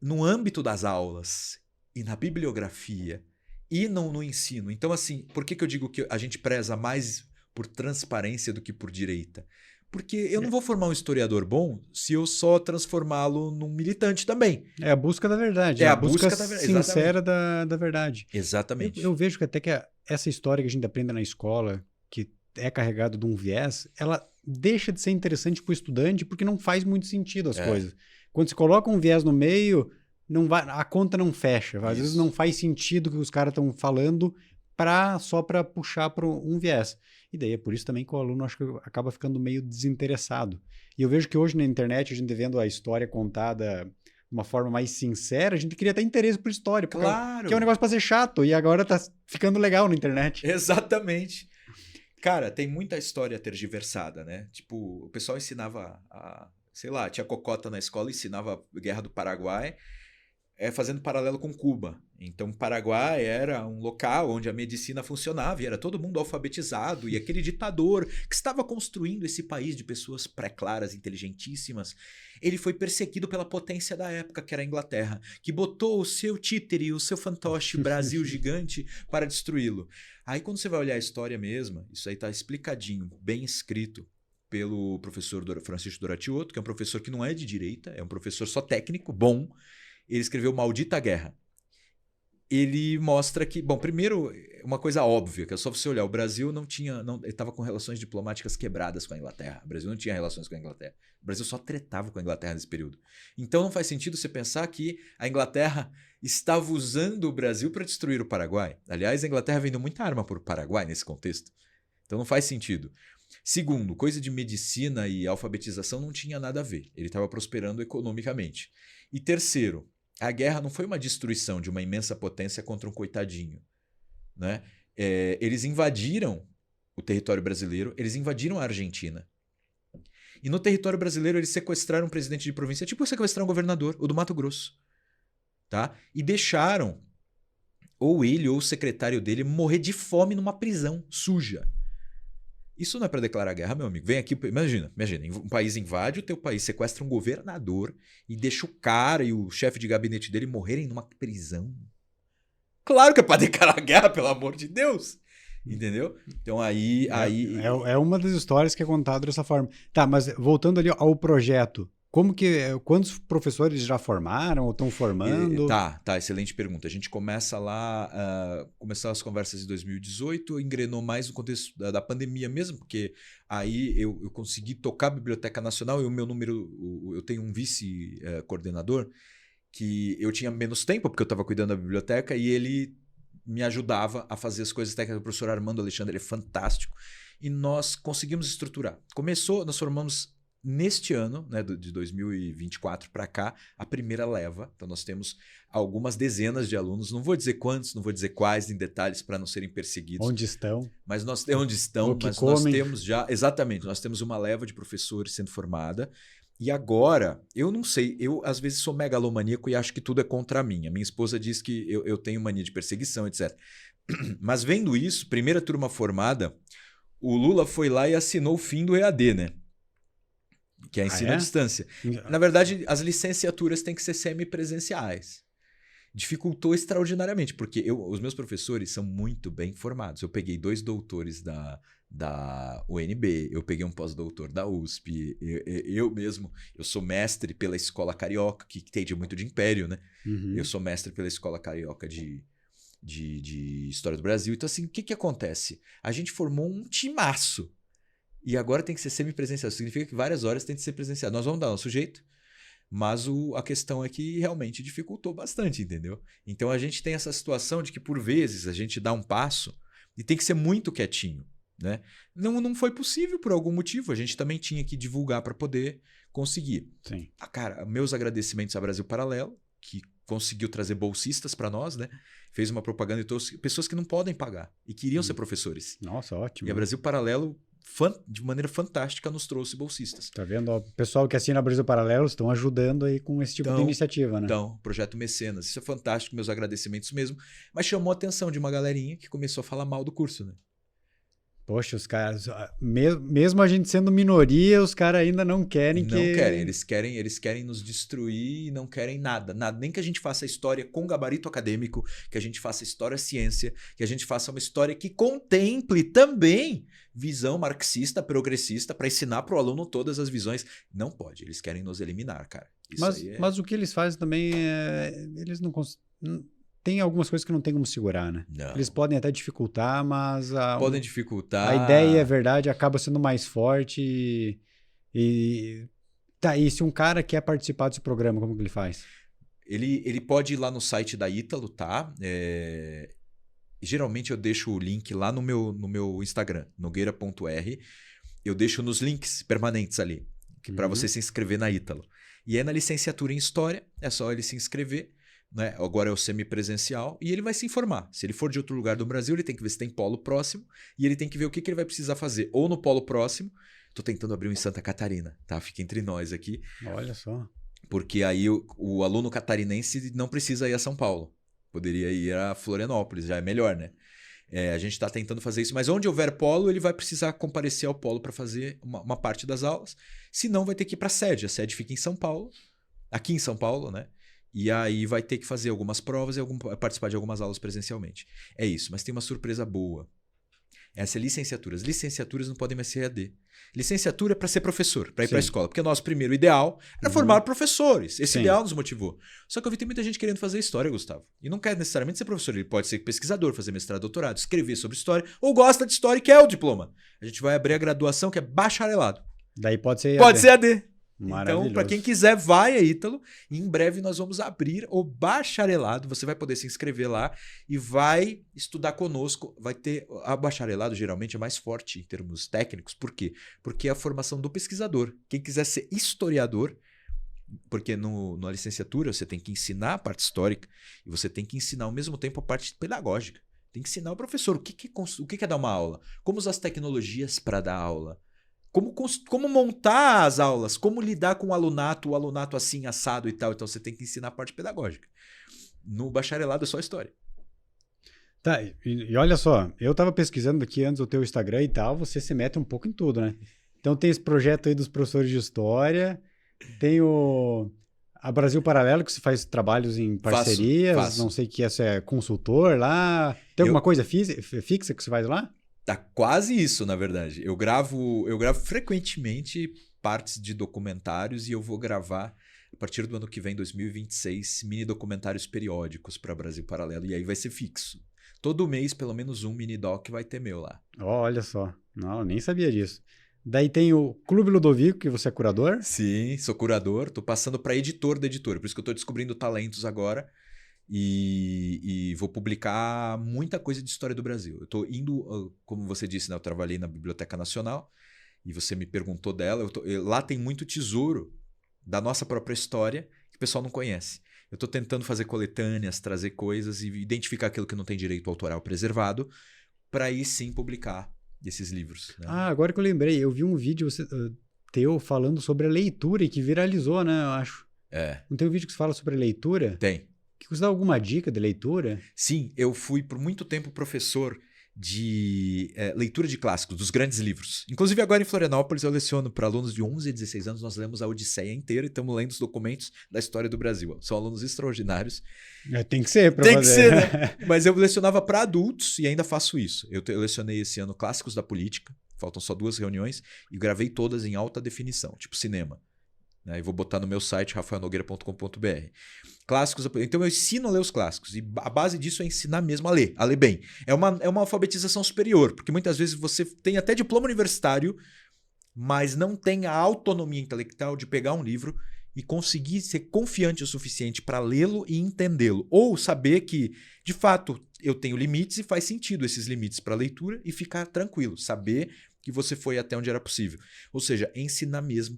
no âmbito das aulas e na bibliografia e no ensino. Então, assim, por que eu digo que a gente preza mais por transparência do que por direita? Porque eu não vou formar um historiador bom se eu só transformá-lo num militante também. É a busca da verdade. É a a busca busca da sincera da verdade. Exatamente. Eu vejo que até que essa história que a gente aprende na escola, que é carregada de um viés, ela deixa de ser interessante para o estudante porque não faz muito sentido as coisas. Quando se coloca um viés no meio, não vai, a conta não fecha. Às vezes não faz sentido o que os caras estão falando só para puxar para um viés. E daí é por isso também que o aluno acho que acaba ficando meio desinteressado. E eu vejo que hoje na internet, a gente vendo a história contada de uma forma mais sincera, a gente cria até interesse por história. Claro! Que é um negócio para ser chato e agora tá ficando legal na internet. Exatamente. Cara, tem muita história tergiversada, né? Tipo, o pessoal ensinava sei lá, tinha Cocota na escola, ensinava a Guerra do Paraguai, fazendo paralelo com Cuba. Então, o Paraguai era um local onde a medicina funcionava e era todo mundo alfabetizado. E aquele ditador que estava construindo esse país de pessoas pré-claras, inteligentíssimas, ele foi perseguido pela potência da época, que era a Inglaterra, que botou o seu títere, o seu fantoche Brasil gigante para destruí-lo. Aí, quando você vai olhar a história mesma, isso aí está explicadinho, bem escrito pelo professor Francisco Doratioto, que é um professor que não é de direita, é um professor só técnico, bom. Ele escreveu Maldita Guerra. Ele mostra que, bom, primeiro, uma coisa óbvia, que é só você olhar, o Brasil ele estava com relações diplomáticas quebradas com a Inglaterra. O Brasil não tinha relações com a Inglaterra. O Brasil só tretava com a Inglaterra nesse período. Então não faz sentido você pensar que a Inglaterra estava usando o Brasil para destruir o Paraguai. Aliás, a Inglaterra vendeu muita arma para o Paraguai nesse contexto. Então não faz sentido. Segundo, coisa de medicina e alfabetização não tinha nada a ver. Ele estava prosperando economicamente. E terceiro, a guerra não foi uma destruição de uma imensa potência contra um coitadinho, né? Eles invadiram o território brasileiro, eles invadiram a Argentina. E no território brasileiro eles sequestraram um presidente de província, tipo sequestrar um governador, o do Mato Grosso. Tá? E deixaram ou ele ou o secretário dele morrer de fome numa prisão suja. Isso não é para declarar guerra, meu amigo. Vem aqui, imagina, um país invade o teu país, sequestra um governador e deixa o cara e o chefe de gabinete dele morrerem numa prisão. Claro que é para declarar guerra, pelo amor de Deus. Entendeu? Então aí... É uma das histórias que é contada dessa forma. Tá, mas voltando ali ao projeto, quantos professores já formaram ou estão formando? Tá, excelente pergunta. A gente começa lá, começou as conversas em 2018, engrenou mais no contexto da pandemia mesmo, porque aí eu consegui tocar a Biblioteca Nacional e o meu número, eu tenho um vice-coordenador que eu tinha menos tempo, porque eu estava cuidando da biblioteca, e ele me ajudava a fazer as coisas técnicas. O professor Armando Alexandre, ele é fantástico, e nós conseguimos estruturar. Nós formamos neste ano, né, de 2024 para cá, a primeira leva. Então nós temos algumas dezenas de alunos, não vou dizer quantos, não vou dizer quais em detalhes para não serem perseguidos. Onde estão? Mas nós temos já, exatamente, nós temos uma leva de professores sendo formada. E agora, eu não sei, eu às vezes sou megalomaníaco e acho que tudo é contra mim. A minha esposa diz que eu tenho mania de perseguição, etc. Mas vendo isso, primeira turma formada, o Lula foi lá e assinou o fim do EAD, né? Que é ensino à distância. Na verdade, as licenciaturas têm que ser semipresenciais. Dificultou extraordinariamente, porque os meus professores são muito bem formados. Eu peguei 2 doutores da UNB, eu peguei um pós-doutor da USP, eu mesmo, eu sou mestre pela Escola Carioca, que entende muito de império, né? Uhum. Eu sou mestre pela Escola Carioca de História do Brasil. Então, assim, o que acontece? A gente formou um timaço. E agora tem que ser semipresencial. Significa que várias horas tem que ser presencial. Nós vamos dar nosso jeito. Mas a questão é que realmente dificultou bastante, entendeu? Então a gente tem essa situação de que, por vezes, a gente dá um passo e tem que ser muito quietinho, né? Não foi possível por algum motivo. A gente também tinha que divulgar para poder conseguir. Sim. Cara, meus agradecimentos ao Brasil Paralelo, que conseguiu trazer bolsistas para nós, né? Fez uma propaganda e trouxe pessoas que não podem pagar e queriam ser professores. Nossa, ótimo. E a Brasil Paralelo, de maneira fantástica, nos trouxe bolsistas. Tá vendo? O pessoal que assina Brasil Paralelo estão ajudando aí com esse tipo de iniciativa, né? Então, projeto Mecenas. Isso é fantástico, meus agradecimentos mesmo. Mas chamou a atenção de uma galerinha que começou a falar mal do curso, né? Poxa, os caras, mesmo a gente sendo minoria, os caras ainda não querem Não querem, eles querem nos destruir e não querem nada, nem que a gente faça história com gabarito acadêmico, que a gente faça história-ciência, que a gente faça uma história que contemple também visão marxista, progressista, para ensinar para o aluno todas as visões. Não pode, eles querem nos eliminar, cara. Mas o que eles fazem também eles não tem algumas coisas que não tem como segurar, né? Não. Eles podem até dificultar, mas podem dificultar. A ideia, a verdade, acaba sendo mais forte Tá, e se um cara quer participar desse programa, como que ele faz? Ele pode ir lá no site da Ítalo, tá? Geralmente eu deixo o link lá no meu Instagram, nogueira.r. Eu deixo nos links permanentes ali, para você se inscrever na Ítalo. E é na licenciatura em História, é só ele se inscrever. Né? Agora é o semipresencial e ele vai se informar. Se ele for de outro lugar do Brasil, ele tem que ver se tem polo próximo e ele tem que ver o que ele vai precisar fazer. Ou no polo próximo, tô tentando abrir um em Santa Catarina, tá? Fica entre nós aqui. Olha só. Porque aí o aluno catarinense não precisa ir a São Paulo. Poderia ir a Florianópolis, já é melhor, né? A gente está tentando fazer isso, mas onde houver polo, ele vai precisar comparecer ao polo para fazer uma parte das aulas. Se não, vai ter que ir para a sede. A sede fica em São Paulo, aqui em São Paulo, né? E aí vai ter que fazer algumas provas e participar de algumas aulas presencialmente. É isso, mas tem uma surpresa boa. Essa é licenciaturas. Licenciaturas não podem mais ser EAD. Licenciatura é para ser professor, para ir para a escola. Porque o nosso primeiro ideal era formar professores. Esse ideal nos motivou. Só que eu vi que tem muita gente querendo fazer história, Gustavo. E não quer necessariamente ser professor. Ele pode ser pesquisador, fazer mestrado, doutorado, escrever sobre história, ou gosta de história e quer o diploma. A gente vai abrir a graduação que é bacharelado. Daí pode ser EAD. Pode ser EAD. Então, para quem quiser, vai a Ítalo. E em breve nós vamos abrir o bacharelado. Você vai poder se inscrever lá e vai estudar conosco. Vai ter a bacharelado, geralmente é mais forte em termos técnicos. Por quê? Porque é a formação do pesquisador. Quem quiser ser historiador, porque na licenciatura você tem que ensinar a parte histórica e você tem que ensinar ao mesmo tempo a parte pedagógica. Tem que ensinar o professor o que é dar uma aula, como usar as tecnologias para dar aula. Como montar as aulas, como lidar com o alunato assim, assado e tal. Então você tem que ensinar a parte pedagógica. No bacharelado é só história. Tá, e olha só, eu tava pesquisando aqui antes o teu Instagram e tal, você se mete um pouco em tudo, né? Então tem esse projeto aí dos professores de história, tem a Brasil Paralelo, que você faz trabalhos em parcerias, faço. Não sei o que é, você é consultor lá. Tem alguma coisa fixa que você faz lá? Tá quase isso, na verdade. Eu gravo frequentemente partes de documentários e eu vou gravar, a partir do ano que vem, 2026, mini documentários periódicos para Brasil Paralelo. E aí vai ser fixo. Todo mês, pelo menos um mini doc vai ter meu lá. Olha só. Não, eu nem sabia disso. Daí tem o Clube Ludovico, que você é curador? Sim, sou curador. Tô passando para editor da editora. Por isso que eu tô descobrindo talentos agora. E vou publicar muita coisa de história do Brasil. Eu estou indo, como você disse, né, eu trabalhei na Biblioteca Nacional e você me perguntou dela. Lá tem muito tesouro da nossa própria história que o pessoal não conhece. Eu estou tentando fazer coletâneas, trazer coisas e identificar aquilo que não tem direito autoral preservado para aí sim publicar esses livros. Né? Ah, agora que eu lembrei, eu vi um vídeo teu falando sobre a leitura e que viralizou, né, eu acho. Não tem um vídeo que você fala sobre a leitura? Tem. Que você dá alguma dica de leitura? Sim, eu fui por muito tempo professor de leitura de clássicos, dos grandes livros. Inclusive agora em Florianópolis eu leciono para alunos de 11 a 16 anos, nós lemos a Odisseia inteira e estamos lendo os documentos da história do Brasil. São alunos extraordinários. Tem que ser para fazer. Tem que ser, né? Mas eu lecionava para adultos e ainda faço isso. Eu lecionei esse ano Clássicos da Política, faltam só 2 reuniões, e gravei todas em alta definição, tipo cinema. E vou botar no meu site, rafaelnogueira.com.br. Clássicos. Então eu ensino a ler os clássicos. E a base disso é ensinar mesmo a ler bem. É uma alfabetização superior, porque muitas vezes você tem até diploma universitário, mas não tem a autonomia intelectual de pegar um livro e conseguir ser confiante o suficiente para lê-lo e entendê-lo. Ou saber que, de fato, eu tenho limites e faz sentido esses limites para a leitura e ficar tranquilo. Saber que você foi até onde era possível. Ou seja, ensinar mesmo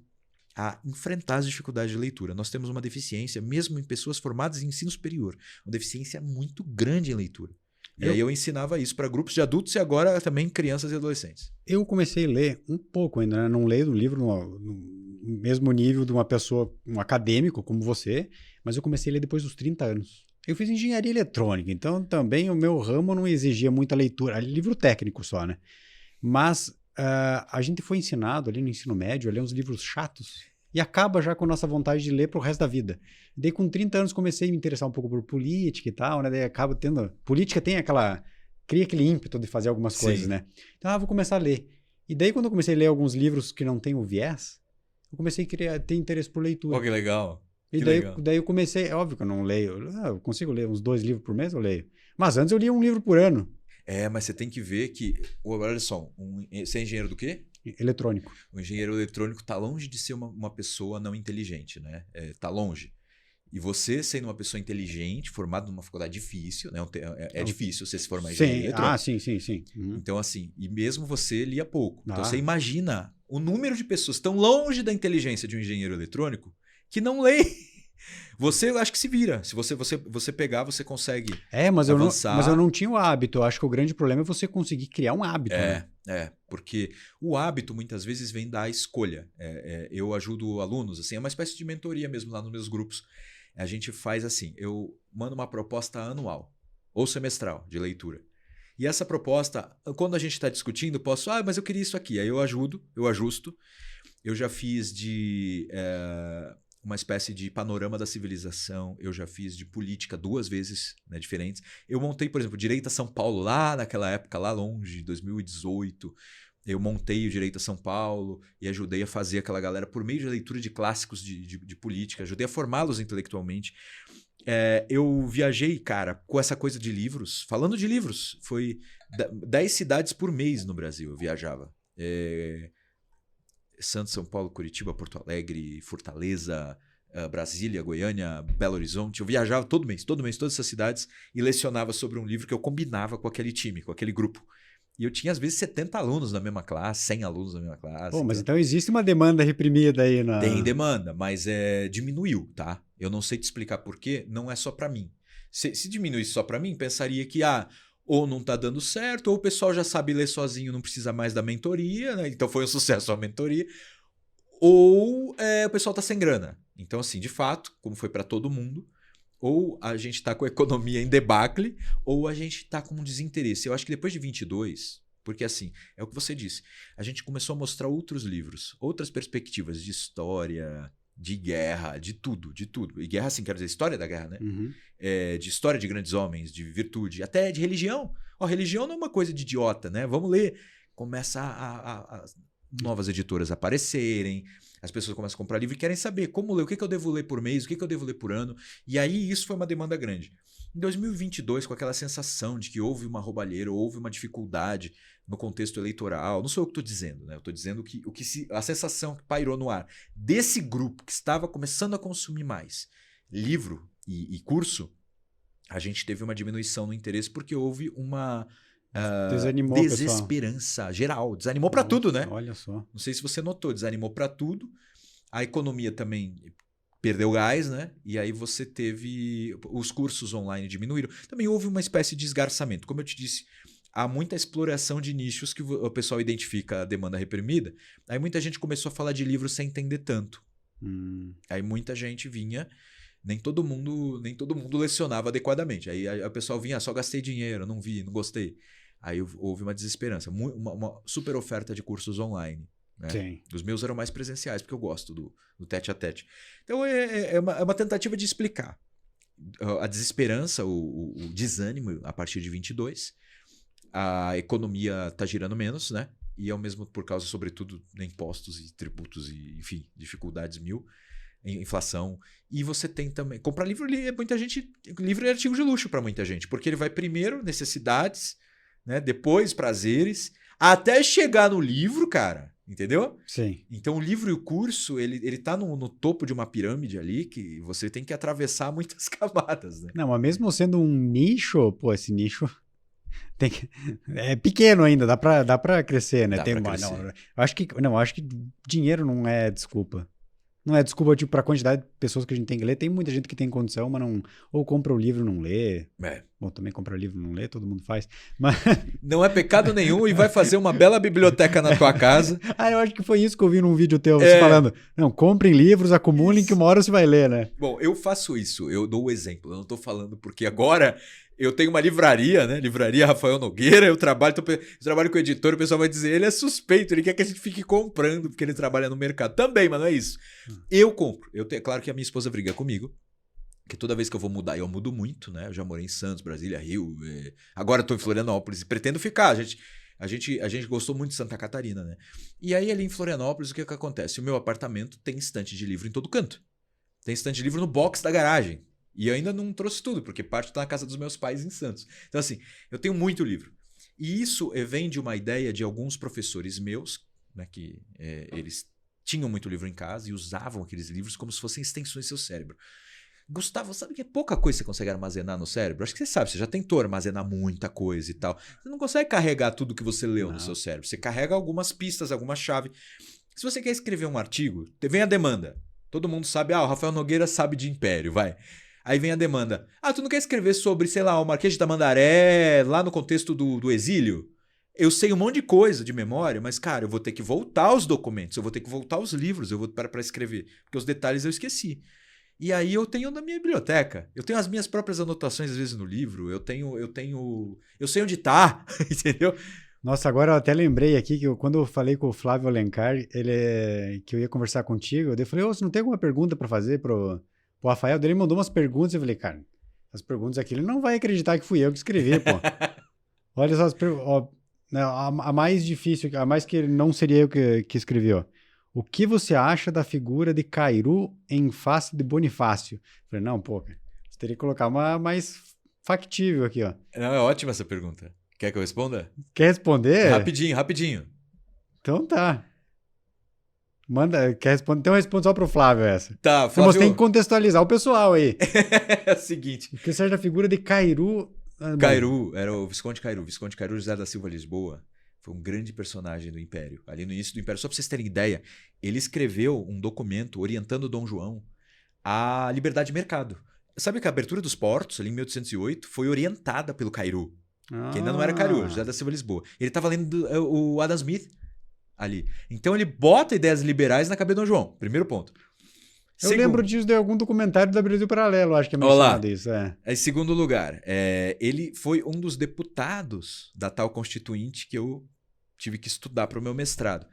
a enfrentar as dificuldades de leitura. Nós temos uma deficiência, mesmo em pessoas formadas em ensino superior, uma deficiência muito grande em leitura. E aí eu ensinava isso para grupos de adultos e agora também crianças e adolescentes. Eu comecei a ler um pouco ainda, né? Não leio do livro no mesmo nível de uma pessoa, um acadêmico como você, mas eu comecei a ler depois dos 30 anos. Eu fiz engenharia eletrônica, então também o meu ramo não exigia muita leitura, livro técnico só, né? Mas a gente foi ensinado ali no ensino médio a ler uns livros chatos e acaba já com a nossa vontade de ler pro resto da vida. Daí com 30 anos comecei a me interessar um pouco por política e tal, né? Daí acaba tendo... Política tem cria aquele ímpeto de fazer algumas coisas, né? Então, vou começar a ler. E daí quando eu comecei a ler alguns livros que não têm o viés, eu comecei a ter interesse por leitura. Oh, que legal. E daí eu comecei... É óbvio que eu não leio. Eu consigo ler uns 2 livros por mês, eu leio. Mas antes eu lia um livro por ano. Mas você tem que ver que... Olha só, você é engenheiro do quê? Eletrônico. O engenheiro eletrônico está longe de ser uma pessoa não inteligente, né? Tá longe. E você, sendo uma pessoa inteligente, formado numa faculdade difícil, né? É difícil você se formar em engenharia eletrônica. Sim. Uhum. Então, assim, e mesmo você lia pouco. Então, você imagina o número de pessoas tão longe da inteligência de um engenheiro eletrônico que não lê. Você, eu acho que se vira. Se você pegar, você consegue avançar. Mas eu não tinha o hábito. Eu acho que o grande problema é você conseguir criar um hábito. Porque o hábito muitas vezes vem da escolha. Eu ajudo alunos, assim, é uma espécie de mentoria mesmo lá nos meus grupos. A gente faz assim, eu mando uma proposta anual ou semestral de leitura. E essa proposta, quando a gente está discutindo, posso, mas eu queria isso aqui. Aí eu ajusto. Eu já fiz de uma espécie de panorama da civilização, eu já fiz de política 2 vezes, né, diferentes. Eu montei, por exemplo, Direito a São Paulo, lá naquela época, lá longe, 2018. Eu montei o Direito a São Paulo e ajudei a fazer aquela galera, por meio de leitura de clássicos de política, ajudei a formá-los intelectualmente. Eu viajei, cara, com essa coisa de livros. Falando de livros, foi 10 cidades por mês no Brasil eu viajava. Santos, São Paulo, Curitiba, Porto Alegre, Fortaleza, Brasília, Goiânia, Belo Horizonte. Eu viajava todo mês, todas essas cidades e lecionava sobre um livro que eu combinava com aquele time, com aquele grupo. E eu tinha, às vezes, 70 alunos na mesma classe, 100 alunos na mesma classe. Pô, mas então existe uma demanda reprimida aí na... Tem demanda, mas diminuiu, tá? Eu não sei te explicar por quê, não é só para mim. Se diminuísse só para mim, pensaria que ou não tá dando certo, ou o pessoal já sabe ler sozinho, não precisa mais da mentoria, né? Então foi um sucesso a mentoria. Ou o pessoal tá sem grana. Então, assim, de fato, como foi para todo mundo, ou a gente está com a economia em debacle, ou a gente está com um desinteresse. Eu acho que depois de 22, porque assim, é o que você disse, a gente começou a mostrar outros livros, outras perspectivas de história, de guerra, de tudo. E guerra, assim, quero dizer, história da guerra, né? Uhum. De história de grandes homens, de virtude, até de religião. Religião não é uma coisa de idiota, né? Vamos ler. Começa a novas editoras aparecerem, as pessoas começam a comprar livro e querem saber como ler, o que eu devo ler por mês, o que eu devo ler por ano. E aí isso foi uma demanda grande. Em 2022, com aquela sensação de que houve uma roubalheira, houve uma dificuldade no contexto eleitoral, não sou eu que estou dizendo, né? Eu estou dizendo que a sensação que pairou no ar desse grupo que estava começando a consumir mais livro e curso, a gente teve uma diminuição no interesse porque houve uma desesperança geral. Desanimou para tudo, né? Olha só. Não sei se você notou, desanimou para tudo. A economia também perdeu gás, né? E aí você teve... Os cursos online diminuíram. Também houve uma espécie de esgarçamento. Como eu te disse, há muita exploração de nichos que o pessoal identifica a demanda reprimida. Aí muita gente começou a falar de livros sem entender tanto. Aí muita gente vinha... Nem todo mundo lecionava adequadamente. Aí o pessoal vinha, só gastei dinheiro, não vi, não gostei. Aí houve uma desesperança. Uma super oferta de cursos online. Né? Sim. Os meus eram mais presenciais, porque eu gosto do tete a tete. Então é uma tentativa de explicar a desesperança, o desânimo a partir de 22. A economia está girando menos, né? E ao mesmo por causa, sobretudo, de impostos e tributos e, enfim, dificuldades mil. Inflação. E você tem também... Comprar livro, muita gente... Livro é artigo de luxo para muita gente, porque ele vai primeiro necessidades, né? Depois prazeres, até chegar no livro, cara. Entendeu? Sim. Então o livro e o curso, ele tá no topo de uma pirâmide ali que você tem que atravessar muitas camadas, né? Não, mas mesmo sendo um nicho, pô, esse nicho é pequeno ainda, dá pra crescer, né? Dá pra Não, crescer. eu acho que dinheiro não é desculpa. Não é desculpa, tipo, pra quantidade de pessoas que a gente tem que ler. Tem muita gente que tem condição, mas não... Ou compra o livro e não lê. É. Bom, também compra o livro e não lê, todo mundo faz. Mas... Não é pecado nenhum e vai fazer uma bela biblioteca na tua casa. eu acho que foi isso que eu vi num vídeo teu, você falando. Não, comprem livros, acumulem, que uma hora você vai ler, né? Bom, eu faço isso, eu dou o exemplo. Eu não tô falando porque agora eu tenho uma livraria, né? Livraria Rafael Nogueira, eu trabalho com o editor, o pessoal vai dizer, ele é suspeito, ele quer que a gente fique comprando porque ele trabalha no mercado. Também, mas não é isso. Eu compro. Claro que a minha esposa briga comigo, que toda vez que eu vou mudar, eu mudo muito, né? Eu já morei em Santos, Brasília, Rio, agora eu tô em Florianópolis e pretendo ficar. A gente gostou muito de Santa Catarina, né? E aí ali em Florianópolis, o que acontece? O meu apartamento tem estante de livro em todo canto. Tem estante de livro no box da garagem. E eu ainda não trouxe tudo, porque parte tá na casa dos meus pais em Santos. Então assim, eu tenho muito livro. E isso vem de uma ideia de alguns professores meus, né? Que eles tinham muito livro em casa e usavam aqueles livros como se fossem extensões do seu cérebro. Gustavo, sabe que é pouca coisa que você consegue armazenar no cérebro? Acho que você sabe, você já tentou armazenar muita coisa e tal. Você não consegue carregar tudo que você leu no seu cérebro. Você carrega algumas pistas, alguma chave. Se você quer escrever um artigo, vem a demanda. Todo mundo sabe, o Rafael Nogueira sabe de Império, vai. Aí vem a demanda. Tu não quer escrever sobre, sei lá, o Marquês de Tamandaré, lá no contexto do exílio? Eu sei um monte de coisa de memória, mas, cara, eu vou ter que voltar aos documentos, eu vou ter que voltar aos livros, eu vou para escrever, porque os detalhes eu esqueci. E aí eu tenho na minha biblioteca. Eu tenho as minhas próprias anotações, às vezes, no livro. Eu sei onde tá, entendeu? Nossa, agora eu até lembrei aqui que quando eu falei com o Flávio Alencar, que eu ia conversar contigo, eu falei, você não tem alguma pergunta para fazer pro Rafael? Daí ele mandou umas perguntas e eu falei, cara, as perguntas aqui ele não vai acreditar que fui eu que escrevi, pô. Olha só as perguntas. A mais difícil, a mais que não seria eu que escrevi, ó. O que você acha da figura de Cairu em face de Bonifácio? Eu falei, não, pô, você teria que colocar uma mais factível aqui, ó. Não, é ótima essa pergunta. Quer que eu responda? Quer responder? Rapidinho. Então tá. Quer responder? Então eu respondo só pro Flávio essa. Tá, Flávio. Então você tem que contextualizar o pessoal aí. É o seguinte. O que você acha da figura de Cairu? Cairu, era o Visconde Cairu. Visconde Cairu José da Silva Lisboa. Foi um grande personagem do Império. Ali no início do Império, só para vocês terem ideia, ele escreveu um documento orientando Dom João à liberdade de mercado. Sabe que a abertura dos portos, ali em 1808, foi orientada pelo Cairu. Que ainda não era Cairu, José da Silva Lisboa. Ele estava lendo o Adam Smith ali. Então ele bota ideias liberais na cabeça de Dom João. Primeiro ponto. Eu lembro disso de algum documentário da Brasil Paralelo, acho que é mencionado isso. Em segundo lugar, ele foi um dos deputados da tal Constituinte que eu tive que estudar para o meu mestrado.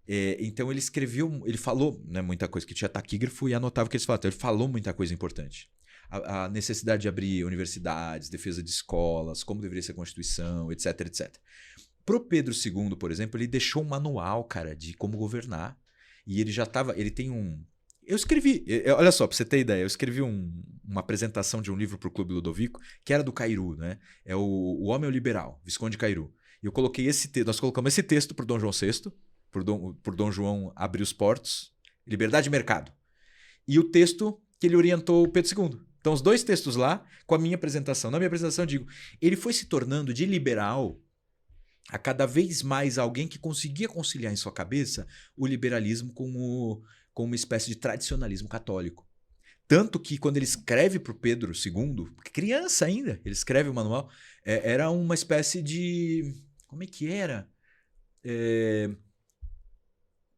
Então ele falou, né, muita coisa, que tinha taquígrafo e anotava o que eles falavam. Então, ele falou muita coisa importante. A necessidade de abrir universidades, defesa de escolas, como deveria ser a Constituição, etc, etc. Pro Pedro II, por exemplo, ele deixou um manual, cara, de como governar. E ele tem um... Eu escrevi, olha só, pra você ter ideia, eu escrevi uma apresentação de um livro pro Clube Ludovico, que era do Cairu, né? É o Homem Liberal, Visconde Cairu. E eu coloquei nós colocamos esse texto pro Dom João VI, por Dom João abrir os portos, liberdade de mercado. E o texto que ele orientou o Pedro II. Então, os dois textos lá, com a minha apresentação. Na minha apresentação, eu digo, ele foi se tornando de liberal a cada vez mais alguém que conseguia conciliar em sua cabeça o liberalismo com uma espécie de tradicionalismo católico. Tanto que quando ele escreve para o Pedro II, criança ainda, ele escreve o manual, era uma espécie de... Como é que era?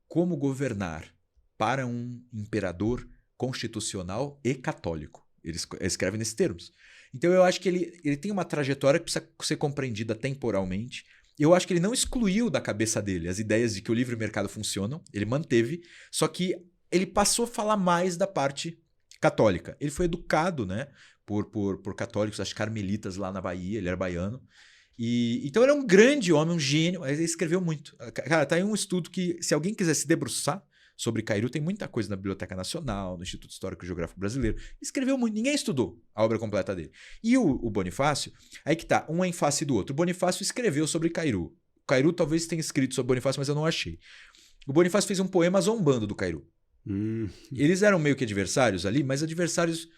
Como governar para um imperador constitucional e católico. Ele escreve nesses termos. Então eu acho que ele tem uma trajetória que precisa ser compreendida temporalmente. Eu acho que ele não excluiu da cabeça dele as ideias de que o livre mercado funcionam, ele manteve, só que ele passou a falar mais da parte católica. Ele foi educado, né, por católicos, as carmelitas lá na Bahia, ele era baiano. Então ele é um grande homem, um gênio, ele escreveu muito. Cara, tá aí um estudo que, se alguém quiser se debruçar sobre Cairu, tem muita coisa na Biblioteca Nacional, no Instituto Histórico e Geográfico Brasileiro. Escreveu muito, ninguém estudou a obra completa dele. E o Bonifácio, aí que tá, um é em face do outro. O Bonifácio escreveu sobre Cairu. Cairu talvez tenha escrito sobre Bonifácio, mas eu não achei. O Bonifácio fez um poema zombando do Cairu. Eles eram meio que adversários ali, mas adversários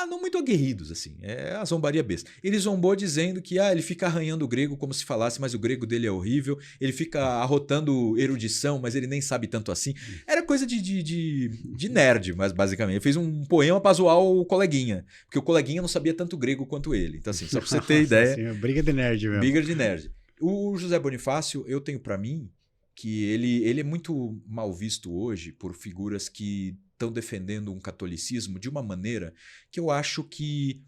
não muito aguerridos, assim. É a zombaria besta. Ele zombou dizendo que ele fica arranhando o grego como se falasse, mas o grego dele é horrível. Ele fica arrotando erudição, mas ele nem sabe tanto assim. Era coisa de nerd, mas basicamente. Ele fez um poema pra zoar o coleguinha, porque o coleguinha não sabia tanto grego quanto ele. Então, assim, só pra você ter ideia. Sim, briga de nerd mesmo. Briga de nerd. O José Bonifácio, eu tenho pra mim que ele é muito mal visto hoje por figuras que estão defendendo um catolicismo de uma maneira que eu acho que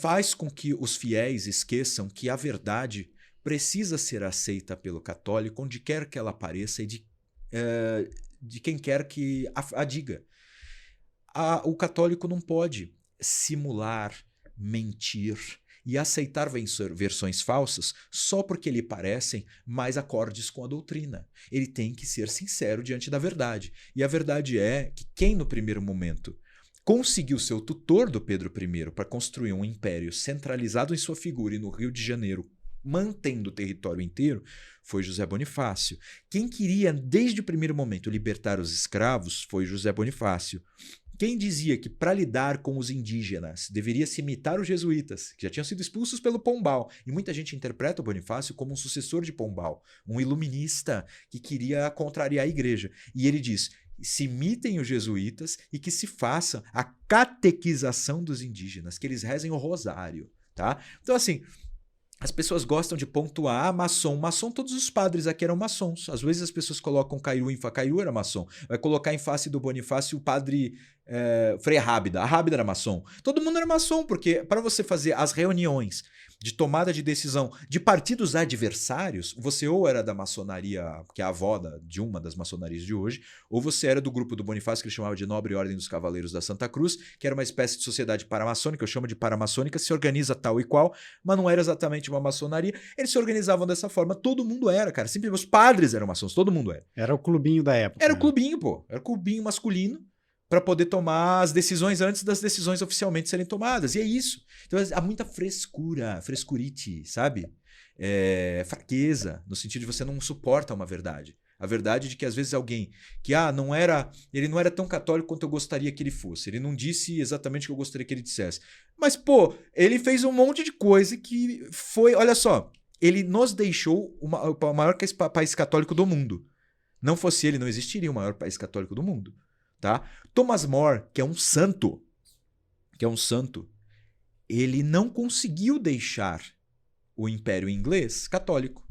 faz com que os fiéis esqueçam que a verdade precisa ser aceita pelo católico onde quer que ela apareça e de quem quer que a diga. O católico não pode simular, mentir e aceitar versões falsas só porque lhe parecem mais acordes com a doutrina. Ele tem que ser sincero diante da verdade. E a verdade é que quem no primeiro momento conseguiu ser o tutor do Pedro I para construir um império centralizado em sua figura e no Rio de Janeiro, mantendo o território inteiro, foi José Bonifácio. Quem queria, desde o primeiro momento, libertar os escravos foi José Bonifácio. Quem dizia que para lidar com os indígenas deveria se imitar os jesuítas, que já tinham sido expulsos pelo Pombal, e muita gente interpreta o Bonifácio como um sucessor de Pombal, um iluminista que queria contrariar a igreja. E ele diz: se imitem os jesuítas e que se faça a catequização dos indígenas, que eles rezem o rosário, tá? Então, assim, as pessoas gostam de pontuar maçom. Maçom, todos os padres aqui eram maçons. Às vezes as pessoas colocam Cairu em Cairu era maçom. Vai colocar em face do Bonifácio o padre Frei Rábida. A Rábida era maçom. Todo mundo era maçom, porque para você fazer as reuniões de tomada de decisão de partidos adversários, você ou era da maçonaria, que é a avó de uma das maçonarias de hoje, ou você era do grupo do Bonifácio, que ele chamava de Nobre Ordem dos Cavaleiros da Santa Cruz, que era uma espécie de sociedade paramaçônica, eu chamo de paramaçônica, se organiza tal e qual, mas não era exatamente uma maçonaria. Eles se organizavam dessa forma, todo mundo era, cara. Simplesmente os padres eram maçons, todo mundo era. Era o clubinho da época. Era o clubinho, pô. Era o clubinho masculino para poder tomar as decisões antes das decisões oficialmente serem tomadas. E é isso. Então há muita frescura, frescurite, sabe? Fraqueza, no sentido de você não suporta uma verdade. A verdade de que às vezes alguém que ele não era tão católico quanto eu gostaria que ele fosse. Ele não disse exatamente o que eu gostaria que ele dissesse. Mas, pô, ele fez um monte de coisa que foi... Olha só, ele nos deixou o maior país católico do mundo. Não fosse ele, não existiria o maior país católico do mundo. Tá? Thomas More, que é um santo, ele não conseguiu deixar o Império Inglês católico.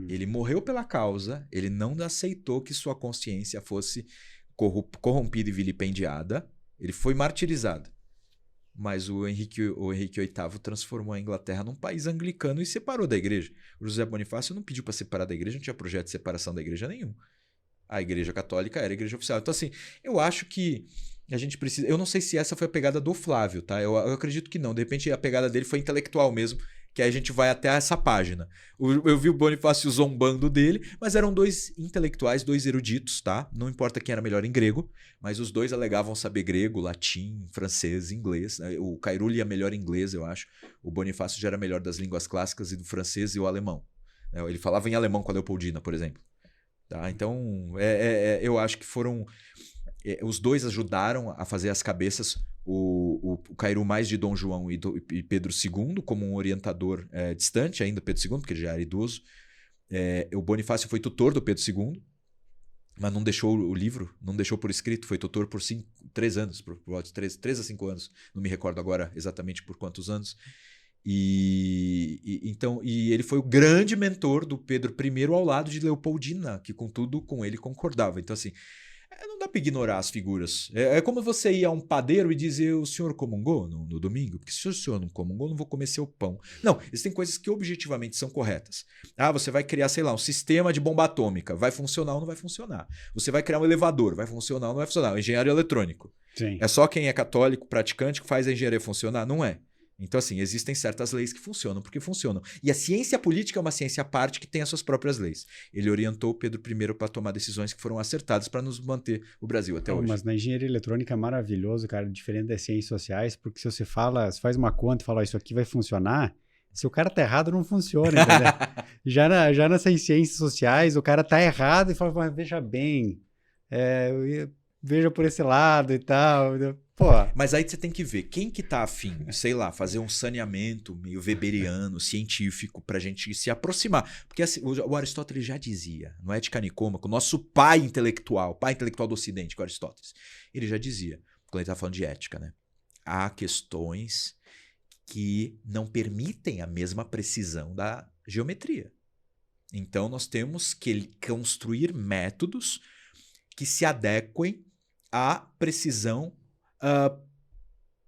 Ele morreu pela causa, ele não aceitou que sua consciência fosse corrompida e vilipendiada, ele foi martirizado. Mas o Henrique VIII transformou a Inglaterra num país anglicano e separou da igreja. O José Bonifácio não pediu para separar da igreja, não tinha projeto de separação da igreja nenhum. A igreja católica era a igreja oficial. Então, assim, eu acho que a gente precisa... Eu não sei se essa foi a pegada do Flávio, tá? Eu acredito que não. De repente, a pegada dele foi intelectual mesmo, que aí a gente vai até essa página. Eu vi o Bonifácio zombando dele, mas eram dois intelectuais, dois eruditos, tá? Não importa quem era melhor em grego, mas os dois alegavam saber grego, latim, francês, inglês. O Cairu lia melhor inglês, eu acho. O Bonifácio já era melhor das línguas clássicas e do francês e o alemão. Ele falava em alemão com a Leopoldina, por exemplo. Tá? Então, eu acho que foram... os dois ajudaram a fazer as cabeças, o Cairu mais de Dom João e Pedro II, como um orientador distante ainda, Pedro II, porque ele já era idoso. O Bonifácio foi tutor do Pedro II, mas não deixou o livro, não deixou por escrito, foi tutor por 3 anos, por 3 a 5 anos, não me recordo agora exatamente por quantos anos. Então ele foi o grande mentor do Pedro I ao lado de Leopoldina, que com tudo com ele concordava. Então, assim, não dá para ignorar as figuras. É como você ir a um padeiro e dizer: o senhor comungou no domingo? Porque se o senhor não comungou, eu não vou comer seu pão. Não, existem coisas que objetivamente são corretas. Você vai criar, sei lá, um sistema de bomba atômica. Vai funcionar ou não vai funcionar? Você vai criar um elevador. Vai funcionar ou não vai funcionar? O engenheiro eletrônico. Sim. É só quem é católico, praticante, que faz a engenharia funcionar? Não é. Então, assim, existem certas leis que funcionam porque funcionam. E a ciência política é uma ciência à parte que tem as suas próprias leis. Ele orientou Pedro I para tomar decisões que foram acertadas para nos manter o Brasil até hoje. Mas na engenharia eletrônica é maravilhoso, cara, diferente das ciências sociais, porque se você faz uma conta e fala: isso aqui vai funcionar, Se o cara tá errado, não funciona, entendeu? Já nessas ciências sociais, o cara tá errado e fala, mas veja bem, veja por esse lado e tal. Pô. Mas aí você tem que ver quem que tá afim, sei lá, fazer um saneamento meio weberiano, científico, pra gente se aproximar. Porque assim, o Aristóteles já dizia, no Ética Nicômaco, o nosso pai intelectual do Ocidente, que é o Aristóteles, ele já dizia, quando ele tá falando de ética, né? Há questões que não permitem a mesma precisão da geometria. Então nós temos que construir métodos que se adequem à precisão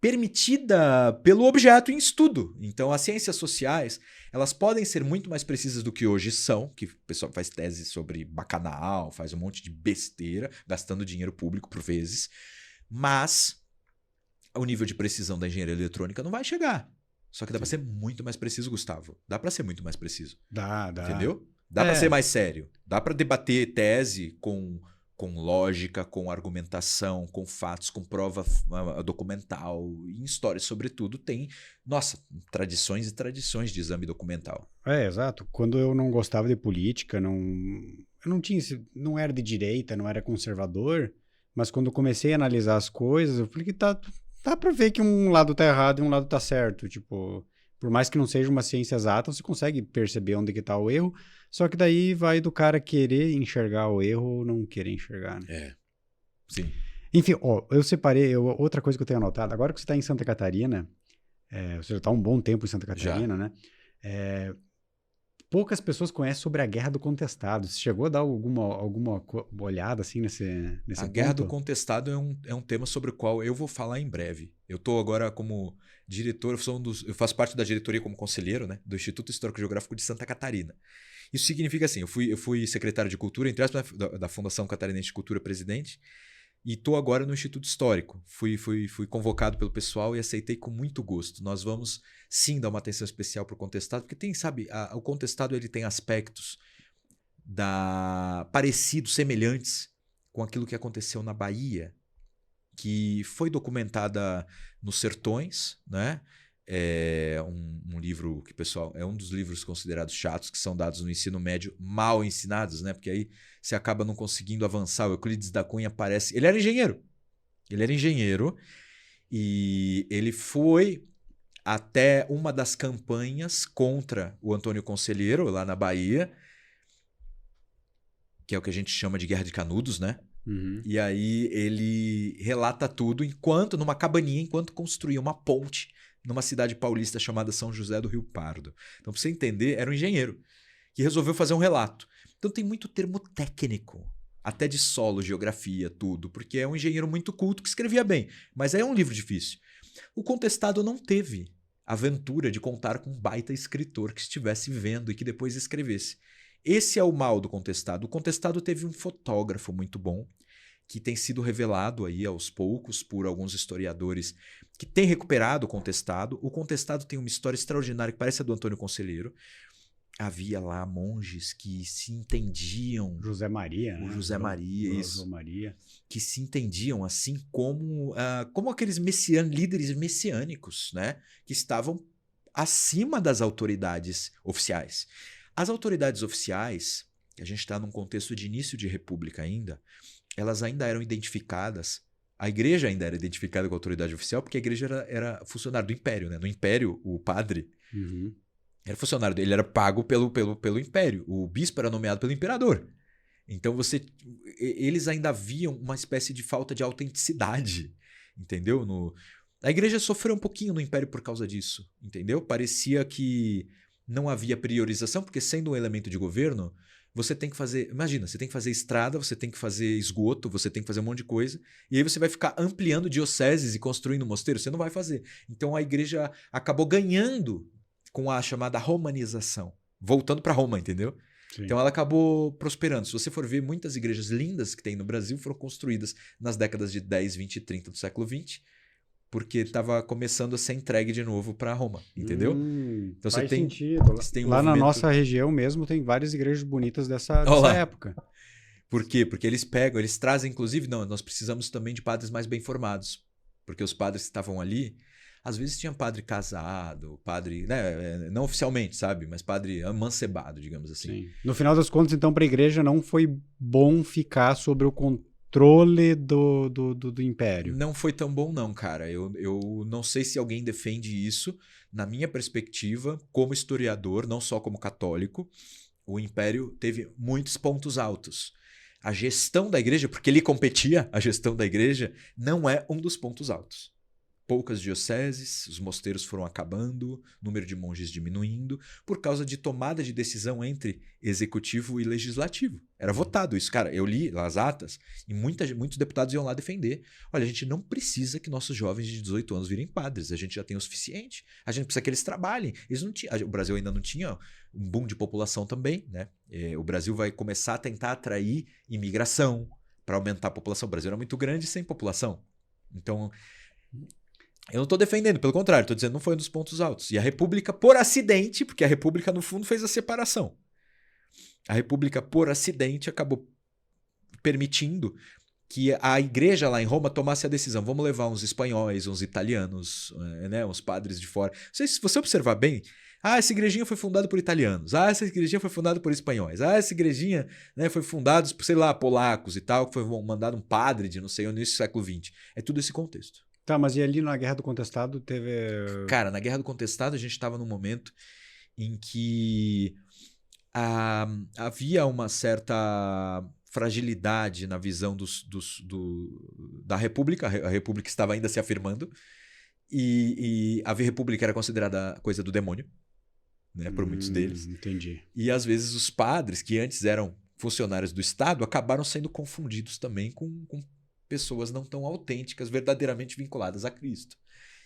permitida pelo objeto em estudo. Então, as ciências sociais, elas podem ser muito mais precisas do que hoje são, que o pessoal faz tese sobre bacanal, faz um monte de besteira, gastando dinheiro público por vezes, mas o nível de precisão da engenharia eletrônica não vai chegar. Só que dá para ser muito mais preciso, Gustavo. Dá para ser muito mais preciso. Dá. Entendeu? Dá para ser mais sério. Dá para debater tese com lógica, com argumentação, com fatos, com prova documental. Em história, sobretudo, tem, tradições e tradições de exame documental. Exato. Quando eu não gostava de política, eu não era de direita, não era conservador, mas quando eu comecei a analisar as coisas, eu falei que dá pra ver que um lado tá errado e um lado tá certo. Tipo, por mais que não seja uma ciência exata, você consegue perceber onde que tá o erro. Só que daí vai do cara querer enxergar o erro ou não querer enxergar, né? Sim. Enfim, eu separei, outra coisa que eu tenho anotado, agora que você está em Santa Catarina, você já está há um bom tempo em Santa Catarina, né? Poucas pessoas conhecem sobre a Guerra do Contestado. Você chegou a dar alguma olhada assim nesse A Guerra do Contestado é um tema sobre o qual eu vou falar em breve. Eu estou agora como diretor, eu faço parte da diretoria como conselheiro, né, do Instituto Histórico Geográfico de Santa Catarina. Isso significa assim, eu fui secretário de Cultura, entre aspas, da Fundação Catarinense de Cultura, presidente, e estou agora no Instituto Histórico. Fui convocado pelo pessoal e aceitei com muito gosto. Nós vamos, sim, dar uma atenção especial para o contestado, porque o contestado ele tem aspectos parecidos, semelhantes com aquilo que aconteceu na Bahia, que foi documentada nos Sertões, né? É um livro que, pessoal, é um dos livros considerados chatos que são dados no ensino médio, mal ensinados, né? Porque aí você acaba não conseguindo avançar. O Euclides da Cunha aparece... Ele era engenheiro e ele foi até uma das campanhas contra o Antônio Conselheiro, lá na Bahia, que é o que a gente chama de Guerra de Canudos, né? Uhum. E aí ele relata tudo numa cabaninha, enquanto construía uma ponte numa cidade paulista chamada São José do Rio Pardo. Então, para você entender, era um engenheiro que resolveu fazer um relato. Então tem muito termo técnico, até de solo, geografia, tudo, porque é um engenheiro muito culto que escrevia bem, mas aí é um livro difícil. O contestado não teve a aventura de contar com um baita escritor que estivesse vendo e que depois escrevesse. Esse é o mal do contestado. O contestado teve um fotógrafo muito bom, que tem sido revelado aí aos poucos por alguns historiadores que têm recuperado o contestado. O contestado tem uma história extraordinária que parece a do Antônio Conselheiro. Havia lá monges que se entendiam... José Maria, né? José Maria, isso. José Maria. Que se entendiam assim como aqueles líderes messiânicos, né? Que estavam acima das autoridades oficiais. As autoridades oficiais, a gente está num contexto de início de república ainda, elas ainda eram identificadas, a igreja ainda era identificada com a autoridade oficial, porque a igreja era funcionário do império, né? No império, o padre era funcionário dele, ele era pago pelo império. O bispo era nomeado pelo imperador. Então eles ainda viam uma espécie de falta de autenticidade, entendeu? A igreja sofreu um pouquinho no império por causa disso, entendeu? Parecia que não havia priorização, porque sendo um elemento de governo, você tem que fazer... Imagina, você tem que fazer estrada, você tem que fazer esgoto, você tem que fazer um monte de coisa, e aí você vai ficar ampliando dioceses e construindo mosteiro, você não vai fazer. Então a igreja acabou ganhando com a chamada romanização, voltando para Roma, entendeu? Sim. Então ela acabou prosperando. Se você for ver, muitas igrejas lindas que tem no Brasil foram construídas nas décadas de 10, 20 e 30 do século XX, porque estava começando a ser entregue de novo para Roma, entendeu? Então faz sentido. Lá na nossa região mesmo tem várias igrejas bonitas dessa época. Por quê? Porque eles trazem, inclusive, nós precisamos também de padres mais bem formados, porque os padres que estavam ali, Às vezes tinha padre casado, padre, né, não oficialmente, sabe? Mas padre amancebado, digamos assim. Sim. No final das contas, então, para a igreja não foi bom ficar sobre o controle do império. Não foi tão bom não, cara. Eu não sei se alguém defende isso. Na minha perspectiva, como historiador, não só como católico, o império teve muitos pontos altos. A gestão da igreja, porque ele competia, a gestão da igreja, não é um dos pontos altos. Poucas dioceses, os mosteiros foram acabando, número de monges diminuindo, por causa de tomada de decisão entre executivo e legislativo. Era votado isso. Cara, eu li as atas e muitos deputados iam lá defender. Olha, a gente não precisa que nossos jovens de 18 anos virem padres, a gente já tem o suficiente, a gente precisa que eles trabalhem. Eles não tinham, o Brasil ainda não tinha um boom de população também, né? O Brasil vai começar a tentar atrair imigração para aumentar a população. O Brasil era muito grande sem população. Então, eu não estou defendendo, pelo contrário, estou dizendo que não foi um dos pontos altos. E a República, por acidente, porque a República, no fundo, fez a separação. A República, por acidente, acabou permitindo que a igreja lá em Roma tomasse a decisão. Vamos levar uns espanhóis, uns italianos, né, uns padres de fora. Se você observar bem, essa igrejinha foi fundada por italianos. Essa igrejinha foi fundada por espanhóis. Essa igrejinha, né, foi fundada por, sei lá, polacos e tal, que foi mandado um padre de não sei onde, no século XX. É tudo esse contexto. Tá, mas e ali na Guerra do Contestado teve... Cara, na Guerra do Contestado a gente estava num momento em que havia uma certa fragilidade na visão da República. A República estava ainda se afirmando e a República era considerada coisa do demônio, né, por muitos deles. Entendi. E às vezes os padres, que antes eram funcionários do Estado, acabaram sendo confundidos também com pessoas não tão autênticas, verdadeiramente vinculadas a Cristo.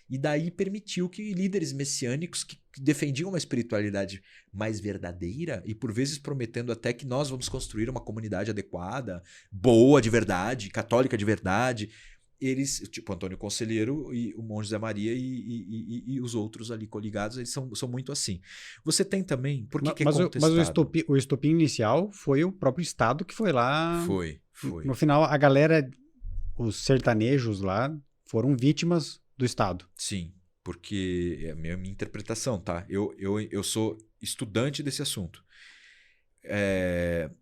E daí permitiu que líderes messiânicos que defendiam uma espiritualidade mais verdadeira e por vezes prometendo até que nós vamos construir uma comunidade adequada, boa de verdade, católica de verdade, eles, tipo Antônio Conselheiro e o Monge Zé Maria e os outros ali coligados, eles são muito assim. Você tem também... Por que mas é contestado? Mas o estopim inicial foi o próprio Estado que foi lá... Foi. No final, a galera... Os sertanejos lá foram vítimas do Estado. Sim, porque é a minha interpretação, tá? Eu sou estudante desse assunto.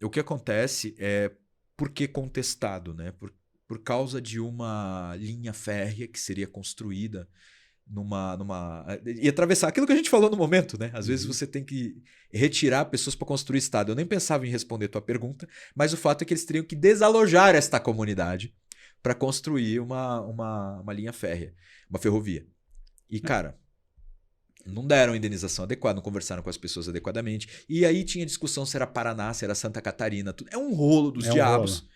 O que acontece é por que contestado, né? Por causa de uma linha férrea que seria construída e atravessar aquilo que a gente falou no momento, né? Às vezes você tem que retirar pessoas para construir Estado. Eu nem pensava em responder tua pergunta, mas o fato é que eles teriam que desalojar esta comunidade para construir uma linha férrea, uma ferrovia. E, cara, não deram indenização adequada, não conversaram com as pessoas adequadamente. E aí tinha discussão se era Paraná, se era Santa Catarina. Tudo. É um rolo dos diabos. Rolo.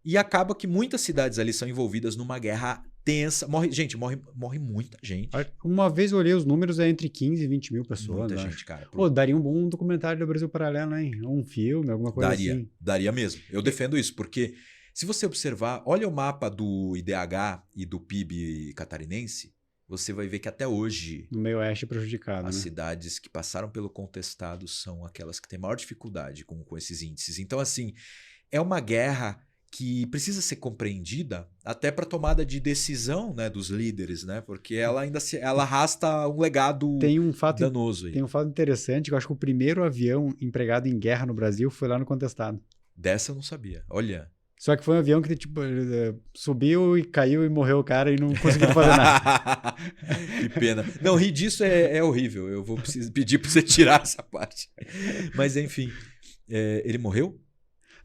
E acaba que muitas cidades ali são envolvidas numa guerra tensa. Morre muita gente. Uma vez eu olhei os números, é entre 15 e 20 mil pessoas. Muita gente, cara. Pô, daria um bom documentário do Brasil Paralelo, hein? Um filme, alguma coisa assim. Daria mesmo. Eu defendo isso, porque... Se você observar, olha o mapa do IDH e do PIB catarinense, você vai ver que até hoje... No meio oeste prejudicado, as cidades que passaram pelo contestado são aquelas que têm maior dificuldade com esses índices. Então, assim, é uma guerra que precisa ser compreendida até para tomada de decisão, né, dos líderes, né? Porque ela arrasta um legado danoso. Tem um fato interessante, que eu acho que o primeiro avião empregado em guerra no Brasil foi lá no contestado. Dessa eu não sabia. Olha... Só que foi um avião que tipo, subiu e caiu e morreu o cara e não conseguiu fazer nada. Que pena. Não, rir disso é horrível. Eu vou pedir para você tirar essa parte. Mas enfim, ele morreu?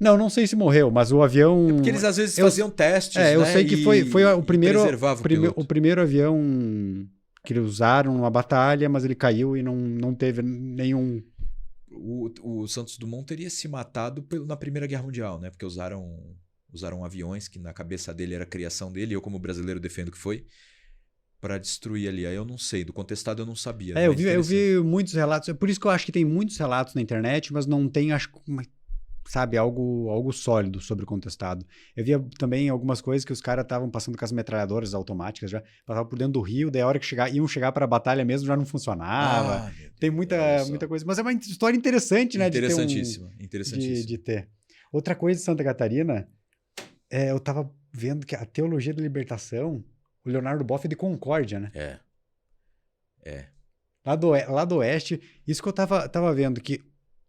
Não sei se morreu, mas o avião... É porque eles às vezes faziam testes, eu sei que foi o primeiro, o primeiro avião que eles usaram numa batalha, mas ele caiu e não teve nenhum... O Santos Dumont teria se matado na Primeira Guerra Mundial, né? Porque usaram aviões que na cabeça dele era a criação dele, eu como brasileiro defendo que foi, para destruir ali. Aí eu não sei, do contestado eu não sabia. Eu vi muitos relatos, é por isso que eu acho que tem muitos relatos na internet, mas não tem, acho, sabe, algo sólido sobre o contestado. Eu via também algumas coisas que os caras estavam passando com as metralhadoras automáticas, já passavam por dentro do rio, daí a hora que iam chegar para a batalha mesmo já não funcionava. Tem muita coisa, mas é uma história interessante, né? Interessantíssima. De ter. Outra coisa de Santa Catarina, eu tava vendo que a teologia da libertação, o Leonardo Boff é de Concórdia, né? É. Lá do Oeste, isso que eu tava vendo, que,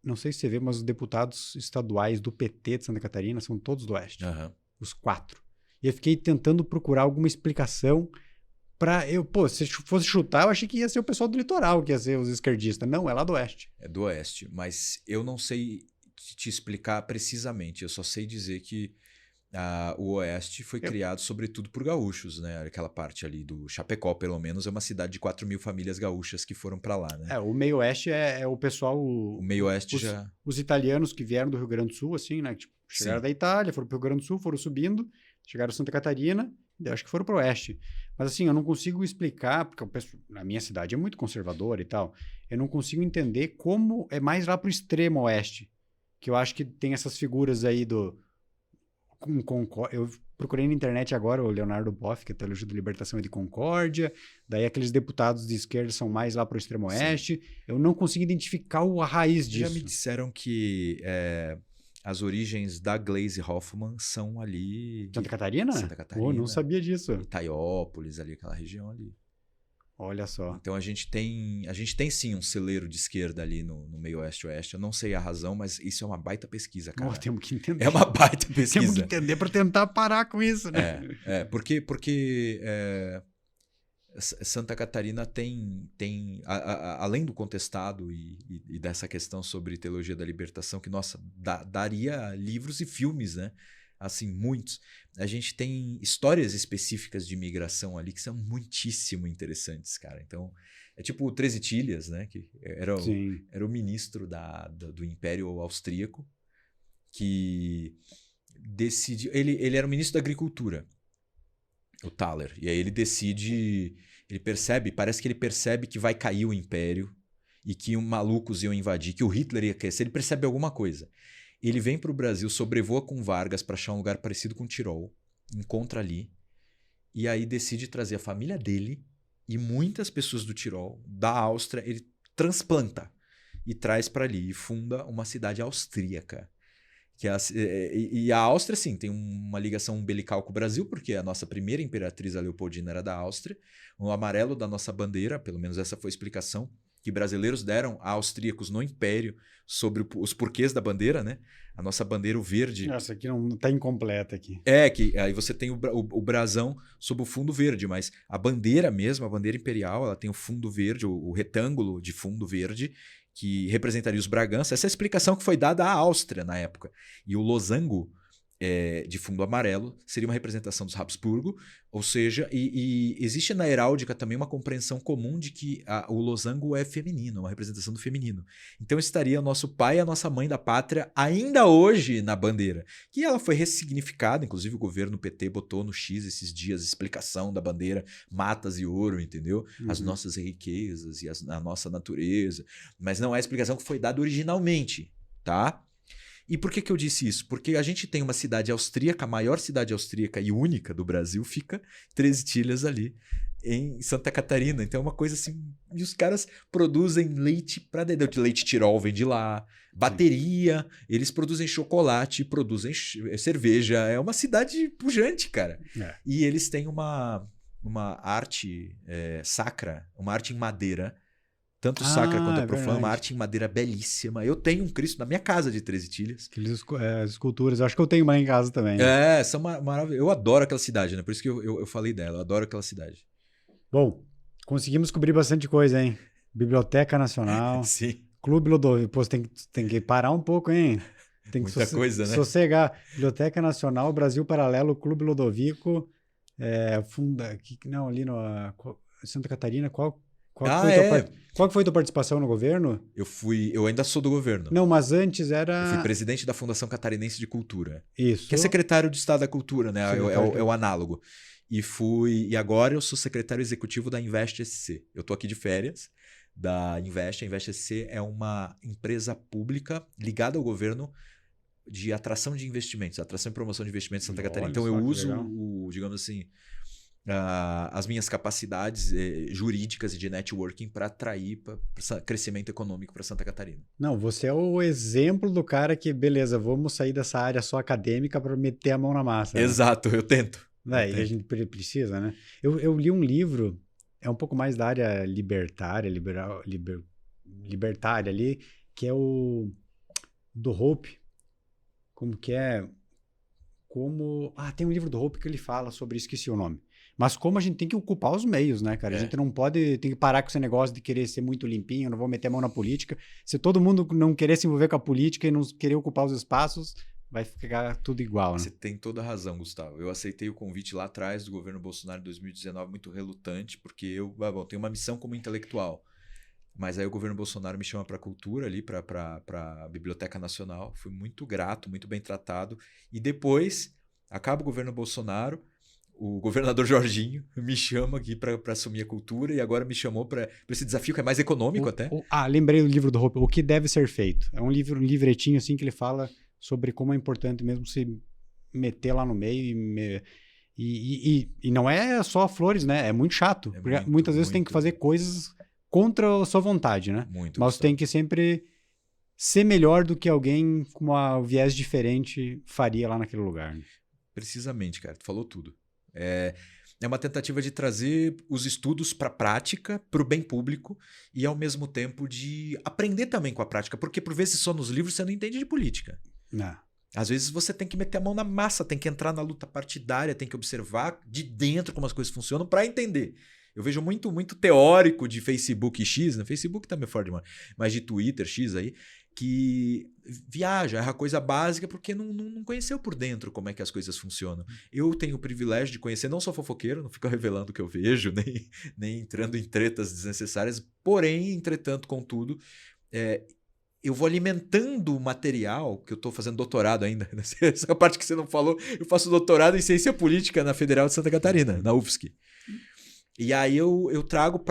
não sei se você vê, mas os deputados estaduais do PT de Santa Catarina são todos do Oeste. Aham. Os 4. E eu fiquei tentando procurar alguma explicação pra eu, pô, se fosse chutar, eu achei que ia ser o pessoal do litoral, que ia ser os esquerdistas. Não, é lá do Oeste. É do Oeste, mas eu não sei te explicar precisamente. Eu só sei dizer que o Oeste foi criado sobretudo por gaúchos, né? Aquela parte ali do Chapecó, pelo menos, é uma cidade de 4.000 famílias gaúchas que foram para lá, né? O meio Oeste é o pessoal... O meio Oeste já... Os italianos que vieram do Rio Grande do Sul, assim, né? Tipo, chegaram Sim. da Itália, foram pro Rio Grande do Sul, foram subindo, chegaram a Santa Catarina, acho que foram pro Oeste. Mas assim, eu não consigo explicar, porque a minha cidade é muito conservadora e tal, eu não consigo entender como é mais lá pro extremo Oeste, que eu acho que tem essas figuras aí do... Eu procurei na internet agora o Leonardo Boff, que é Teologia da Libertação e de Concórdia, daí aqueles deputados de esquerda são mais lá pro extremo Oeste. Eu não consigo identificar a raiz disso. Já me disseram que as origens da Glaze Hoffman são ali... Santa Catarina? Santa Catarina. Oh, não sabia disso. Itaiópolis, ali, aquela região ali. Olha só. Então a gente tem sim um celeiro de esquerda ali no meio oeste-oeste. Eu não sei a razão, mas isso é uma baita pesquisa, cara. Temos que entender. É uma baita pesquisa. Temos que entender para tentar parar com isso, né? Porque Santa Catarina tem além do contestado e dessa questão sobre teologia da libertação, que, nossa, daria livros e filmes, né? Assim, muitos. A gente tem histórias específicas de imigração ali que são muitíssimo interessantes, cara. Então, é tipo o Treze Tílias, né? Que era o ministro do Império Austríaco, que decidiu... Ele era o ministro da Agricultura, o Thaler. E aí ele decide... Parece que ele percebe que vai cair o Império e que os malucos iam invadir, que o Hitler ia crescer. Ele percebe alguma coisa. Ele vem para o Brasil, sobrevoa com Vargas para achar um lugar parecido com o Tirol, encontra ali, e aí decide trazer a família dele e muitas pessoas do Tirol, da Áustria, ele transplanta e traz para ali e funda uma cidade austríaca. E a Áustria, sim, tem uma ligação umbilical com o Brasil, porque a nossa primeira imperatriz, a Leopoldina, era da Áustria. O amarelo da nossa bandeira, pelo menos essa foi a explicação, que brasileiros deram a austríacos no Império sobre os porquês da bandeira, né? A nossa bandeira, o verde... Nossa, aqui não está incompleta aqui. Que aí você tem o brasão sob o fundo verde, mas a bandeira mesmo, a bandeira imperial, ela tem o fundo verde, o retângulo de fundo verde, que representaria os Bragança. Essa é a explicação que foi dada à Áustria na época. E o losango de fundo amarelo seria uma representação dos Habsburgo, ou seja, e existe na heráldica também uma compreensão comum de que o losango é feminino, uma representação do feminino. Então estaria o nosso pai e a nossa mãe da pátria ainda hoje na bandeira, que ela foi ressignificada, inclusive o governo PT botou no X esses dias explicação da bandeira, matas e ouro, entendeu? As nossas riquezas e a nossa natureza, mas não é a explicação que foi dada originalmente, tá? E por que eu disse isso? Porque a gente tem uma cidade austríaca, a maior cidade austríaca e única do Brasil, fica 13 Tílias ali, em Santa Catarina. Então é uma coisa assim... E os caras produzem leite para dentro. Leite Tirol vem de lá, bateria, eles produzem chocolate, produzem cerveja. É uma cidade pujante, cara. E eles têm uma arte sacra, uma arte em madeira, tanto sacra quanto profana, uma arte em madeira belíssima. Eu tenho um Cristo na minha casa de 13 Tílias. Aqueles esculturas, eu acho que eu tenho uma em casa também. São maravilhosas. Eu adoro aquela cidade, né? Por isso que eu falei dela, eu adoro aquela cidade. Bom, conseguimos cobrir bastante coisa, hein? Biblioteca Nacional. Sim. Clube Ludovico. Pô, você tem que parar um pouco, hein? Tem que muita coisa, né? Sossegar. Biblioteca Nacional, Brasil Paralelo, Clube Ludovico, ali no Santa Catarina, qual foi a tua participação no governo? Eu ainda sou do governo. Não, mas antes era... Eu fui presidente da Fundação Catarinense de Cultura. Isso. Que é secretário de Estado da Cultura, né? É o análogo. E agora eu sou secretário executivo da Invest SC. Eu tô aqui de férias da Invest. A Invest SC é uma empresa pública ligada ao governo de atração de investimentos, atração e promoção de investimentos em Santa Catarina. Então eu uso, digamos assim... as minhas capacidades jurídicas e de networking para atrair crescimento econômico para Santa Catarina. Não, você é o exemplo do cara que, beleza, vamos sair dessa área só acadêmica para meter a mão na massa. Né? Exato, eu tento. E a gente precisa, né? Eu li um livro é um pouco mais da área libertária, libertária ali, que é o do Hope. Como que é? Tem um livro do Hope que ele fala sobre isso, esqueci o nome. Mas como a gente tem que ocupar os meios, né, cara? A gente não pode, tem que parar com esse negócio de querer ser muito limpinho, não vou meter a mão na política. Se todo mundo não querer se envolver com a política e não querer ocupar os espaços, vai ficar tudo igual, né? Você tem toda a razão, Gustavo. Eu aceitei o convite lá atrás do governo Bolsonaro em 2019 muito relutante, porque eu tenho uma missão como intelectual. Mas aí o governo Bolsonaro me chama para a cultura ali, para a Biblioteca Nacional. Fui muito grato, muito bem tratado. E depois, acaba o governo Bolsonaro, o governador Jorginho me chama aqui para assumir a cultura e agora me chamou para esse desafio que é mais econômico até. Lembrei do livro do Hope, O que deve ser feito. É um livretinho assim que ele fala sobre como é importante mesmo se meter lá no meio e não é só flores, né? É muito chato. Porque muitas vezes tem que fazer coisas contra a sua vontade, né? Mas tem que sempre ser melhor do que alguém com um viés diferente faria lá naquele lugar. Né? Precisamente, cara. Tu falou tudo. É uma tentativa de trazer os estudos para a prática, para o bem público e, ao mesmo tempo, de aprender também com a prática. Porque, por vezes, só nos livros você não entende de política. Não. Às vezes você tem que meter a mão na massa, tem que entrar na luta partidária, tem que observar de dentro como as coisas funcionam para entender. Eu vejo muito teórico de Facebook X, né? Facebook também é forte demais, mas de Twitter X aí, que viaja, erra coisa básica porque não conheceu por dentro como é que as coisas funcionam. Eu tenho o privilégio de conhecer, não sou fofoqueiro, não fico revelando o que eu vejo, nem entrando em tretas desnecessárias, porém, entretanto, contudo, eu vou alimentando o material, que eu estou fazendo doutorado ainda, essa parte que você não falou, eu faço doutorado em ciência política na Federal de Santa Catarina, na UFSC. E aí eu trago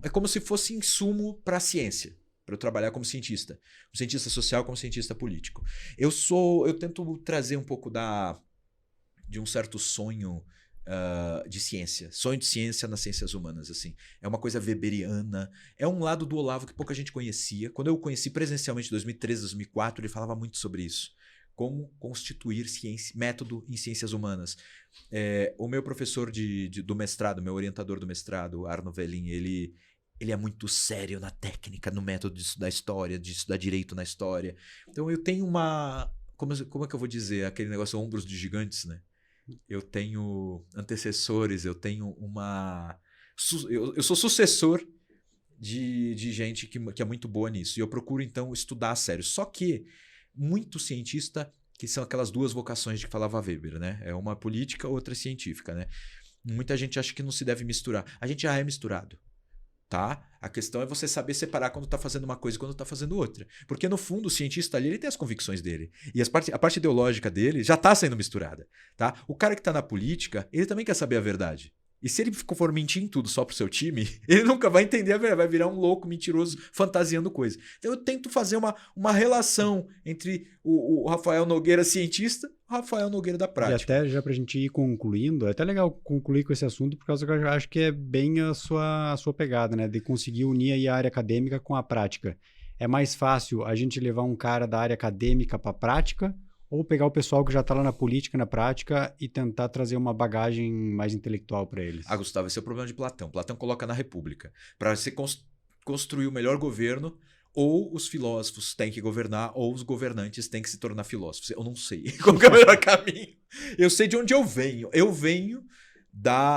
é como se fosse insumo para a ciência, para eu trabalhar como cientista social, como cientista político. Eu tento trazer um pouco de um certo sonho de ciência, sonho de ciência nas ciências humanas, assim. É uma coisa weberiana, é um lado do Olavo que pouca gente conhecia. Quando eu o conheci presencialmente em 2013, 2004, ele falava muito sobre isso. Como constituir método em ciências humanas. O meu professor do mestrado, meu orientador do mestrado, Arno Velin, ele é muito sério na técnica, no método de estudar história, de estudar direito na história. Então eu tenho como é que eu vou dizer? Aquele negócio ombros de gigantes, né? Eu tenho antecessores, eu tenho eu sou sucessor de gente que é muito boa nisso. E eu procuro, então, estudar a sério. Só que muito cientista, que são aquelas duas vocações de que falava Weber, né? É uma política, outra científica, né? Muita gente acha que não se deve misturar. A gente já é misturado, tá? A questão é você saber separar quando está fazendo uma coisa e quando está fazendo outra. Porque, no fundo, o cientista ali, ele tem as convicções dele. E a parte ideológica dele já está sendo misturada, tá? O cara que está na política, ele também quer saber a verdade. E se ele for mentir em tudo só pro seu time, ele nunca vai entender a verdade, vai virar um louco mentiroso fantasiando coisa. Então eu tento fazer uma relação entre o Rafael Nogueira cientista e o Rafael Nogueira da prática. E até já pra gente ir concluindo, é até legal concluir com esse assunto, por causa que eu acho que é bem a sua pegada, né? De conseguir unir aí a área acadêmica com a prática. É mais fácil a gente levar um cara da área acadêmica pra prática ou pegar o pessoal que já está lá na política, na prática, e tentar trazer uma bagagem mais intelectual para eles. Gustavo, esse é o problema de Platão. Platão coloca na República. Para se construir o melhor governo, ou os filósofos têm que governar, ou os governantes têm que se tornar filósofos. Eu não sei qual que é o melhor caminho. Eu sei de onde eu venho. Eu venho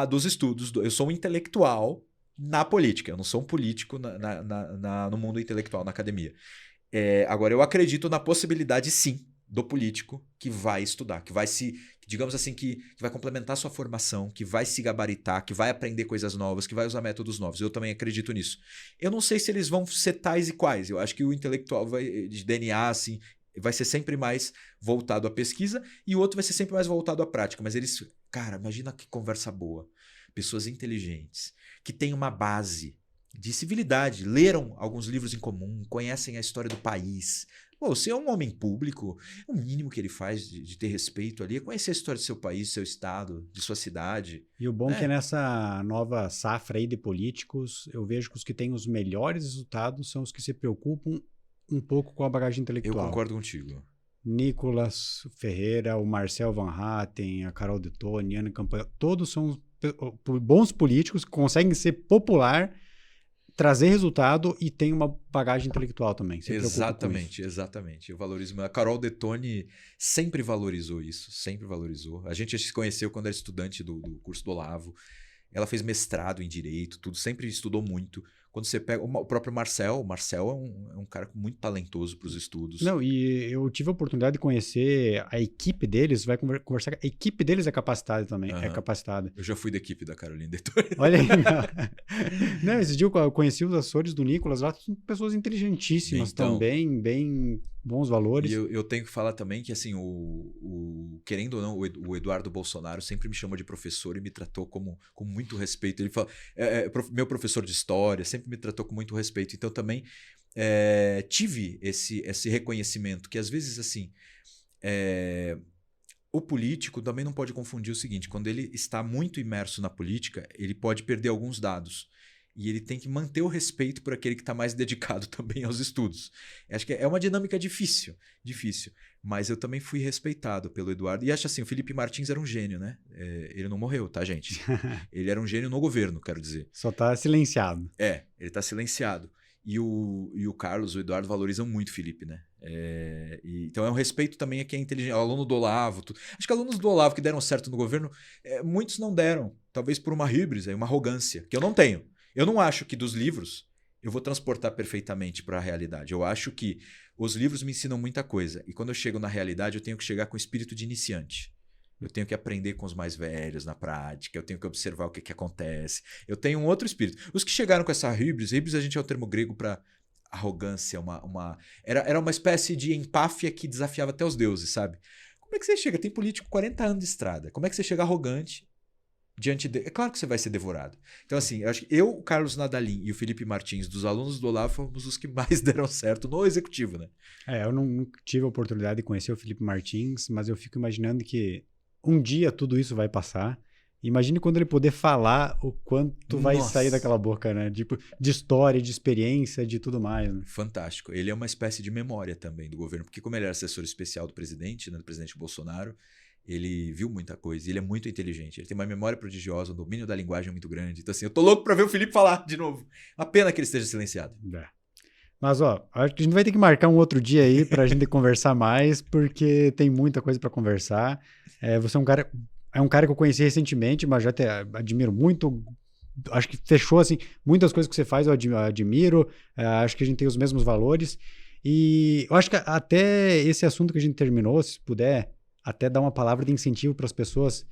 dos estudos. Eu sou um intelectual na política. Eu não sou um político no mundo intelectual, na academia. Agora, eu acredito na possibilidade, sim, do político que vai estudar, que vai digamos assim, que vai complementar a sua formação, que vai se gabaritar, que vai aprender coisas novas, que vai usar métodos novos. Eu também acredito nisso. Eu não sei se eles vão ser tais e quais. Eu acho que o intelectual de DNA, assim, vai ser sempre mais voltado à pesquisa e o outro vai ser sempre mais voltado à prática. Mas cara, imagina que conversa boa. Pessoas inteligentes, que têm uma base de civilidade, leram alguns livros em comum, conhecem a história do país. Pô, você é um homem público, o mínimo que ele faz de ter respeito ali é conhecer a história do seu país, do seu estado, de sua cidade. E o bom é que nessa nova safra aí de políticos, eu vejo que os que têm os melhores resultados são os que se preocupam um pouco com a bagagem intelectual. Eu concordo contigo. Nicolas Ferreira, o Marcel Van Hatten, a Carol Detoni, Ana Campanha, todos são bons políticos que conseguem ser popular, trazer resultado e tem uma bagagem intelectual também. Exatamente. Eu valorizo. A Carol Detone sempre valorizou isso, sempre valorizou. A gente se conheceu quando era estudante do curso do Olavo. Ela fez mestrado em Direito, tudo, sempre estudou muito. Quando você pega o próprio Marcel, o Marcel é um cara muito talentoso para os estudos. Não, e eu tive a oportunidade de conhecer a equipe deles, vai conversar. A equipe deles é capacitada também, é capacitada. Eu já fui da equipe da Caroline Detone. Olha aí. Não, esses dias eu conheci os assessores do Nicolas lá, são pessoas inteligentíssimas então, também, bem bons valores. E eu tenho que falar também que, assim, querendo ou não, o Eduardo Bolsonaro sempre me chamou de professor e me tratou com muito respeito. Ele fala, meu professor de história, sempre me tratou com muito respeito. Então, também tive esse reconhecimento, que às vezes, assim, o político também não pode confundir o seguinte: quando ele está muito imerso na política, ele pode perder alguns dados. E ele tem que manter o respeito por aquele que está mais dedicado também aos estudos. Acho que é uma dinâmica difícil. Mas eu também fui respeitado pelo Eduardo. E acho assim, o Felipe Martins era um gênio, né? Ele não morreu, tá, gente? Ele era um gênio no governo, quero dizer. Só está silenciado. Ele está silenciado. E o Carlos, o Eduardo valorizam muito o Felipe, né? Então é um respeito também a quem é inteligente. Aluno do Olavo. Acho que alunos do Olavo que deram certo no governo, muitos não deram. Talvez por uma híbris, uma arrogância, que eu não tenho. Eu não acho que dos livros eu vou transportar perfeitamente para a realidade. Eu acho que os livros me ensinam muita coisa. E quando eu chego na realidade, eu tenho que chegar com o espírito de iniciante. Eu tenho que aprender com os mais velhos na prática. Eu tenho que observar o que acontece. Eu tenho um outro espírito. Os que chegaram com essa híbris a gente é o termo grego para arrogância. Era uma espécie de empáfia que desafiava até os deuses, sabe? Como é que você chega? Tem político com 40 anos de estrada. Como é que você chega arrogante? É claro que você vai ser devorado. Então, assim, eu acho que o Carlos Nadalim e o Felipe Martins, dos alunos do Olavo, fomos os que mais deram certo no executivo, né? Eu não tive a oportunidade de conhecer o Felipe Martins, mas eu fico imaginando que um dia tudo isso vai passar. Imagine quando ele poder falar o quanto vai sair daquela boca, né? Tipo, de história, de experiência, de tudo mais. Né? Fantástico. Ele é uma espécie de memória também do governo, porque como ele era assessor especial do presidente, né, do presidente Bolsonaro, ele viu muita coisa, ele é muito inteligente, ele tem uma memória prodigiosa, um domínio da linguagem muito grande. Então, assim, eu tô louco pra ver o Felipe falar de novo. Uma pena que ele esteja silenciado. Mas, acho que a gente vai ter que marcar um outro dia aí pra gente conversar mais, porque tem muita coisa pra conversar. Você é um cara que eu conheci recentemente, mas já admiro muito. Acho que fechou, assim, muitas coisas que você faz eu admiro. Acho que a gente tem os mesmos valores. E eu acho que até esse assunto que a gente terminou, se puder até dar uma palavra de incentivo para as pessoas,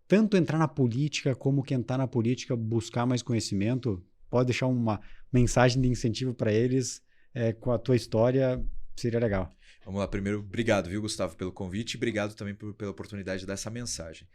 tanto entrar na política como quem está na política, buscar mais conhecimento, pode deixar uma mensagem de incentivo para eles com a tua história, seria legal. Vamos lá, primeiro, obrigado, viu, Gustavo, pelo convite e obrigado também pela oportunidade de dar essa mensagem.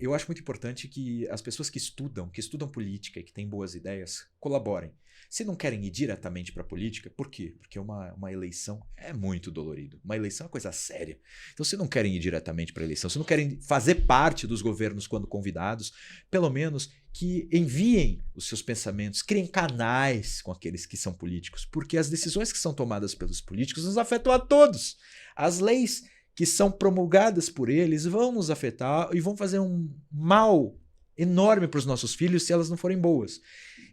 Eu acho muito importante que as pessoas que estudam política e que têm boas ideias, colaborem. Se não querem ir diretamente para a política, por quê? Porque uma eleição é muito dolorido. Uma eleição é uma coisa séria. Então, se não querem ir diretamente para a eleição, se não querem fazer parte dos governos quando convidados, pelo menos que enviem os seus pensamentos, criem canais com aqueles que são políticos, porque as decisões que são tomadas pelos políticos nos afetam a todos. As leis que são promulgadas por eles vão nos afetar e vão fazer um mal enorme para os nossos filhos se elas não forem boas.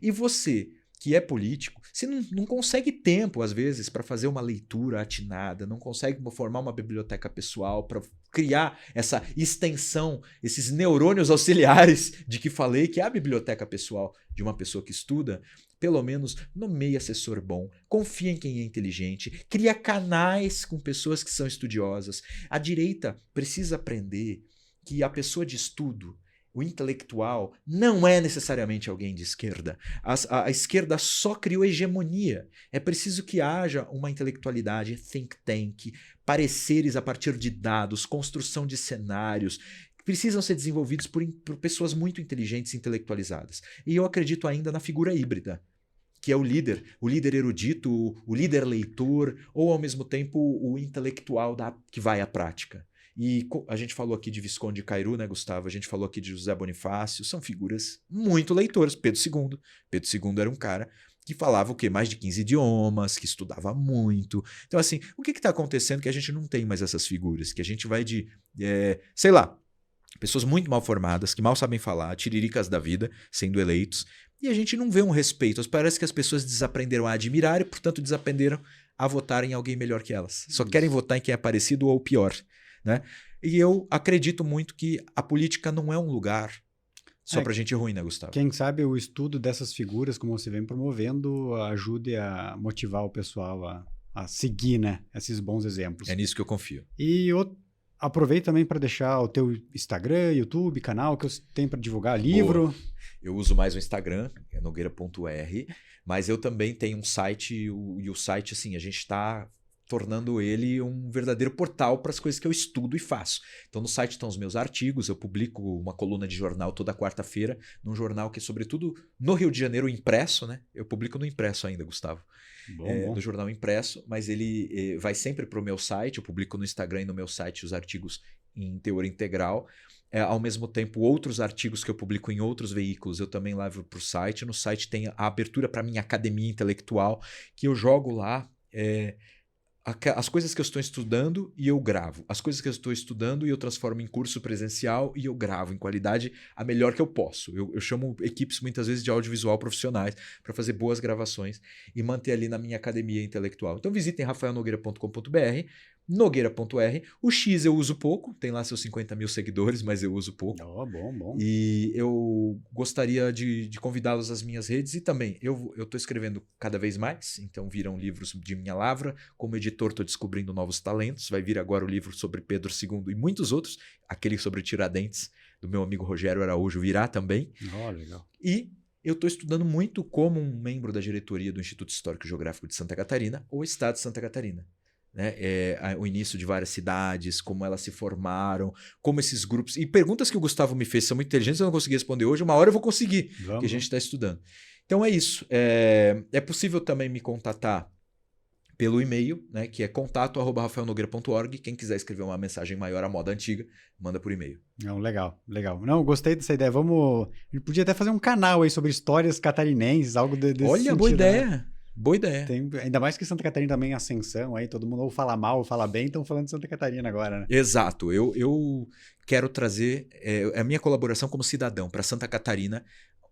E você, que é político, você não consegue tempo, às vezes, para fazer uma leitura atinada, não consegue formar uma biblioteca pessoal para criar essa extensão, esses neurônios auxiliares de que falei, que é a biblioteca pessoal de uma pessoa que estuda. Pelo menos nomeie assessor bom, confie em quem é inteligente, cria canais com pessoas que são estudiosas. A direita precisa aprender que a pessoa de estudo, o intelectual, não é necessariamente alguém de esquerda. A esquerda só criou hegemonia. É preciso que haja uma intelectualidade, think tank, pareceres a partir de dados, construção de cenários, que precisam ser desenvolvidos por pessoas muito inteligentes e intelectualizadas. E eu acredito ainda na figura híbrida, que é o líder erudito, o líder leitor, ou ao mesmo tempo o intelectual que vai à prática. E a gente falou aqui de Visconde Cairu, né, Gustavo? A gente falou aqui de José Bonifácio, são figuras muito leitoras. Pedro II era um cara que falava o quê? Mais de 15 idiomas, que estudava muito. Então, assim, o que está acontecendo que a gente não tem mais essas figuras? Que a gente vai de, sei lá, Pessoas muito mal formadas, que mal sabem falar, tiriricas da vida, sendo eleitos. E a gente não vê um respeito. Parece que as pessoas desaprenderam a admirar e, portanto, desaprenderam a votar em alguém melhor que elas. Só querem votar em quem é parecido ou pior, né? E eu acredito muito que a política não é um lugar só pra gente ruim, né, Gustavo? Quem sabe o estudo dessas figuras, como você vem promovendo, ajude a motivar o pessoal a seguir, né, esses bons exemplos. É nisso que eu confio. E aproveita também para deixar o teu Instagram, YouTube, canal que eu tenho para divulgar livro. Boa. Eu uso mais o Instagram, é nogueira.r, mas eu também tenho um site, e o site, assim, a gente está tornando ele um verdadeiro portal para as coisas que eu estudo e faço. Então no site estão os meus artigos, eu publico uma coluna de jornal toda quarta-feira, num jornal que é sobretudo no Rio de Janeiro impresso, né? Eu publico no impresso ainda, Gustavo. Bom. No jornal impresso, mas ele vai sempre para o meu site, eu publico no Instagram e no meu site os artigos em teor integral. Ao mesmo tempo, outros artigos que eu publico em outros veículos, eu também levo para o site. No site tem a abertura para a minha academia intelectual, que eu jogo lá as coisas que eu estou estudando e eu gravo. As coisas que eu estou estudando e eu transformo em curso presencial e eu gravo em qualidade a melhor que eu posso. Eu chamo equipes muitas vezes de audiovisual profissionais para fazer boas gravações e manter ali na minha academia intelectual. Então visitem rafaelnogueira.com.br, nogueira.r. O X eu uso pouco, tem lá seus 50 mil seguidores, mas eu uso pouco. Bom. E eu gostaria de convidá-los às minhas redes e também eu estou escrevendo cada vez mais, então virão livros de minha lavra. Como editor estou descobrindo novos talentos, vai vir agora o livro sobre Pedro II e muitos outros, aquele sobre Tiradentes do meu amigo Rogério Araújo virá também. Legal. E eu estou estudando muito como um membro da diretoria do Instituto Histórico e Geográfico de Santa Catarina, o Estado de Santa Catarina. Né? O início de várias cidades, como elas se formaram, como esses grupos... E perguntas que o Gustavo me fez são muito inteligentes, eu não consegui responder hoje, uma hora eu vou conseguir, que a gente está estudando. Então é isso. É possível também me contatar pelo e-mail, né, que é contato@rafaelnogueira.org. Quem quiser escrever uma mensagem maior à moda antiga, manda por e-mail. Não, legal. Não, gostei dessa ideia. A gente podia até fazer um canal aí sobre histórias catarinenses, algo desse Olha, sentido, boa ideia. Né? Boa ideia. Ainda mais que Santa Catarina também é ascensão, aí todo mundo ou fala mal ou fala bem, estão falando de Santa Catarina agora, né? Exato. Eu quero trazer a minha colaboração como cidadão para Santa Catarina,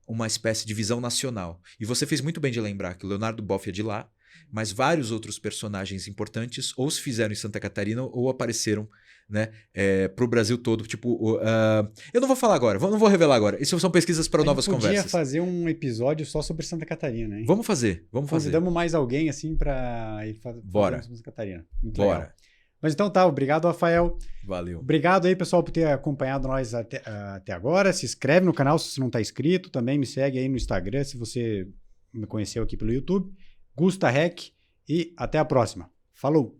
uma espécie de visão nacional. E você fez muito bem de lembrar que o Leonardo Boff é de lá, mas vários outros personagens importantes ou se fizeram em Santa Catarina ou apareceram, né, para o Brasil todo. Tipo, eu não vou falar agora, não vou revelar agora. Isso são pesquisas para novas conversas. Podia fazer um episódio só sobre Santa Catarina, hein? Vamos fazer. Convidamos mais alguém assim para ir fazer Bora. Santa Catarina. Muito Bora. Legal. Mas então tá, obrigado, Rafael. Valeu. Obrigado aí, pessoal, por ter acompanhado nós até agora. Se inscreve no canal se você não está inscrito. Também me segue aí no Instagram se você me conheceu aqui pelo YouTube. Gusta Rec e até a próxima. Falou!